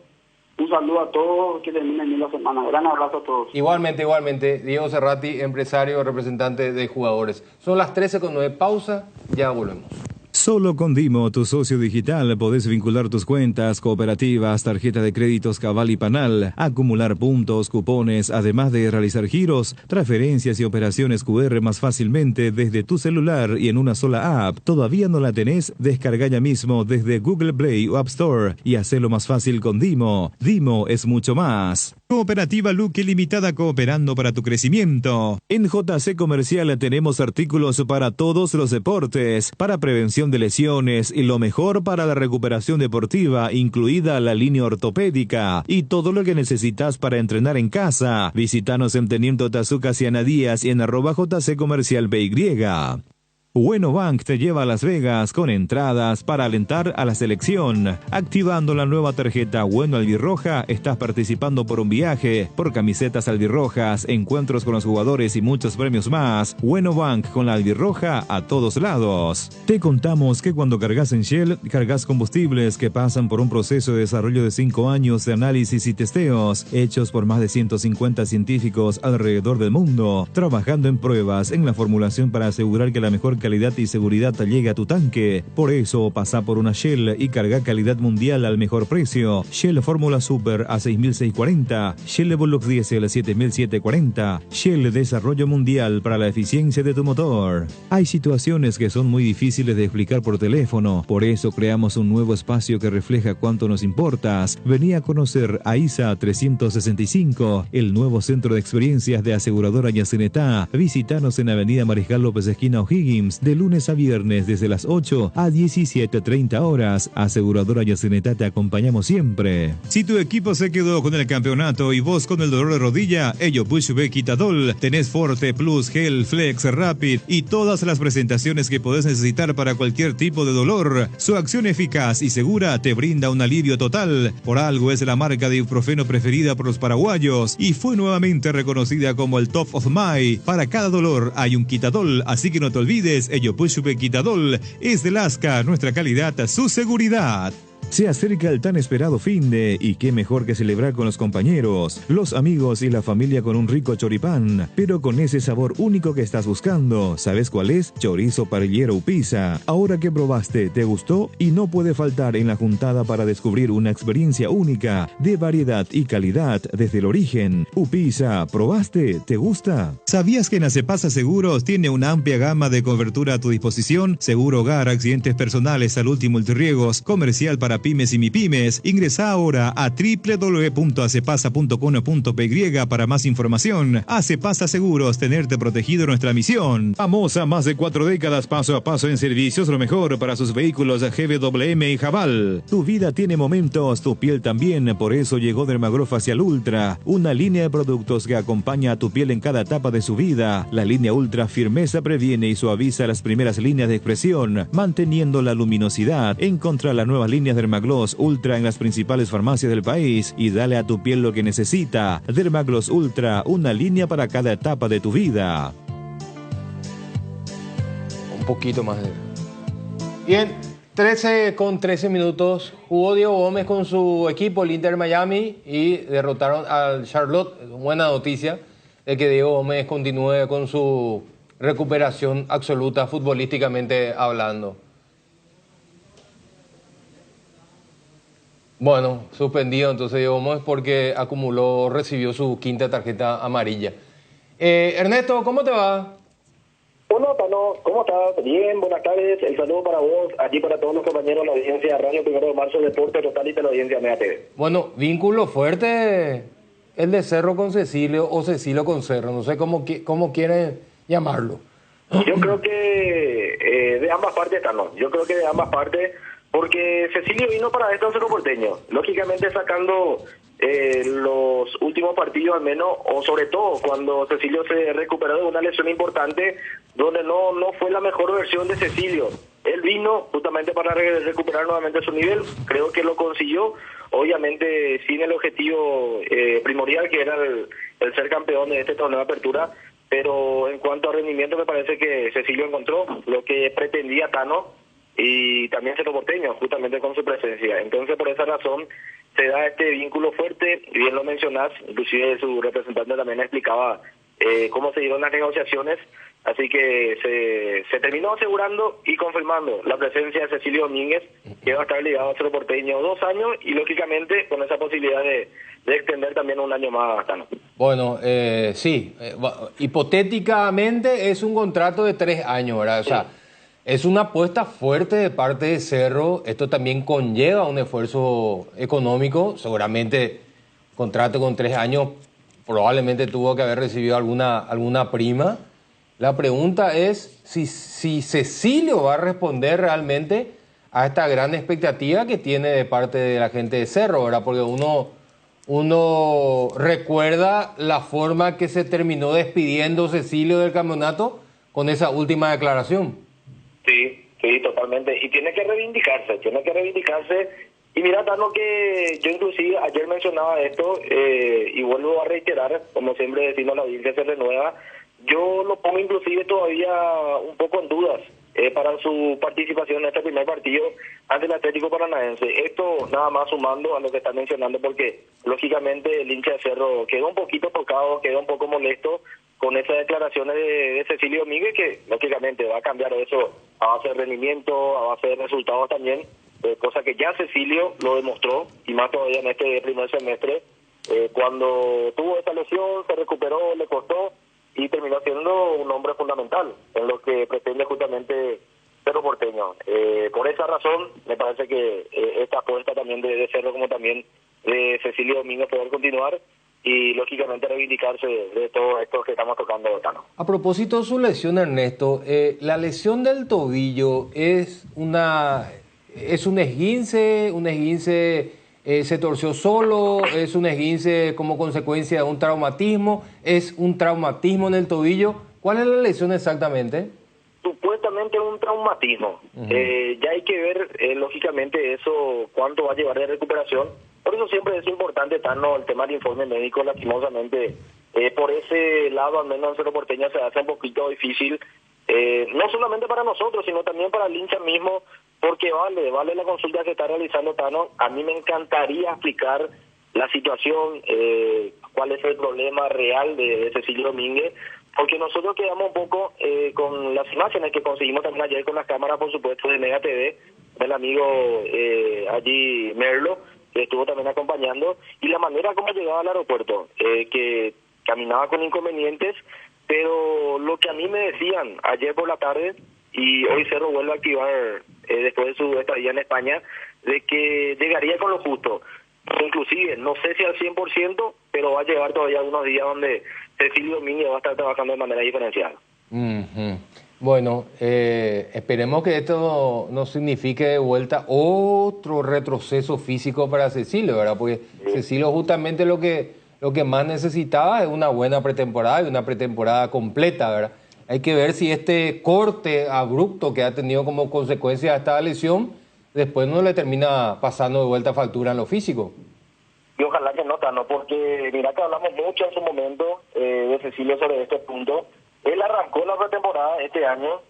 Un saludo a todos, que terminen bien la semana. Gran abrazo a todos. Igualmente. Diego Cerrati, empresario, representante de jugadores. Son las 13:09. Pausa, ya volvemos. Solo con Dimo, tu socio digital, podés vincular tus cuentas, cooperativas, tarjeta de créditos Cabal y Panal, acumular puntos, cupones, además de realizar giros, transferencias y operaciones QR más fácilmente desde tu celular y en una sola app. ¿Todavía no la tenés? Descarga ya mismo desde Google Play o App Store y hacelo más fácil con Dimo. Dimo es mucho más. Cooperativa Luque Limitada, cooperando para tu crecimiento. En JC Comercial tenemos artículos para todos los deportes, para prevención de lesiones y lo mejor para la recuperación deportiva, incluida la línea ortopédica y todo lo que necesitas para entrenar en casa. Visítanos en Teniente Tazuca Ciana Díaz y en @JC Comercial BY. Bueno Bank te lleva a Las Vegas con entradas para alentar a la selección. Activando la nueva tarjeta Bueno Albirroja, estás participando por un viaje, por camisetas albirrojas, encuentros con los jugadores y muchos premios más. Bueno Bank con la albirroja a todos lados. Te contamos que cuando cargas en Shell, cargas combustibles que pasan por un proceso de desarrollo de 5 años de análisis y testeos, hechos por más de 150 científicos alrededor del mundo, trabajando en pruebas en la formulación para asegurar que la mejor calidad y seguridad llega a tu tanque. Por eso pasa por una Shell y carga calidad mundial al mejor precio. Shell Fórmula Super a 6.640, Shell Evolux Diesel a 7.740, Shell Desarrollo Mundial para la eficiencia de tu motor. Hay situaciones que son muy difíciles de explicar por teléfono, por eso creamos un nuevo espacio que refleja cuánto nos importas. Vení a conocer a ISA 365, el nuevo centro de experiencias de aseguradora Yacenetá. Visítanos en Avenida Mariscal López esquina O'Higgins, de lunes a viernes desde las 8 a 17:30 horas. Aseguradora Yacenetá, te acompañamos siempre. Si tu equipo se quedó con el campeonato y vos con el dolor de rodilla, ello Pushbe Quitadol, tenés Forte Plus, Gel, Flex, Rapid y todas las presentaciones que podés necesitar para cualquier tipo de dolor. Su acción eficaz y segura te brinda un alivio total. Por algo es la marca de ibuprofeno preferida por los paraguayos y fue nuevamente reconocida como el Top of Mind. Para cada dolor hay un Quitadol, así que no te olvides, ello Pushbe Quitadol es de Lasca, nuestra calidad, su seguridad. Se acerca el tan esperado finde y qué mejor que celebrar con los compañeros, los amigos y la familia con un rico choripán, pero con ese sabor único que estás buscando. ¿Sabes cuál es? Chorizo parrillero Upisa. Ahora que probaste, ¿te gustó? Y no puede faltar en la juntada para descubrir una experiencia única de variedad y calidad desde el origen. Upisa, ¿probaste? ¿Te gusta? ¿Sabías que Nacepasa Seguros tiene una amplia gama de cobertura a tu disposición? Seguro hogar, accidentes personales, salud y multirriegos, comercial para para pymes y mipymes. Ingresa ahora a www.acepasa.com.py para más información. Acepasa Seguros, tenerte protegido, nuestra misión. Famosa, más de 4 décadas paso a paso en servicios, lo mejor para sus vehículos GWM y Jabal. Tu vida tiene momentos, tu piel también, por eso llegó Dermagrow Facial Ultra, una línea de productos que acompaña a tu piel en cada etapa de su vida. La línea Ultra Firmeza previene y suaviza las primeras líneas de expresión, manteniendo la luminosidad. Encontra las nuevas líneas Dermagloss Ultra en las principales farmacias del país y dale a tu piel lo que necesita. Dermagloss Ultra, una línea para cada etapa de tu vida. Un poquito más de... Bien, 13 minutos. Jugó Diego Gómez con su equipo, el Inter Miami, y derrotaron al Charlotte. Buena noticia de que Diego Gómez continúe con su recuperación absoluta futbolísticamente hablando. Bueno, suspendido entonces Diego Gómez porque recibió su quinta tarjeta amarilla. Ernesto, ¿cómo te va? Bueno, Tano, ¿cómo estás? Bien, buenas tardes. El saludo para vos, aquí para todos los compañeros de la audiencia de Radio 1 de Marzo, Deporte Total y de la audiencia Mega TV. Bueno, vínculo fuerte el de Cerro con Cecilio o Cecilio con Cerro, no sé cómo quieren llamarlo. Yo creo que de ambas partes, Tano. Yo creo que de ambas partes, porque Cecilio vino para esto en Cerro Porteño. Lógicamente sacando los últimos partidos al menos, o sobre todo cuando Cecilio se recuperó de una lesión importante, donde no fue la mejor versión de Cecilio. Él vino justamente para recuperar nuevamente su nivel, creo que lo consiguió, obviamente sin el objetivo primordial que era el ser campeón de este torneo de apertura, pero en cuanto a rendimiento me parece que Cecilio encontró lo que pretendía Tano y también Cerro Porteño, justamente con su presencia. Entonces por esa razón se da este vínculo fuerte, y bien lo mencionás, inclusive su representante también explicaba cómo se dieron las negociaciones, así que se terminó asegurando y confirmando la presencia de Cecilio Domínguez, que va a estar ligado a Cerro Porteño 2 años y lógicamente con esa posibilidad de extender también un año más, Tano. Bueno, sí, hipotéticamente es un contrato de 3 años, ¿verdad? O sea, es una apuesta fuerte de parte de Cerro. Esto también conlleva un esfuerzo económico. Seguramente contrato con 3 años probablemente tuvo que haber recibido alguna prima. La pregunta es si Cecilio va a responder realmente a esta gran expectativa que tiene de parte de la gente de Cerro, ¿verdad? Porque uno recuerda la forma que se terminó despidiendo Cecilio del campeonato con esa última declaración. Sí, totalmente. Y tiene que reivindicarse. Y mira, Tano, que yo inclusive ayer mencionaba esto y vuelvo a reiterar, como siempre decimos, la audiencia se renueva. Yo lo pongo inclusive todavía un poco en dudas para su participación en este primer partido ante el Atlético Paranaense. Esto nada más sumando a lo que está mencionando, porque lógicamente el hincha de Cerro quedó un poquito tocado, quedó un poco molesto con esas declaraciones de Cecilio Domínguez, que lógicamente va a cambiar eso a base de rendimiento, a base de resultados también, cosa que ya Cecilio lo demostró, y más todavía en este primer semestre, cuando tuvo esa lesión, se recuperó, le costó, y terminó siendo un hombre fundamental en lo que pretende justamente Cerro Porteño. Por esa razón, me parece que esta apuesta también de Cerro, como también de Cecilio Domínguez, poder continuar y lógicamente reivindicarse de todo esto que estamos tocando, Tano. A propósito de su lesión, Ernesto, la lesión del tobillo es un esguince, se torció solo, es un esguince como consecuencia de un traumatismo, es un traumatismo en el tobillo. ¿Cuál es la lesión exactamente? Supuestamente un traumatismo. Ya hay que ver, lógicamente, eso, cuánto va a llevar de recuperación. Por eso siempre es importante, Tano, el tema del informe médico. Lastimosamente, por ese lado, al menos en Cerro Porteño, se hace un poquito difícil, no solamente para nosotros, sino también para el hincha mismo, porque vale la consulta que está realizando Tano. A mí me encantaría explicar la situación, cuál es el problema real de Cecilio Domínguez, porque nosotros quedamos un poco con las imágenes que conseguimos también ayer con las cámaras, por supuesto, de Mega TV, del amigo allí Merlo, que estuvo también acompañando, y la manera como llegaba al aeropuerto, que caminaba con inconvenientes, pero lo que a mí me decían ayer por la tarde, y hoy Cerro vuelve a activar después de su estadía en España, de que llegaría con lo justo. Inclusive, no sé si al 100%, pero va a llegar todavía unos días donde Cecilio Domínguez va a estar trabajando de manera diferencial. Bueno, esperemos que esto no signifique de vuelta otro retroceso físico para Cecilio, ¿verdad? Porque Cecilio justamente lo que más necesitaba es una buena pretemporada y una pretemporada completa, ¿verdad? Hay que ver si este corte abrupto que ha tenido como consecuencia de esta lesión después no le termina pasando de vuelta factura en lo físico. Y ojalá que no, Tano, porque mira que hablamos mucho en su momento de Cecilio sobre este punto. Él arrancó la pretemporada este año,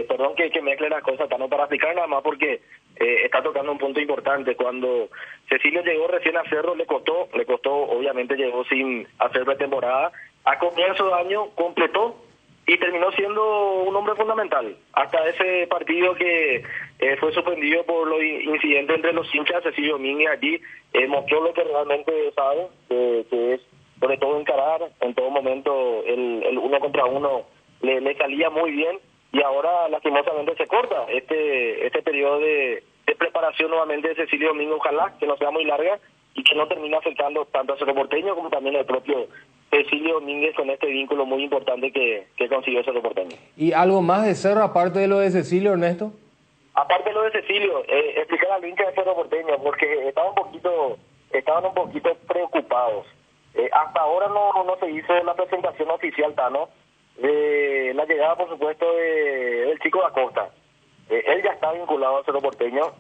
perdón que mezcle las cosas, Tano, para explicar nada más porque está tocando un punto importante. Cuando Cecilio llegó recién a Cerro le costó, obviamente llegó sin hacer pretemporada. A comienzo de año completó y terminó siendo un hombre fundamental. Hasta ese partido que fue suspendido por los incidentes entre los hinchas, Cecilio Domínguez allí mostró lo que realmente sabe, que es sobre todo encarar en todo momento el uno contra uno, le salía muy bien y ahora lastimosamente se corta este periodo de preparación nuevamente de Cecilio Domínguez. Ojalá que no sea muy larga y que no termine afectando tanto a Cerro Porteño como también al propio Cecilio Domínguez con este vínculo muy importante que consiguió Cerro Porteño. ¿Y algo más de Cerro aparte de lo de Cecilio, Ernesto? Aparte de lo de Cecilio, explicar al hincha de Cerro Porteño porque estaban un poquito preocupados. Hasta ahora no se hizo la presentación oficial, Tano, de la llegada, por supuesto, del chico da Costa. Él ya está vinculado a Cerro Porteño,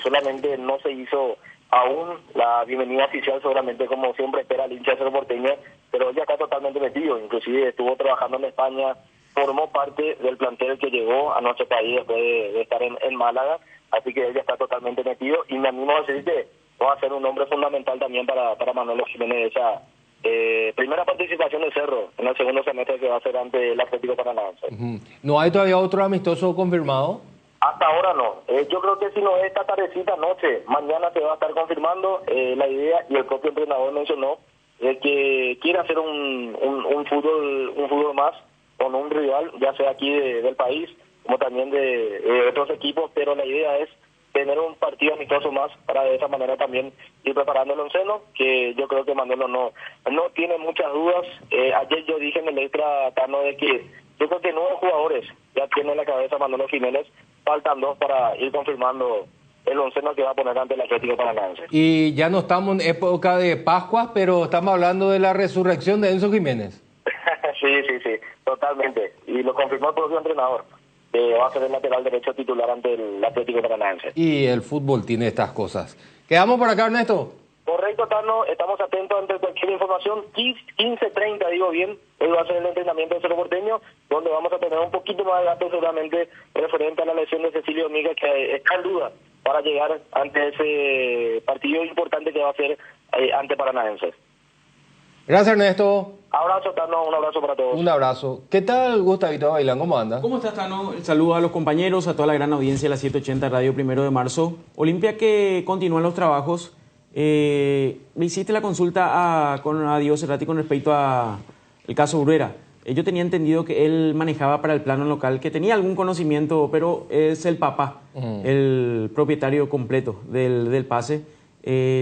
solamente no se hizo aún la bienvenida oficial, seguramente como siempre espera el hincha de Cerro Porteño, pero él ya está totalmente metido, inclusive estuvo trabajando en España, formó parte del plantel que llegó a nuestro país después de estar en Málaga, así que él ya está totalmente metido y me animo a decir que va a ser un hombre fundamental también para Manolo Jiménez esa primera participación de Cerro en el segundo semestre que va a ser ante el Atlético Paranaense. ¿No hay todavía otro amistoso confirmado? Hasta ahora no. Yo creo que si no es esta tardecita noche, mañana se va a estar confirmando la idea y el propio entrenador mencionó que quiere hacer un fútbol más con un rival, ya sea aquí del país como también de otros equipos, pero la idea es tener un partido amistoso más para de esa manera también ir preparando el onceno, que yo creo que Manolo no tiene muchas dudas. Ayer yo dije en el extra, Tano, de que yo creo que 9 jugadores ya tiene en la cabeza Manolo Jiménez, faltan 2 para ir confirmando el onceno que va a poner ante el Atlético Paranaense. Y ya no estamos en época de Pascuas, pero estamos hablando de la resurrección de Enzo Jiménez. Sí, totalmente. Y lo confirmó el propio entrenador. Va a ser el lateral derecho titular ante el Atlético Paranaense. Y el fútbol tiene estas cosas. ¿Quedamos por acá, Ernesto? Correcto, Tano, estamos atentos ante cualquier información. 15:30, digo bien, hoy va a ser el entrenamiento de Cerro Porteño, donde vamos a tener un poquito más de datos seguramente referente a la lesión de Cecilio Domínguez, que está en duda para llegar ante ese partido importante que va a ser ante Paranaense. Gracias, Ernesto. Abrazo, Tano, un abrazo para todos. Un abrazo. ¿Qué tal, Gustavito Bailán? ¿Cómo anda? ¿Cómo estás, Tano? El saludo a los compañeros, a toda la gran audiencia de la 780 Radio 1 de marzo. Olimpia que continúan los trabajos. Me hiciste la consulta a Diego Cerrati con respecto al caso Bruera. Yo tenía entendido que él manejaba para el plano local, que tenía algún conocimiento, pero es el papá, el propietario completo del pase.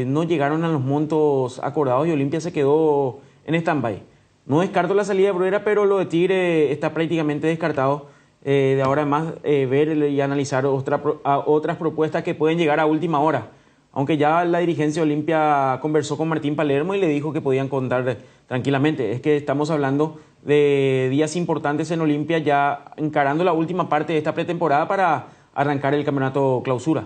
No llegaron a los montos acordados y Olimpia se quedó en stand-by. No descarto la salida de Bruera, pero lo de Tigre está prácticamente descartado. De ahora en más ver y analizar otras propuestas que pueden llegar a última hora. Aunque ya la dirigencia de Olimpia conversó con Martín Palermo y le dijo que podían contar tranquilamente. Es que estamos hablando de días importantes en Olimpia, ya encarando la última parte de esta pretemporada para arrancar el campeonato clausura.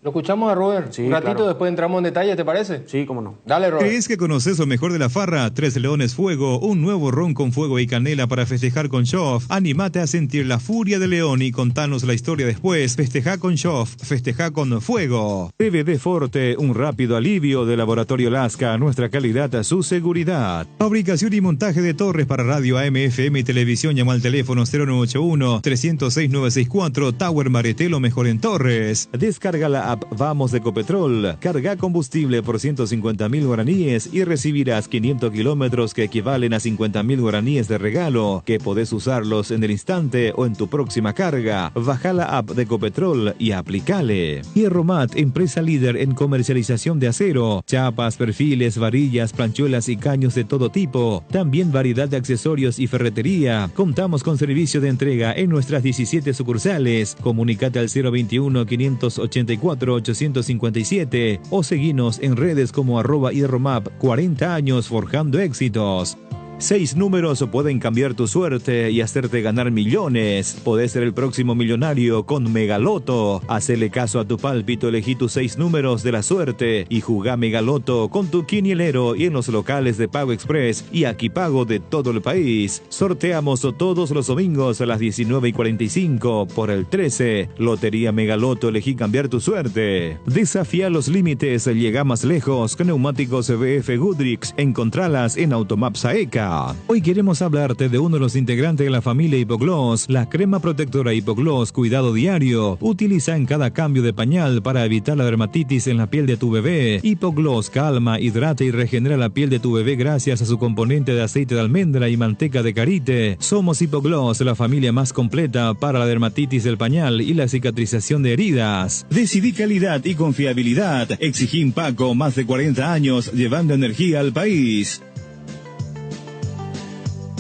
Lo escuchamos a Robert. Sí, un ratito, claro. Después entramos en detalle, ¿te parece? Sí, cómo no. Dale, Robert. ¿Crees que conoces lo mejor de la farra? Tres Leones Fuego, un nuevo ron con fuego y canela para festejar con Shoff. Anímate a sentir la furia de León y contanos la historia después. Festeja con Shoff, festeja con fuego. PVD Forte, un rápido alivio de Laboratorio Lasca, nuestra calidad a su seguridad. Fabricación y montaje de torres para radio AM, FM y televisión. Llama al teléfono 0981-306-964. Tower Mareté, lo mejor en torres. Descarga la la app Vamos de Ecopetrol. Carga combustible por 150.000 guaraníes y recibirás 500 kilómetros que equivalen a 50.000 guaraníes de regalo, que podés usarlos en el instante o en tu próxima carga. Baja la app de Ecopetrol y aplicale. Hierromat, empresa líder en comercialización de acero, chapas, perfiles, varillas, planchuelas y caños de todo tipo. También variedad de accesorios y ferretería. Contamos con servicio de entrega en nuestras 17 sucursales. Comunicate al 021-584-857 o seguinos en redes como @hierromap. 40 años forjando éxitos. 6 números pueden cambiar tu suerte y hacerte ganar millones. Podés ser el próximo millonario con Megaloto. Hacele caso a tu pálpito, elegí tus 6 números de la suerte y jugá Megaloto con tu quinielero y en los locales de Pago Express y Aquí Pago de todo el país. Sorteamos todos los domingos a las 19:45 por el 13. Lotería Megaloto, elegí cambiar tu suerte. Desafía los límites, llega más lejos con neumáticos BF Goodrich. Encontralas en Automaps AECA. Hoy queremos hablarte de uno de los integrantes de la familia Hipogloss, la crema protectora Hipogloss Cuidado Diario. Utiliza en cada cambio de pañal para evitar la dermatitis en la piel de tu bebé. Hipogloss calma, hidrata y regenera la piel de tu bebé gracias a su componente de aceite de almendra y manteca de karité. Somos Hipogloss, la familia más completa para la dermatitis del pañal y la cicatrización de heridas. Decidí calidad y confiabilidad. Exigí Paco, más de 40 años llevando energía al país.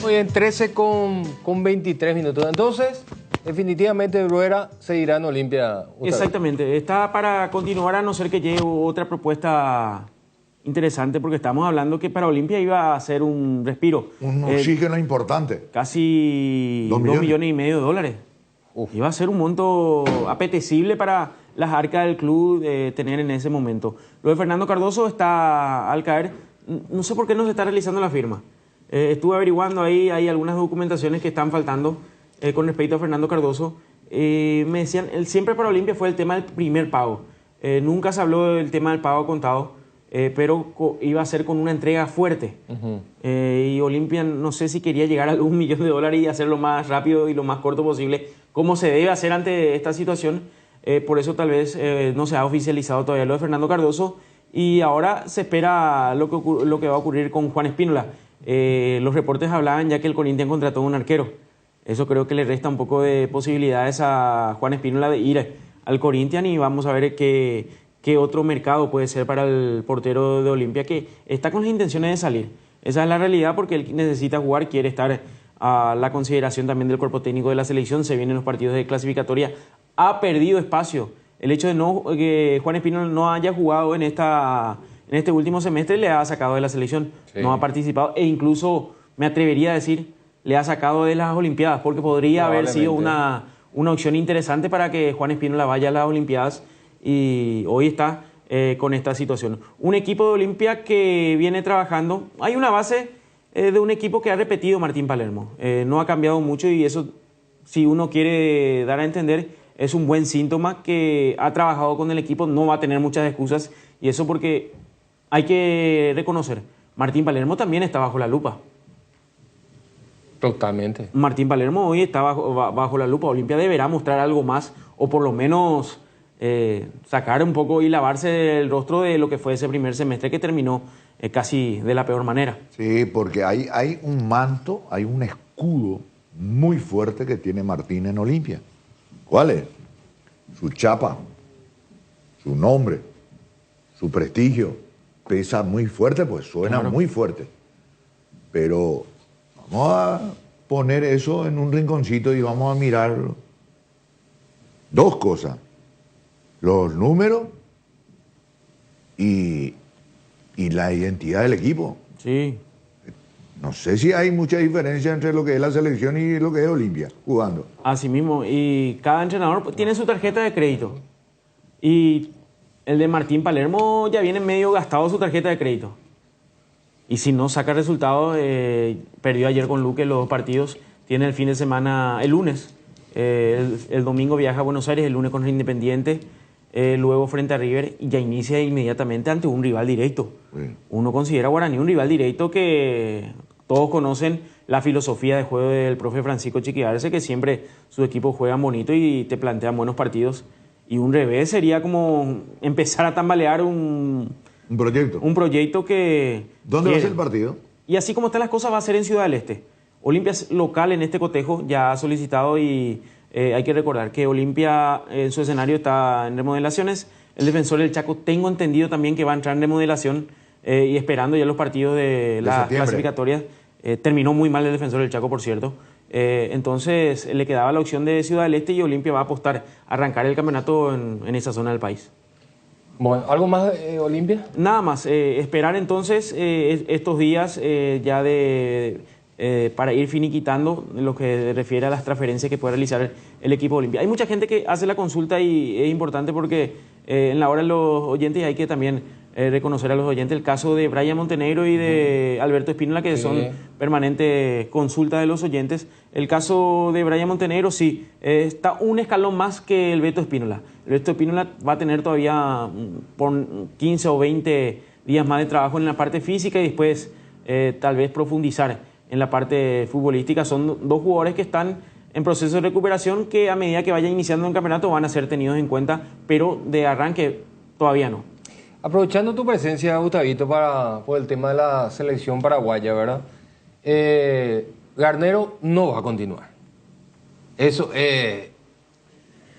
Hoy en 13 con 23 minutos. Entonces, definitivamente Bruera seguirá en Olimpia. Exactamente. Está para continuar a no ser que llegue otra propuesta interesante, porque estamos hablando que para Olimpia iba a ser un respiro. Un oxígeno importante. Casi 2 millones y medio de dólares. Iba a ser un monto apetecible para las arcas del club tener en ese momento. Lo de Fernando Cardoso está al caer. No sé por qué no se está realizando la firma. Estuve averiguando ahí, hay algunas documentaciones que están faltando con respecto a Fernando Cardoso. Me decían, siempre para Olimpia fue el tema del primer pago. Nunca se habló del tema del pago contado, pero iba a ser con una entrega fuerte. Y Olimpia no sé si quería llegar a $1 millón y hacerlo más rápido y lo más corto posible, como se debe hacer ante esta situación. Por eso tal vez no se ha oficializado todavía lo de Fernando Cardoso. Y ahora se espera lo que va a ocurrir con Juan Espínola. Los reportes hablaban ya que el Corinthians contrató un arquero. Eso creo que le resta un poco de posibilidades a Juan Espínola de ir al Corinthians, y vamos a ver qué otro mercado puede ser para el portero de Olimpia, que está con las intenciones de salir. Esa es la realidad, porque él necesita jugar, quiere estar a la consideración también del cuerpo técnico de la selección. Se vienen los partidos de clasificatoria. Ha perdido espacio. El hecho de que Juan Espínola no haya jugado en este último semestre le ha sacado de la selección, no ha participado, e incluso me atrevería a decir le ha sacado de las Olimpiadas, porque podría haber sido una opción interesante para que Juan Espínola vaya a las Olimpiadas, y hoy está con esta situación. Un equipo de Olimpia que viene trabajando, hay una base de un equipo que ha repetido Martín Palermo, no ha cambiado mucho, y eso, si uno quiere dar a entender, es un buen síntoma que ha trabajado con el equipo, no va a tener muchas excusas, y eso porque hay que reconocer, Martín Palermo también está bajo la lupa. Totalmente. Martín Palermo hoy está bajo la lupa. Olimpia deberá mostrar algo más, o por lo menos sacar un poco y lavarse el rostro de lo que fue ese primer semestre que terminó casi de la peor manera. Sí, porque hay un manto, hay un escudo muy fuerte que tiene Martín en Olimpia. ¿Cuál es? Su chapa, su nombre, su prestigio. Pesa muy fuerte, pues suena muy fuerte. Pero vamos a poner eso en un rinconcito y vamos a mirar dos cosas: los números y la identidad del equipo. Sí. No sé si hay mucha diferencia entre lo que es la selección y lo que es Olimpia jugando. Así mismo, y cada entrenador tiene su tarjeta de crédito. Y el de Martín Palermo ya viene medio gastado su tarjeta de crédito. Y si no saca resultados, perdió ayer con Luque los 2 partidos, tiene el fin de semana, el lunes, el domingo viaja a Buenos Aires, el lunes con el Independiente, luego frente a River, y ya inicia inmediatamente ante un rival directo. Sí. Uno considera a Guaraní un rival directo que todos conocen la filosofía de juego del profe Francisco Chiqui Arce, que siempre sus equipos juegan bonito y te plantean buenos partidos. Y un revés sería como empezar a tambalear un proyecto. Un proyecto que... ¿Dónde va a ser el partido? Y así como están las cosas, va a ser en Ciudad del Este. Olimpia es local en este cotejo, ya ha solicitado y hay que recordar que Olimpia en su escenario está en remodelaciones. El Defensor del Chaco, tengo entendido también que va a entrar en remodelación y esperando ya los partidos de las clasificatorias. Terminó muy mal el Defensor del Chaco, por cierto. Entonces le quedaba la opción de Ciudad del Este y Olimpia va a apostar a arrancar el campeonato en esa zona del país. Bueno, ¿algo más, Olimpia? Nada más, esperar entonces estos días ya para ir finiquitando lo que refiere a las transferencias que puede realizar el equipo Olimpia. Hay mucha gente que hace la consulta y es importante porque en la hora de los oyentes hay que también reconocer a los oyentes el caso de Brian Montenegro y de Alberto Espínola, que son permanente consulta de los oyentes. El caso de Brian Montenegro sí, está un escalón más que el Beto Espínola. El Beto Espínola va a tener todavía por 15 o 20 días más de trabajo en la parte física y después tal vez profundizar en la parte futbolística. Son dos jugadores que están en proceso de recuperación que a medida que vaya iniciando el campeonato van a ser tenidos en cuenta, pero de arranque todavía no. Aprovechando tu presencia, Gustavito, por el tema de la selección paraguaya, ¿verdad? Garnero no va a continuar. Eso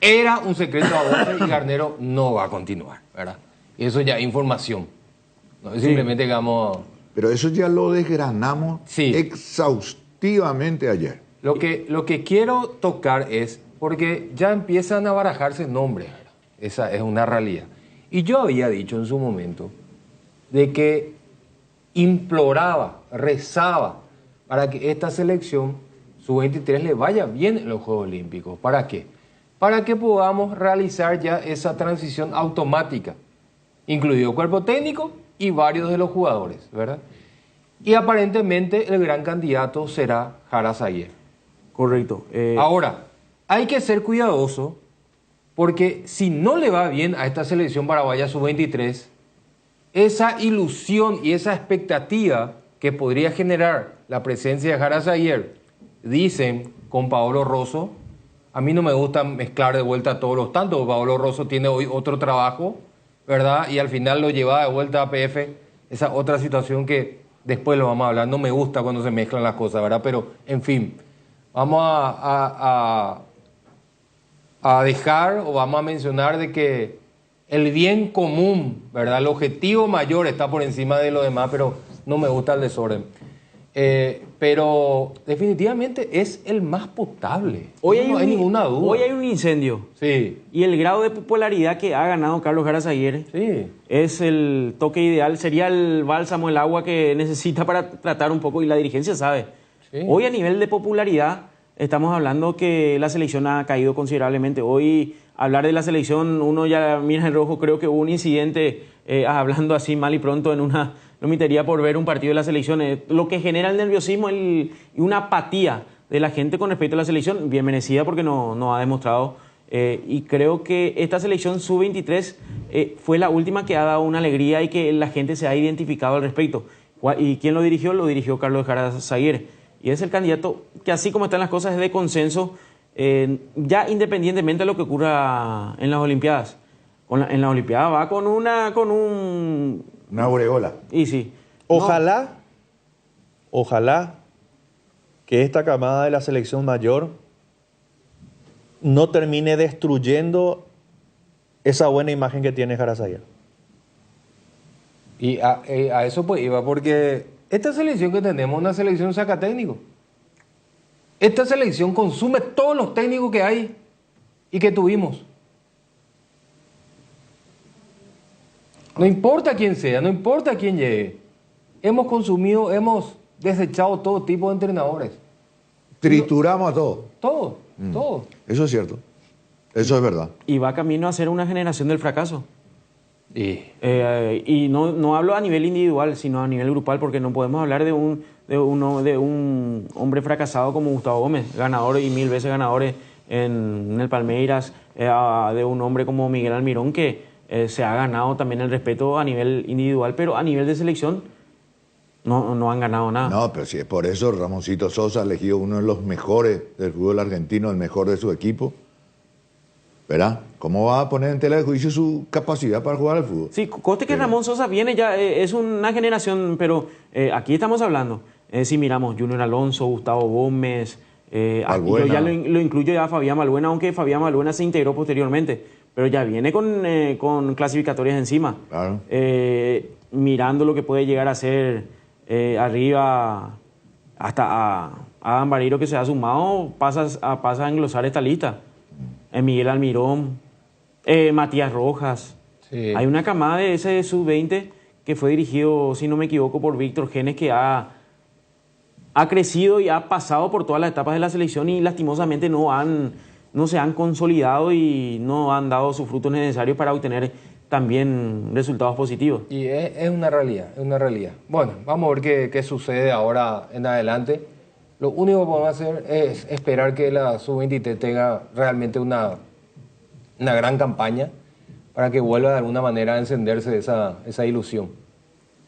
era un secreto a voces y Garnero no va a continuar, ¿verdad? Y eso ya es información. No es simplemente que vamos... Pero eso ya lo desgranamos exhaustivamente ayer. Lo que quiero tocar es, porque ya empiezan a barajarse nombres, ¿verdad? Esa es una realidad. Y yo había dicho en su momento de que imploraba, rezaba para que esta selección, sub-23, le vaya bien en los Juegos Olímpicos. ¿Para qué? Para que podamos realizar ya esa transición automática, incluido cuerpo técnico y varios de los jugadores, ¿verdad? Y aparentemente el gran candidato será Jara Zaguer. Correcto. Ahora, hay que ser cuidadoso porque si no le va bien a esta selección paraguaya sub-23, esa ilusión y esa expectativa que podría generar la presencia de Jara Zaguer, dicen con Paolo Rosso, a mí no me gusta mezclar de vuelta todos los tantos, Paolo Rosso tiene hoy otro trabajo, ¿verdad? Y al final lo lleva de vuelta a APF, esa otra situación que después lo vamos a hablar, no me gusta cuando se mezclan las cosas, ¿verdad? Pero, en fin, vamos a dejar o vamos a mencionar de que el bien común, ¿verdad? El objetivo mayor está por encima de lo demás, pero no me gusta el desorden. Pero definitivamente es el más potable. Hoy no hay ninguna duda. Hoy hay un incendio. Sí. Y el grado de popularidad que ha ganado Carlos Jara Zaguer es el toque ideal. Sería el bálsamo, el agua que necesita para tratar un poco, y la dirigencia sabe. Sí. Hoy a nivel de popularidad estamos hablando que la selección ha caído considerablemente. Hoy hablar de la selección, uno ya mira en rojo. Creo que hubo un incidente hablando así mal y pronto en una lomitería por ver un partido de la selección. Lo que genera el nerviosismo y una apatía de la gente con respecto a la selección, bien merecida porque no ha demostrado. Y creo que esta selección sub-23 fue la última que ha dado una alegría y que la gente se ha identificado al respecto. ¿Y quién lo dirigió? Lo dirigió Carlos Jara Zaguer. Y es el candidato que, así como están las cosas, es de consenso, ya independientemente de lo que ocurra en las Olimpiadas. En las Olimpiadas va con una aureola. Y sí. Ojalá que esta camada de la selección mayor no termine destruyendo esa buena imagen que tiene Jara Zaguer. Y a eso pues iba, porque esta selección que tenemos es una selección saca técnico. Esta selección consume todos los técnicos que hay y que tuvimos. No importa quién sea, no importa quién llegue. Hemos desechado todo tipo de entrenadores. Trituramos a todos. Todo, todo. Eso es cierto. Eso es verdad. Y va camino a ser una generación del fracaso. Y no hablo a nivel individual, sino a nivel grupal, porque no podemos hablar de un hombre fracasado como Gustavo Gómez, ganador y 1000 veces ganador en el Palmeiras, de un hombre como Miguel Almirón, que se ha ganado también el respeto a nivel individual, pero a nivel de selección no han ganado nada. No, pero sí, por eso Ramoncito Sosa elegido uno de los mejores del fútbol argentino, el mejor de su equipo, ¿verdad? ¿Cómo va a poner en tela de juicio su capacidad para jugar al fútbol? Sí, coste que Ramón Sosa viene ya, es una generación, pero aquí estamos hablando. Si miramos Junior Alonso, Gustavo Gómez, yo ya lo incluyo ya a Fabián Balbuena, aunque Fabián Balbuena se integró posteriormente, pero ya viene con clasificatorias encima. Claro. Mirando lo que puede llegar a ser arriba, hasta a Adam Barreiro, que se ha sumado, pasa a englosar esta lista. Miguel Almirón, Matías Rojas. Sí. Hay una camada de ese sub-20 que fue dirigido, si no me equivoco, por Víctor Genes, que ha crecido y ha pasado por todas las etapas de la selección y lastimosamente no se han consolidado y no han dado sus frutos necesarios para obtener también resultados positivos. Y es una realidad, es una realidad. Bueno, vamos a ver qué sucede ahora en adelante. Lo único que podemos hacer es esperar que la Sub-23 tenga realmente una gran campaña para que vuelva de alguna manera a encenderse esa ilusión.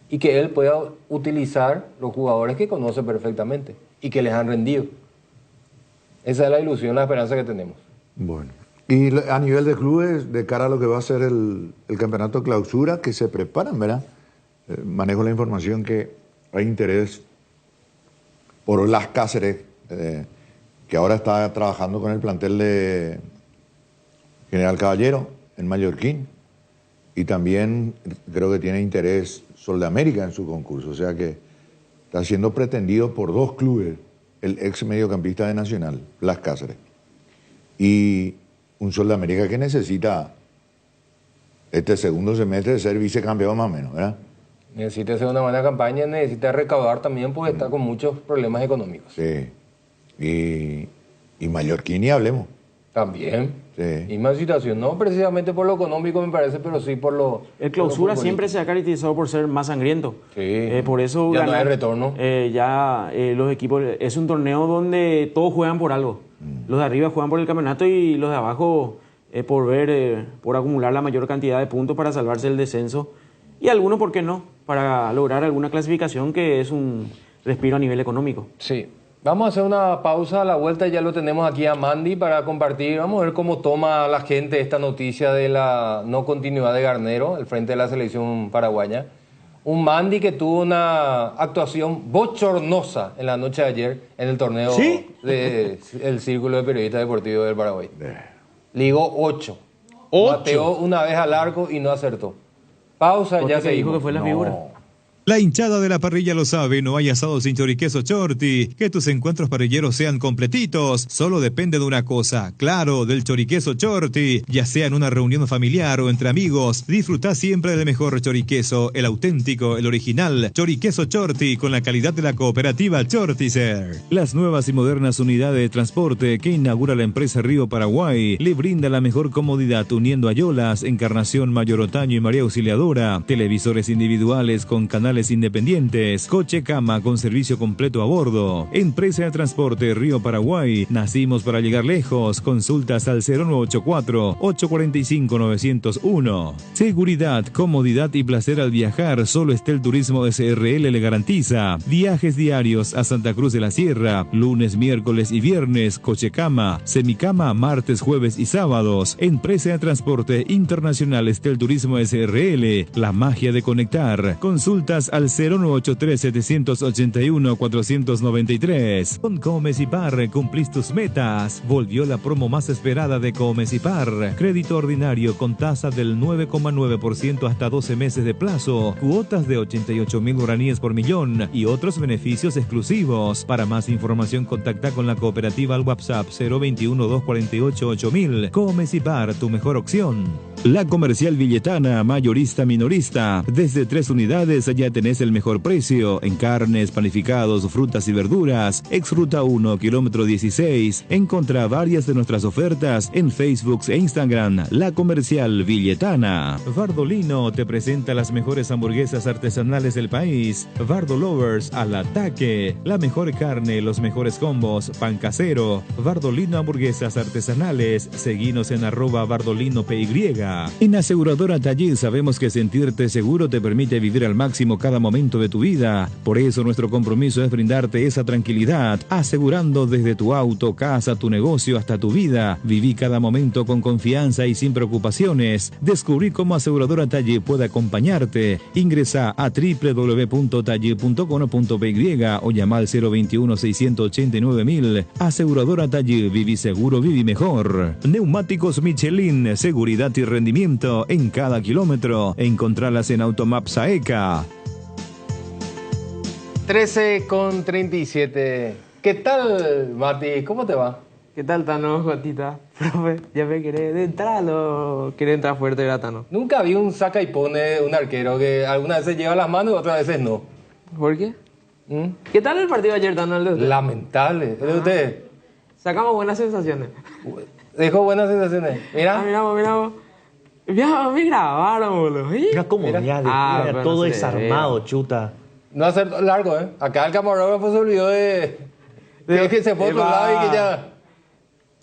Y que él pueda utilizar los jugadores que conoce perfectamente y que les han rendido. Esa es la ilusión, la esperanza que tenemos. Bueno. Y a nivel de clubes, de cara a lo que va a ser el campeonato clausura, que se preparan, ¿verdad? Manejo la información que hay interés por Las Cáceres, que ahora está trabajando con el plantel de General Caballero en Mallorquín, y también creo que tiene interés Sol de América en su concurso, o sea que está siendo pretendido por dos clubes, el ex mediocampista de Nacional, Las Cáceres, y un Sol de América que necesita este segundo semestre de ser vicecampeón más o menos, ¿verdad? Necesita hacer una buena campaña, necesita recaudar también porque está con muchos problemas económicos. Sí. Y Mallorquín, y hablemos. También. Sí. Misma situación, no precisamente por lo económico me parece, pero sí por lo... El clausura siempre se ha caracterizado por ser más sangriento. Sí. Por eso ya no hay retorno. Los equipos, es un torneo donde todos juegan por algo. Los de arriba juegan por el campeonato y los de abajo por acumular la mayor cantidad de puntos para salvarse el descenso. Y algunos, ¿por qué no? Para lograr alguna clasificación que es un respiro a nivel económico. Sí. Vamos a hacer una pausa, a la vuelta ya lo tenemos aquí a Mandy para compartir. Vamos a ver cómo toma la gente esta noticia de la no continuidad de Garnero al frente de la selección paraguaya. Un Mandy que tuvo una actuación bochornosa en la noche de ayer en el torneo del Círculo de Periodistas Deportivos del Paraguay. Ligó 8. Bateó una vez al arco y no acertó. Pausa, ya se dijo que fue la figura. La hinchada de la parrilla lo sabe, no hay asado sin choriqueso Chorti. Que tus encuentros parrilleros sean completitos, solo depende de una cosa, claro, del choriqueso Chorti. Ya sea en una reunión familiar o entre amigos, disfruta siempre del mejor choriqueso, el auténtico, el original, choriqueso Chorti, con la calidad de la cooperativa Chortizer. Las nuevas y modernas unidades de transporte que inaugura la empresa Río Paraguay le brinda la mejor comodidad uniendo Ayolas, Encarnación, Mayor Otaño y María Auxiliadora, televisores individuales con canales independientes, coche cama con servicio completo a bordo. Empresa de Transporte Río Paraguay, nacimos para llegar lejos. Consultas al 0984-845-901. Seguridad, comodidad y placer al viajar, solo Estel Turismo SRL le garantiza. Viajes diarios a Santa Cruz de la Sierra, lunes, miércoles y viernes, coche cama, semicama, martes, jueves y sábados. Empresa de Transporte Internacional Estel Turismo SRL, la magia de conectar. Consultas al 0983-781-493. Con Comes y Par cumplís tus metas. Volvió la promo más esperada de Comes y Par. Crédito ordinario con tasa del 9,9% hasta 12 meses de plazo. Cuotas de 88.000 guaraníes por millón y otros beneficios exclusivos. Para más información contacta con la cooperativa al WhatsApp 021-248-8000. Comes y Par, tu mejor opción. La Comercial Villetana, mayorista minorista. Desde 3 unidades ya tenés el mejor precio en carnes, panificados, frutas y verduras. Ex Ruta 1, kilómetro 16. Encontrá varias de nuestras ofertas en Facebook e Instagram. La Comercial Villetana. Bardolino te presenta las mejores hamburguesas artesanales del país. Bardo Lovers al ataque. La mejor carne, los mejores combos, pan casero. Bardolino Hamburguesas Artesanales. Seguinos en @BardolinoPY. vida. En Aseguradora Taller sabemos que sentirte seguro te permite vivir al máximo cada momento de tu vida. Por eso nuestro compromiso es brindarte esa tranquilidad, asegurando desde tu auto, casa, tu negocio hasta tu vida. Viví cada momento con confianza y sin preocupaciones. Descubrí cómo Aseguradora Taller puede acompañarte. Ingresa a www.taller.com.py o llama al 021-689-1000. Aseguradora Taller, viví seguro, viví mejor. Neumáticos Michelin, seguridad y rendimiento en cada kilómetro. Encontralas en Automaps AECA. 13:37. ¿Qué tal, Mati? ¿Cómo te va? ¿Qué tal, Tano, Jotita? Profe, ya me querés entrar o querés entrar fuerte, ¿verdad, Tano? Nunca vi un saca y pone un arquero que algunas veces lleva las manos y otras veces no. ¿Por qué? ¿Qué tal el partido ayer, Tano, el de usted? Lamentable. ¿El de usted? Sacamos buenas sensaciones. Dejó buenas sensaciones. Mira. Miramos. Ya, me grabaron, boludo. Mira cómo mira todo no desarmado, chuta. No va a ser largo, ¿eh? Acá el camarógrafo se olvidó de que se fue a otro lado y que ya...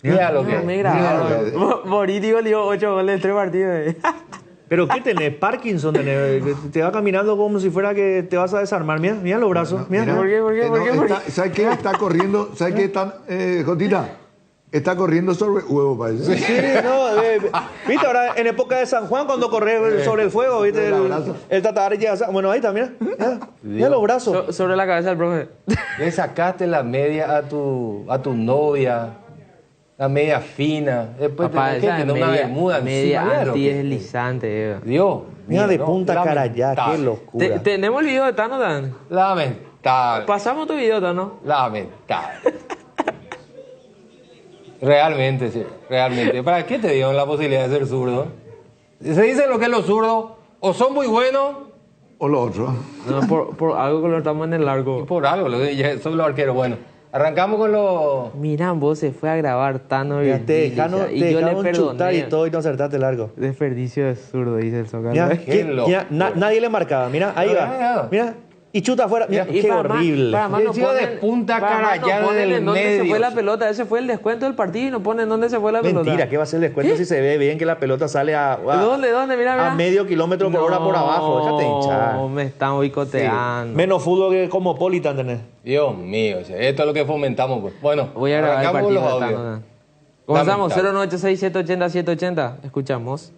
Mira lo que... Me grabaron. Boriti goleó 8 goles en 3 partidos. ¿Pero qué tenés? Parkinson tenés. Te va caminando como si fuera que te vas a desarmar. Mira los brazos. Mira. ¿Por qué? ¿Sabes qué? Está corriendo... ¿Sabes qué? Jotita... Está corriendo sobre huevo, parece. Sí, no, viste, ahora en época de San Juan, cuando corre sobre el fuego, viste, el tatar llega. Bueno, ahí está, mira los brazos. Sobre la cabeza del profe. Le sacaste la media a tu novia, la media fina. Después Papá, te tener una bermuda media antideslizante. Dios, mira de punta cara ya, qué locura. ¿Tenemos el video de Tano, Dan? Lamentable. Pasamos tu video, Tano. Lamentable. Realmente, sí, realmente. ¿Para qué te dieron la posibilidad de ser zurdo? Se dice lo que es lo zurdo, o son muy buenos, o lo otro. No, por algo que lo estamos en el largo. Y por algo, son los arqueros. Bueno, arrancamos con los... Mirá, vos se fue a grabar Tano y yo le perdoné. Y todo y no acertaste largo. Desperdicio de zurdo, dice el Zócalo. Nadie le marcaba, mira, ahí va. Mira. Y chuta afuera. Mira, qué horrible. De punta cara ya del medio. Se fue la pelota. Ese fue el descuento del partido y no ponen dónde se fue la pelota. Mentira, ¿qué va a ser el descuento si se ve bien que la pelota sale ¿Dónde? Mira. A medio kilómetro por hora por abajo. Déjate hinchar. No, me están boicoteando. Sí. Menos fútbol que Cosmopolitan tenés. Dios mío, esto es lo que fomentamos, pues. Bueno, voy a grabar el partido. Comenzamos. 0986-780-780. Escuchamos.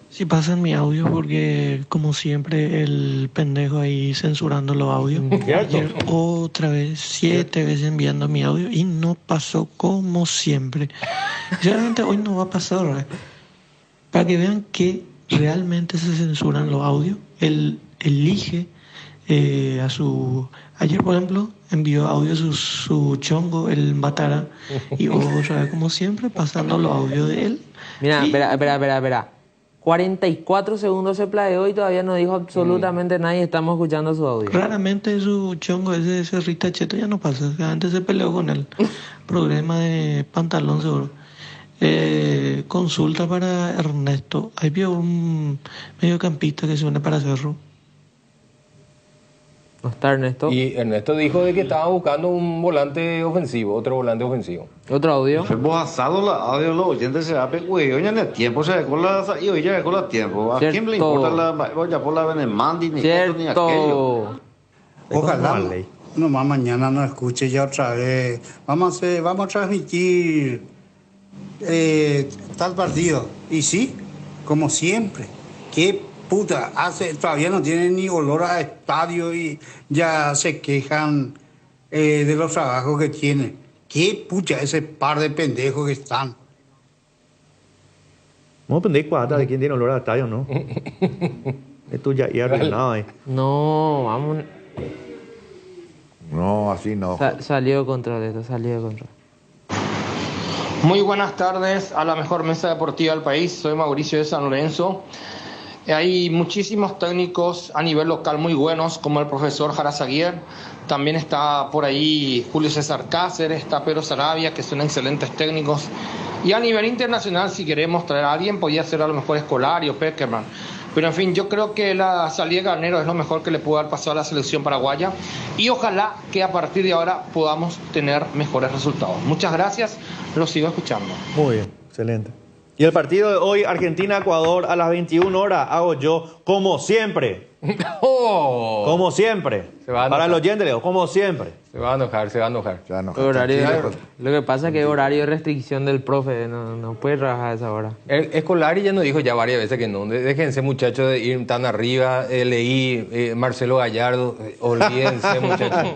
Si pasan mi audio porque, como siempre, el pendejo ahí censurando los audios. Ayer otra vez, 7 veces enviando mi audio y no pasó como siempre. Realmente hoy no va a pasar, ¿verdad? Para que vean que realmente se censuran los audios. Él elige a su... Ayer, por ejemplo, envió audio su chongo, el Batara, y otra vez, como siempre, pasando los audios de él. Mira, espera. 44 segundos se planeó y todavía no dijo absolutamente nada y estamos escuchando su audio. Raramente su chongo ese Rita Cheto ya no pasa. Antes se peleó con él. Problema de pantalón seguro. Consulta para Ernesto. Ahí vio un mediocampista que se une para Cerro. ¿No está Ernesto? Y Ernesto dijo de que estaba buscando un volante ofensivo, otro volante ofensivo. ¿Otro audio? Vos asado la audio, los oyentes se va a güey, oye, en el tiempo se dejó y hoy ya dejó la tiempo. ¿A quién le importa ya por la Benemandi ni esto ni aquello? Ojalá nomás mañana nos escuche ya otra vez. Vamos a transmitir tal partido. Y sí, como siempre, qué puta, todavía no tienen ni olor a estadio y ya se quejan de los trabajos que tienen. Qué pucha ese par de pendejos que están. Vamos a aprender cuadra de quién tiene olor a estadio, ¿no? Esto ya arruinado ahí. No, vamos. No, así no. Salió de control. Muy buenas tardes a la mejor mesa deportiva del país. Soy Mauricio de San Lorenzo. Hay muchísimos técnicos a nivel local muy buenos, como el profesor Jarazaguier. También está por ahí Julio César Cáceres, está Pedro Sarabia, que son excelentes técnicos. Y a nivel internacional, si queremos traer a alguien, podría ser a lo mejor Escolari o Peckerman. Pero en fin, yo creo que la salida de Garnero es lo mejor que le pudo haber pasado a la selección paraguaya. Y ojalá que a partir de ahora podamos tener mejores resultados. Muchas gracias, los sigo escuchando. Muy bien, excelente. Y el partido de hoy, Argentina-Ecuador, a las 21 horas, hago yo, como siempre. Oh. Como siempre. Para el oyente, Leo, como siempre. Se va a enojar. Lo que pasa es que es horario de restricción del profe, no puede trabajar a esa hora. Escolari ya nos dijo ya varias veces que no. Déjense, muchachos, de ir tan arriba. Leí Marcelo Gallardo. Olvídense, muchachos.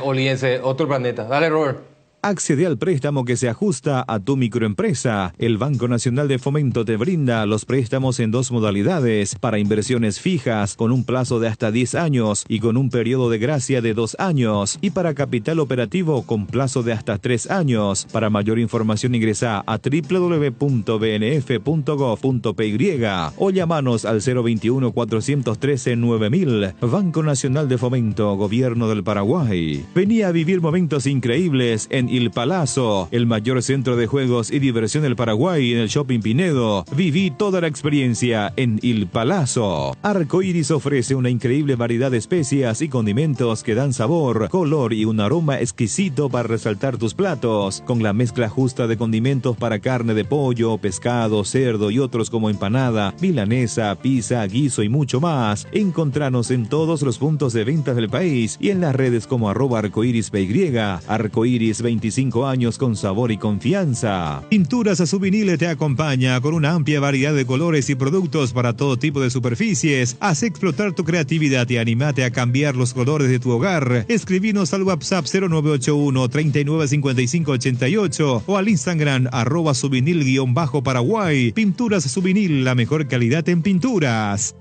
Olvídense, otro planeta. Dale, Robert. Accede al préstamo que se ajusta a tu microempresa. El Banco Nacional de Fomento te brinda los préstamos en 2 modalidades, para inversiones fijas con un plazo de hasta 10 años y con un periodo de gracia de 2 años, y para capital operativo con plazo de hasta 3 años. Para mayor información ingresa a www.bnf.gov.py o llamanos al 021-413-9000. Banco Nacional de Fomento, Gobierno del Paraguay. Venía a vivir momentos increíbles en Il Palazzo, el mayor centro de juegos y diversión del Paraguay, en el Shopping Pinedo. Viví toda la experiencia en Il Palazzo. Arcoiris ofrece una increíble variedad de especias y condimentos que dan sabor, color y un aroma exquisito para resaltar tus platos, con la mezcla justa de condimentos para carne de pollo, pescado, cerdo y otros como empanada, milanesa, pizza, guiso y mucho más. Encontranos en todos los puntos de ventas del país y en las redes como @arcoirispy. Arcoiris, 25 años con sabor y confianza. Pinturas Subinil te acompaña con una amplia variedad de colores y productos para todo tipo de superficies. Haz explotar tu creatividad y animate a cambiar los colores de tu hogar. Escribinos al WhatsApp 0981 395588 o al Instagram @subinil_Paraguay. Pinturas Subinil, la mejor calidad en pinturas.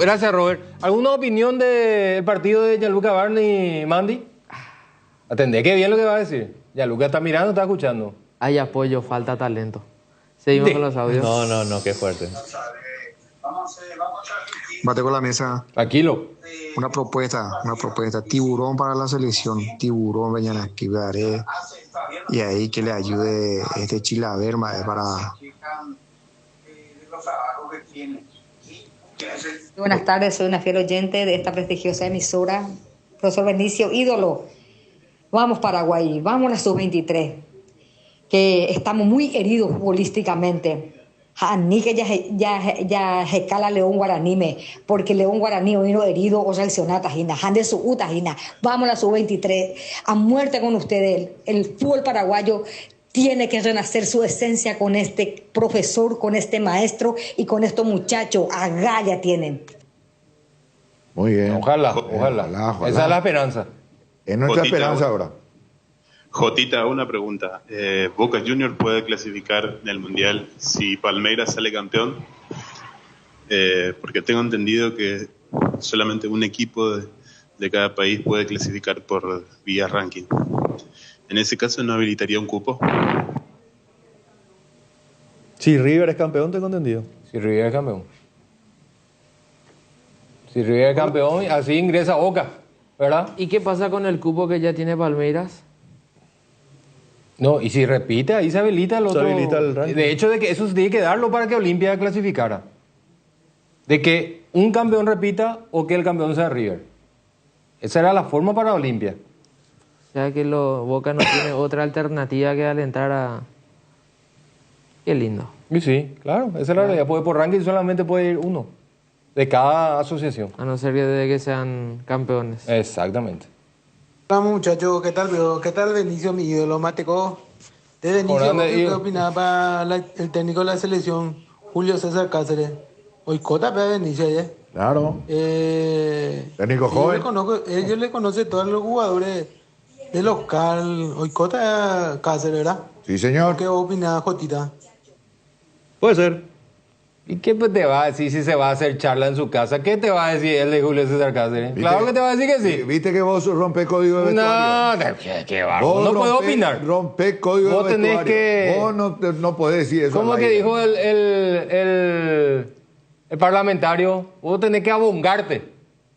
Gracias, Robert. ¿Alguna opinión del partido de Gianluca Barney, Mandy? Atendé, qué bien lo que va a decir. Gianluca está mirando, está escuchando. Hay apoyo, falta talento. Seguimos con los audios. No, qué fuerte. Bate con la mesa. Tranquilo. Una propuesta. Tiburón para la selección. Tiburón, vayan a esquivar. Y ahí que le ayude Chilaver para... Buenas tardes, soy una fiel oyente de esta prestigiosa emisora. Profesor Benicio, ídolo. Vamos Paraguay, vamos a la sub-23, que estamos muy heridos futbolísticamente. Ni que ya jecala León Guaraní, porque León Guaraní vino herido o sancionata, Jande su utajina. Vamos a la sub-23, a muerte con ustedes. El fútbol paraguayo tiene que renacer su esencia con este profesor, con este maestro y con estos muchachos. Agalla tienen. Muy bien. Ojalá. Esa es la esperanza. Es nuestra esperanza ahora. Jotita, una pregunta. ¿Boca Juniors puede clasificar en el Mundial si Palmeiras sale campeón? Porque tengo entendido que solamente un equipo de cada país puede clasificar por vía ranking. En ese caso, ¿no habilitaría un cupo? Si River es campeón, tengo entendido. Si River es campeón, así ingresa Boca, ¿verdad? ¿Y qué pasa con el cupo que ya tiene Palmeiras? No, y si repite, ahí se habilita el otro. Se habilita el ranking. De hecho, de que eso se tiene que darlo para que Olimpia clasificara. De que un campeón repita o que el campeón sea River. Esa era la forma para Olimpia. O sea que Boca no tiene otra alternativa que alentar a... Qué lindo. Y sí, claro, esa es la realidad. Porque por ranking solamente puede ir uno de cada asociación. A no ser que sean campeones. Exactamente. Hola muchachos, ¿qué tal Benicio, mi ídolo Mateco? De Benicio, ¿qué opinaba para el técnico de la selección, Julio César Cáceres? Hoy cota para Benicio, ¿eh? Claro. Técnico joven. Ellos le conocen todos los jugadores de local. Hoy cota Cáceres, ¿verdad? Sí, señor. ¿Qué opina Jotita? Puede ser. ¿Y qué te va a decir si se va a hacer charla en su casa? ¿Qué te va a decir el de Julio César Cáceres? Claro que te va a decir que sí. ¿Viste que vos rompés código de vestuario? No, qué bárbaro. No puedo opinar. Rompés código de vestuario. Que... Vos no podés decir eso. ¿Cómo que dijo el parlamentario? Vos tenés que abongarte.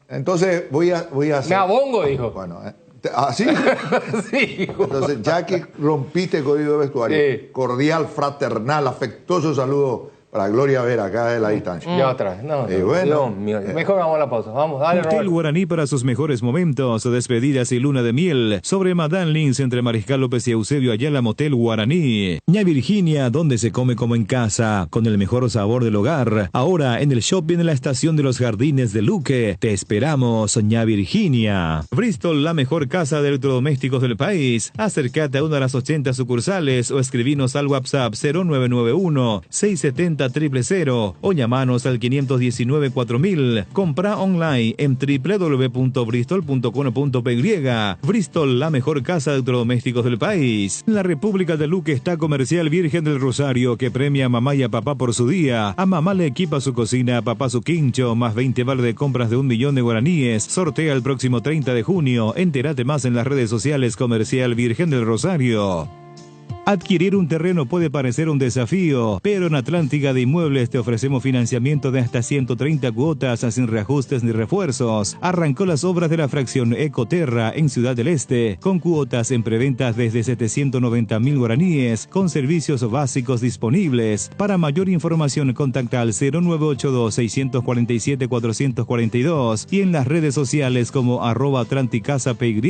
Entonces voy a hacer... Me abongo, dijo. Bueno, ¿sí? Sí, hijo. Entonces, ya que rompiste el código de vestuario, cordial, fraternal, afectuoso saludo Para Gloria ver acá de la distancia. Ya otra vez. No, bueno. Dios mío. Mejor vamos a la pausa. Vamos, dale, Hotel Robert. Guaraní para sus mejores momentos, despedidas y luna de miel. Sobre Madame Lins entre Mariscal López y Eusebio Ayala, Motel Guaraní. Ña Virginia, donde se come como en casa, con el mejor sabor del hogar. Ahora en el shopping en la estación de los Jardines de Luque. Te esperamos, Ña Virginia. Bristol, la mejor casa de electrodomésticos del país. Acércate a una de las 80 sucursales o escribinos al WhatsApp 0991-670-000 o llamanos al 519-4000. Compra online en www.bristol.com.py. Bristol, la mejor casa de electrodomésticos del país. En la República de Luque está Comercial Virgen del Rosario, que premia a mamá y a papá por su día. A mamá le equipa su cocina, a papá su quincho, más 20 vale de compras de 1 millón de guaraníes. Sortea el próximo 30 de junio. Entérate más en las redes sociales Comercial Virgen del Rosario. Adquirir un terreno puede parecer un desafío, pero en Atlántica de Inmuebles te ofrecemos financiamiento de hasta 130 cuotas sin reajustes ni refuerzos. Arrancó las obras de la fracción Ecoterra en Ciudad del Este, con cuotas en preventas desde 790.000 guaraníes, con servicios básicos disponibles. Para mayor información contacta al 0982-647-442 y en las redes sociales como @atlanticasapy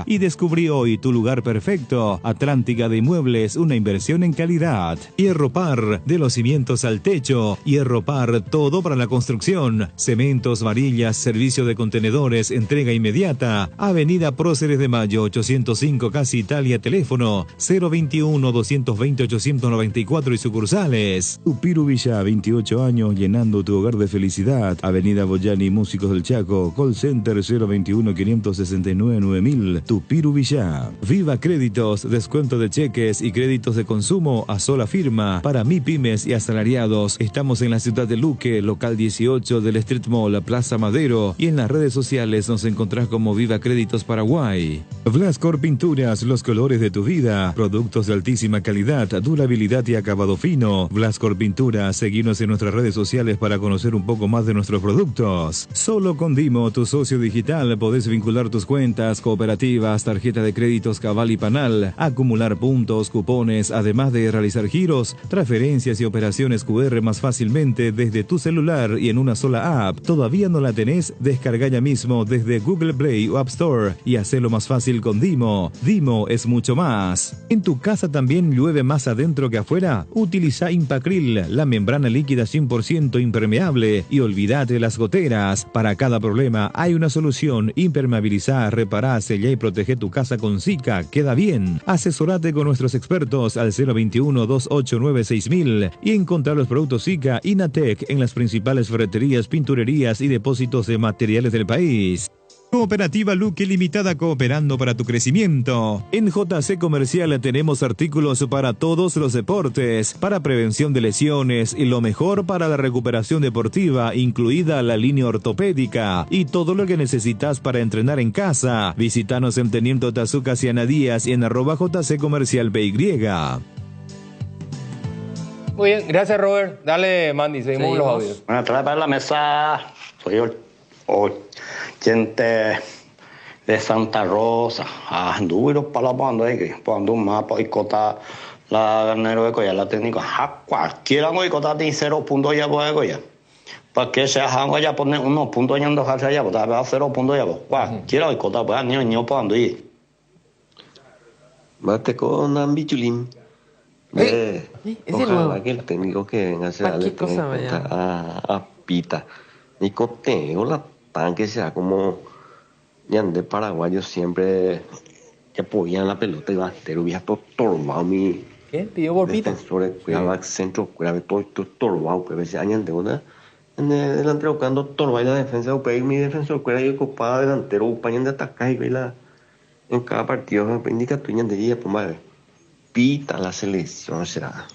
y descubrí hoy tu lugar perfecto. Atlántica de Inmuebles, una inversión en calidad. Hierro Par, de los cimientos al techo. Hierro Par, todo para la construcción. Cementos, varillas, servicio de contenedores, entrega inmediata. Avenida Próceres de Mayo, 805, Casi Italia, teléfono 021-220-894 y sucursales. Tupiru Villa, 28 años, llenando tu hogar de felicidad. Avenida Boyani, Músicos del Chaco, call center 021-569-9000. Tupiru Villa. Viva Créditos, descuento de cheques y créditos de consumo a sola firma para MIPYMES y asalariados. Estamos en la ciudad de Luque, local 18 del Street Mall, Plaza Madero, y en las redes sociales nos encontrás como Viva Créditos Paraguay. Blascor Pinturas, los colores de tu vida. Productos de altísima calidad, durabilidad y acabado fino. Blascor Pinturas, seguinos en nuestras redes sociales para conocer un poco más de nuestros productos. Solo con Dimo, tu socio digital, podés vincular tus cuentas, cooperativas, tarjeta de créditos Cabal y Panal, acumular puntos, cupones, además de realizar giros, transferencias y operaciones QR más fácilmente desde tu celular y en una sola app. ¿Todavía no la tenés? Descarga ya mismo desde Google Play o App Store y hacelo más fácil con Dimo. Dimo es mucho más. ¿En tu casa también llueve más adentro que afuera? Utiliza Impacril, la membrana líquida 100% impermeable, y olvídate de las goteras. Para cada problema hay una solución. Impermeabilizá, repará, sellá y protege tu casa con Zika. Queda bien. Asesorate con nuestros expertos al 021-289-6000 y encontrar los productos Zika Inatec en las principales ferreterías, pinturerías y depósitos de materiales del país. Cooperativa Luque Limitada, cooperando para tu crecimiento. En JC Comercial tenemos artículos para todos los deportes, para prevención de lesiones y lo mejor para la recuperación deportiva, incluida la línea ortopédica y todo lo que necesitas para entrenar en casa. Visítanos en Teniente Tazuca Ciana Díaz y en @JC Comercial PY. Muy bien, gracias Robert. Dale, Mandy, seguimos los audios. Buenas tardes para la mesa. Soy oyente de Santa Rosa. Anduve para la banda y cuando un mapa y cota la ganero de Coya, la técnica. Cualquiera y cota tiene 0 puntos ya por Coya. Para que se hagan ya poner unos puntos ya en dejarse allá, pues 0 puntos ya. Cualquiera y cota pues niño para anduve. Mate con ambichulín. Ojalá que el técnico que venga se darle a Pita. Nicoteo, la tanque sea como de paraguayos siempre que apoyan la pelota y va a estar todo torbado mi. ¿Qué? ¿Pidió por Pita? Defensores, cuidaba centro, cuidaba todo torbado, que a veces añan de una. En el delantero buscando torbado y la defensa de mi defensor, cuida y ocupada delantero, pañan de atacar y la en cada partido me indica tu de día, pues madre. Pita la selección será.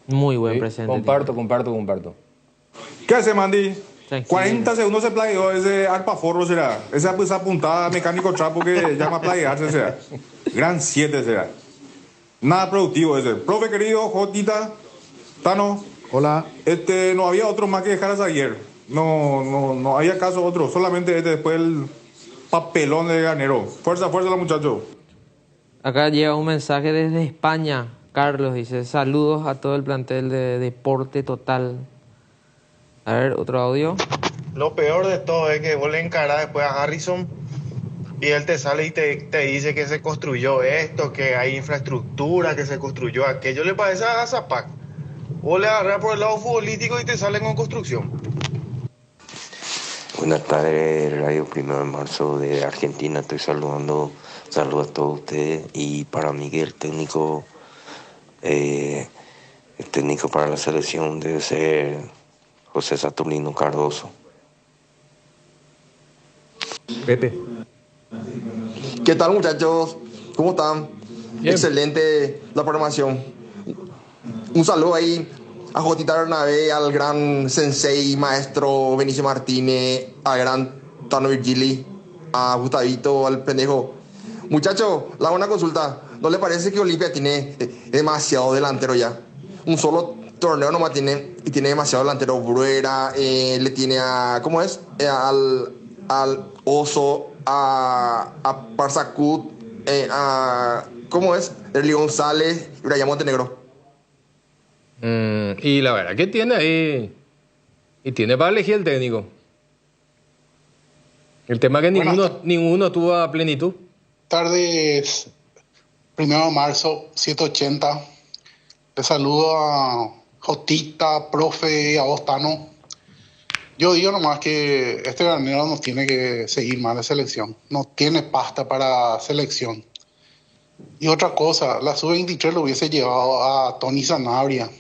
Muy buen presente. Comparto. ¿Qué hace, Mandy? 40 segundos se plagueó ese arpaforro será. Esa pues apuntada mecánico trapo que llama a plaguearse será. Gran 7 será. Nada productivo ese. Profe querido, Jotita, Tano. Hola. No había otro más que dejar ayer. No había caso otro. Solamente después el papelón de Ganero. Fuerza la muchacho. Acá llega un mensaje desde España. Carlos dice, saludos a todo el plantel de Deporte Total. A ver, otro audio. Lo peor de todo es que vos le encarás después a Harrison y él te sale y te dice que se construyó esto, que hay infraestructura, que se construyó aquello. Le parece a Zapac. Vos le agarrás por el lado futbolístico y te salen con construcción. Buenas tardes, Radio 1 de Marzo de Argentina. Estoy saludando, saludos a todos ustedes. Y para mí que el técnico para la selección debe ser José Saturnino Cardoso. Pepe. ¿Qué tal, muchachos? ¿Cómo están? Bien. Excelente la programación. Un saludo ahí a Jotita Bernabé, al gran sensei, maestro Benicio Martínez, al gran Tano Virgili, a Gustavito, al pendejo. Muchachos, la buena consulta. ¿No le parece que Olimpia tiene demasiado delantero ya? Un solo torneo nomás tiene y tiene demasiado delantero. Bruera, le tiene a... ¿Cómo es? Al Oso, a Parzacut, ¿cómo es? Erli González y Brian Montenegro. Y la verdad que tiene ahí... Y tiene para elegir el técnico. El tema es que ninguno tuvo a plenitud. Tardes, 1 de marzo, 780. Le saludo a Jotita, profe, a Bostano. Yo digo nomás que este Garnero no tiene que seguir más de selección. No tiene pasta para selección. Y otra cosa, la sub-23 lo hubiese llevado a Tony Sanabria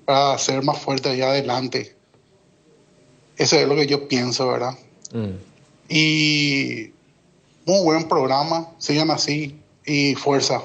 para ser más fuerte allá adelante. Eso es lo que yo pienso, ¿verdad? Y muy buen programa, sigan así y fuerza.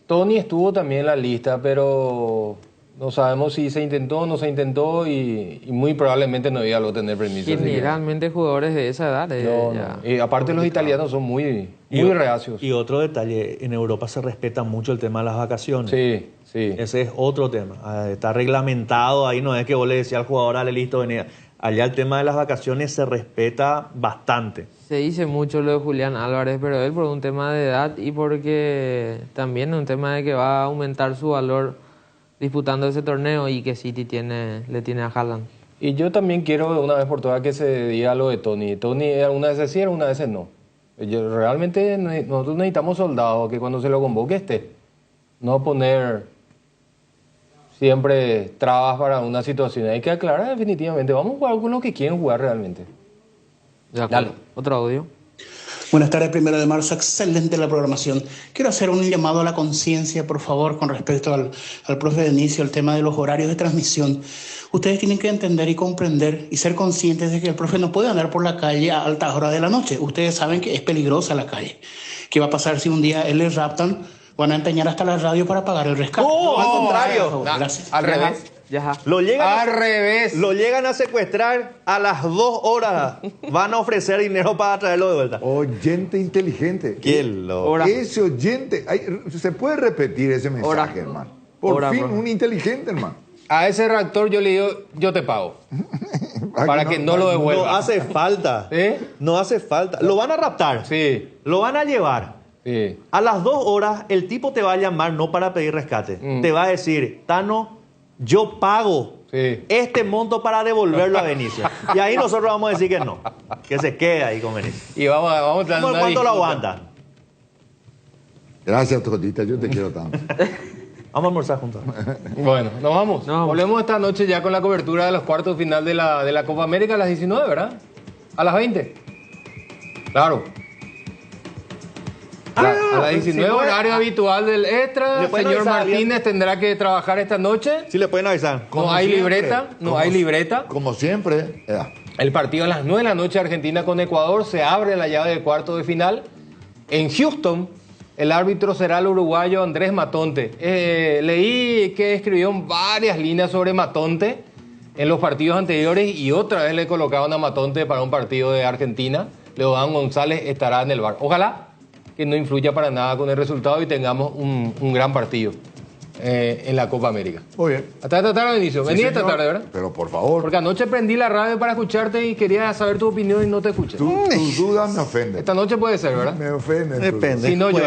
Tony estuvo también en la lista, pero no sabemos si se intentó o no se intentó y muy probablemente no iba a tener permiso. Generalmente jugadores de esa edad. Y aparte los italianos son muy reacios. Y otro detalle, en Europa se respeta mucho el tema de las vacaciones. Sí. Ese es otro tema. Está reglamentado, ahí no es que vos le decías al jugador, dale, listo, venía. Allá el tema de las vacaciones se respeta bastante. Se dice mucho lo de Julián Álvarez, pero él por un tema de edad y porque también es un tema de que va a aumentar su valor disputando ese torneo y que City le tiene a Haaland. Y yo también quiero una vez por todas que se diga lo de Tony. Tony una vez sí, una vez no. Realmente nosotros necesitamos soldados que cuando se lo convoque esté. No poner siempre trabas para una situación. Hay que aclarar definitivamente. Vamos a jugar con los que quieren jugar realmente. Dale. Otro audio. Buenas tardes, 1 de marzo. Excelente la programación. Quiero hacer un llamado a la conciencia, por favor, con respecto al profe Benicio, el tema de los horarios de transmisión. Ustedes tienen que entender y comprender y ser conscientes de que el profe no puede andar por la calle a altas horas de la noche. Ustedes saben que es peligrosa la calle. ¿Qué va a pasar si un día él le raptan? Van a empeñar hasta la radio para pagar el rescate. Al contrario. Gracias. Al revés. Lo llegan a secuestrar a las 2 horas. Van a ofrecer dinero para traerlo de vuelta. Oyente inteligente. Qué loco. Ese oyente. Se puede repetir ese mensaje, hermano. Por fin, un inteligente, hermano. A ese reactor yo le digo, yo te pago. para que no lo devuelva. No hace falta. No hace falta. Lo van a raptar. Sí. Lo van a llevar. Sí. A las 2 horas el tipo te va a llamar no para pedir rescate. Te va a decir, Tano, yo pago este monto para devolverlo a Benicio. Y ahí nosotros vamos a decir que no. Que se quede ahí con Benicio. Y vamos a ¿Cuánto lo aguanta? Gracias, Todita. Yo te quiero tanto. Vamos a almorzar juntos. Bueno, nos vamos. Volvemos esta noche ya con la cobertura de los cuartos final de la Copa América a las 19, ¿verdad? A las 20. Claro. A las 19, horario habitual del extra. Señor Martínez tendrá que trabajar esta noche. Sí, le pueden avisar. No hay libreta. No hay libreta. Como siempre. El partido a las 9 de la noche, Argentina con Ecuador. Se abre la llave del cuarto de final. En Houston, el árbitro será el uruguayo Andrés Matonte. Leí que escribió varias líneas sobre Matonte en los partidos anteriores y otra vez le colocaron a Matonte para un partido de Argentina. Leodán González estará en el bar. Ojalá que no influya para nada con el resultado y tengamos un gran partido en la Copa América. Muy bien. Hasta esta tarde, Benicio. Vení esta tarde, ¿verdad? Pero por favor. Porque anoche prendí la radio para escucharte y quería saber tu opinión y no te escuché. Tus dudas me ofenden. Esta noche puede ser, ¿verdad? Me ofenden. Depende. Si no, yo...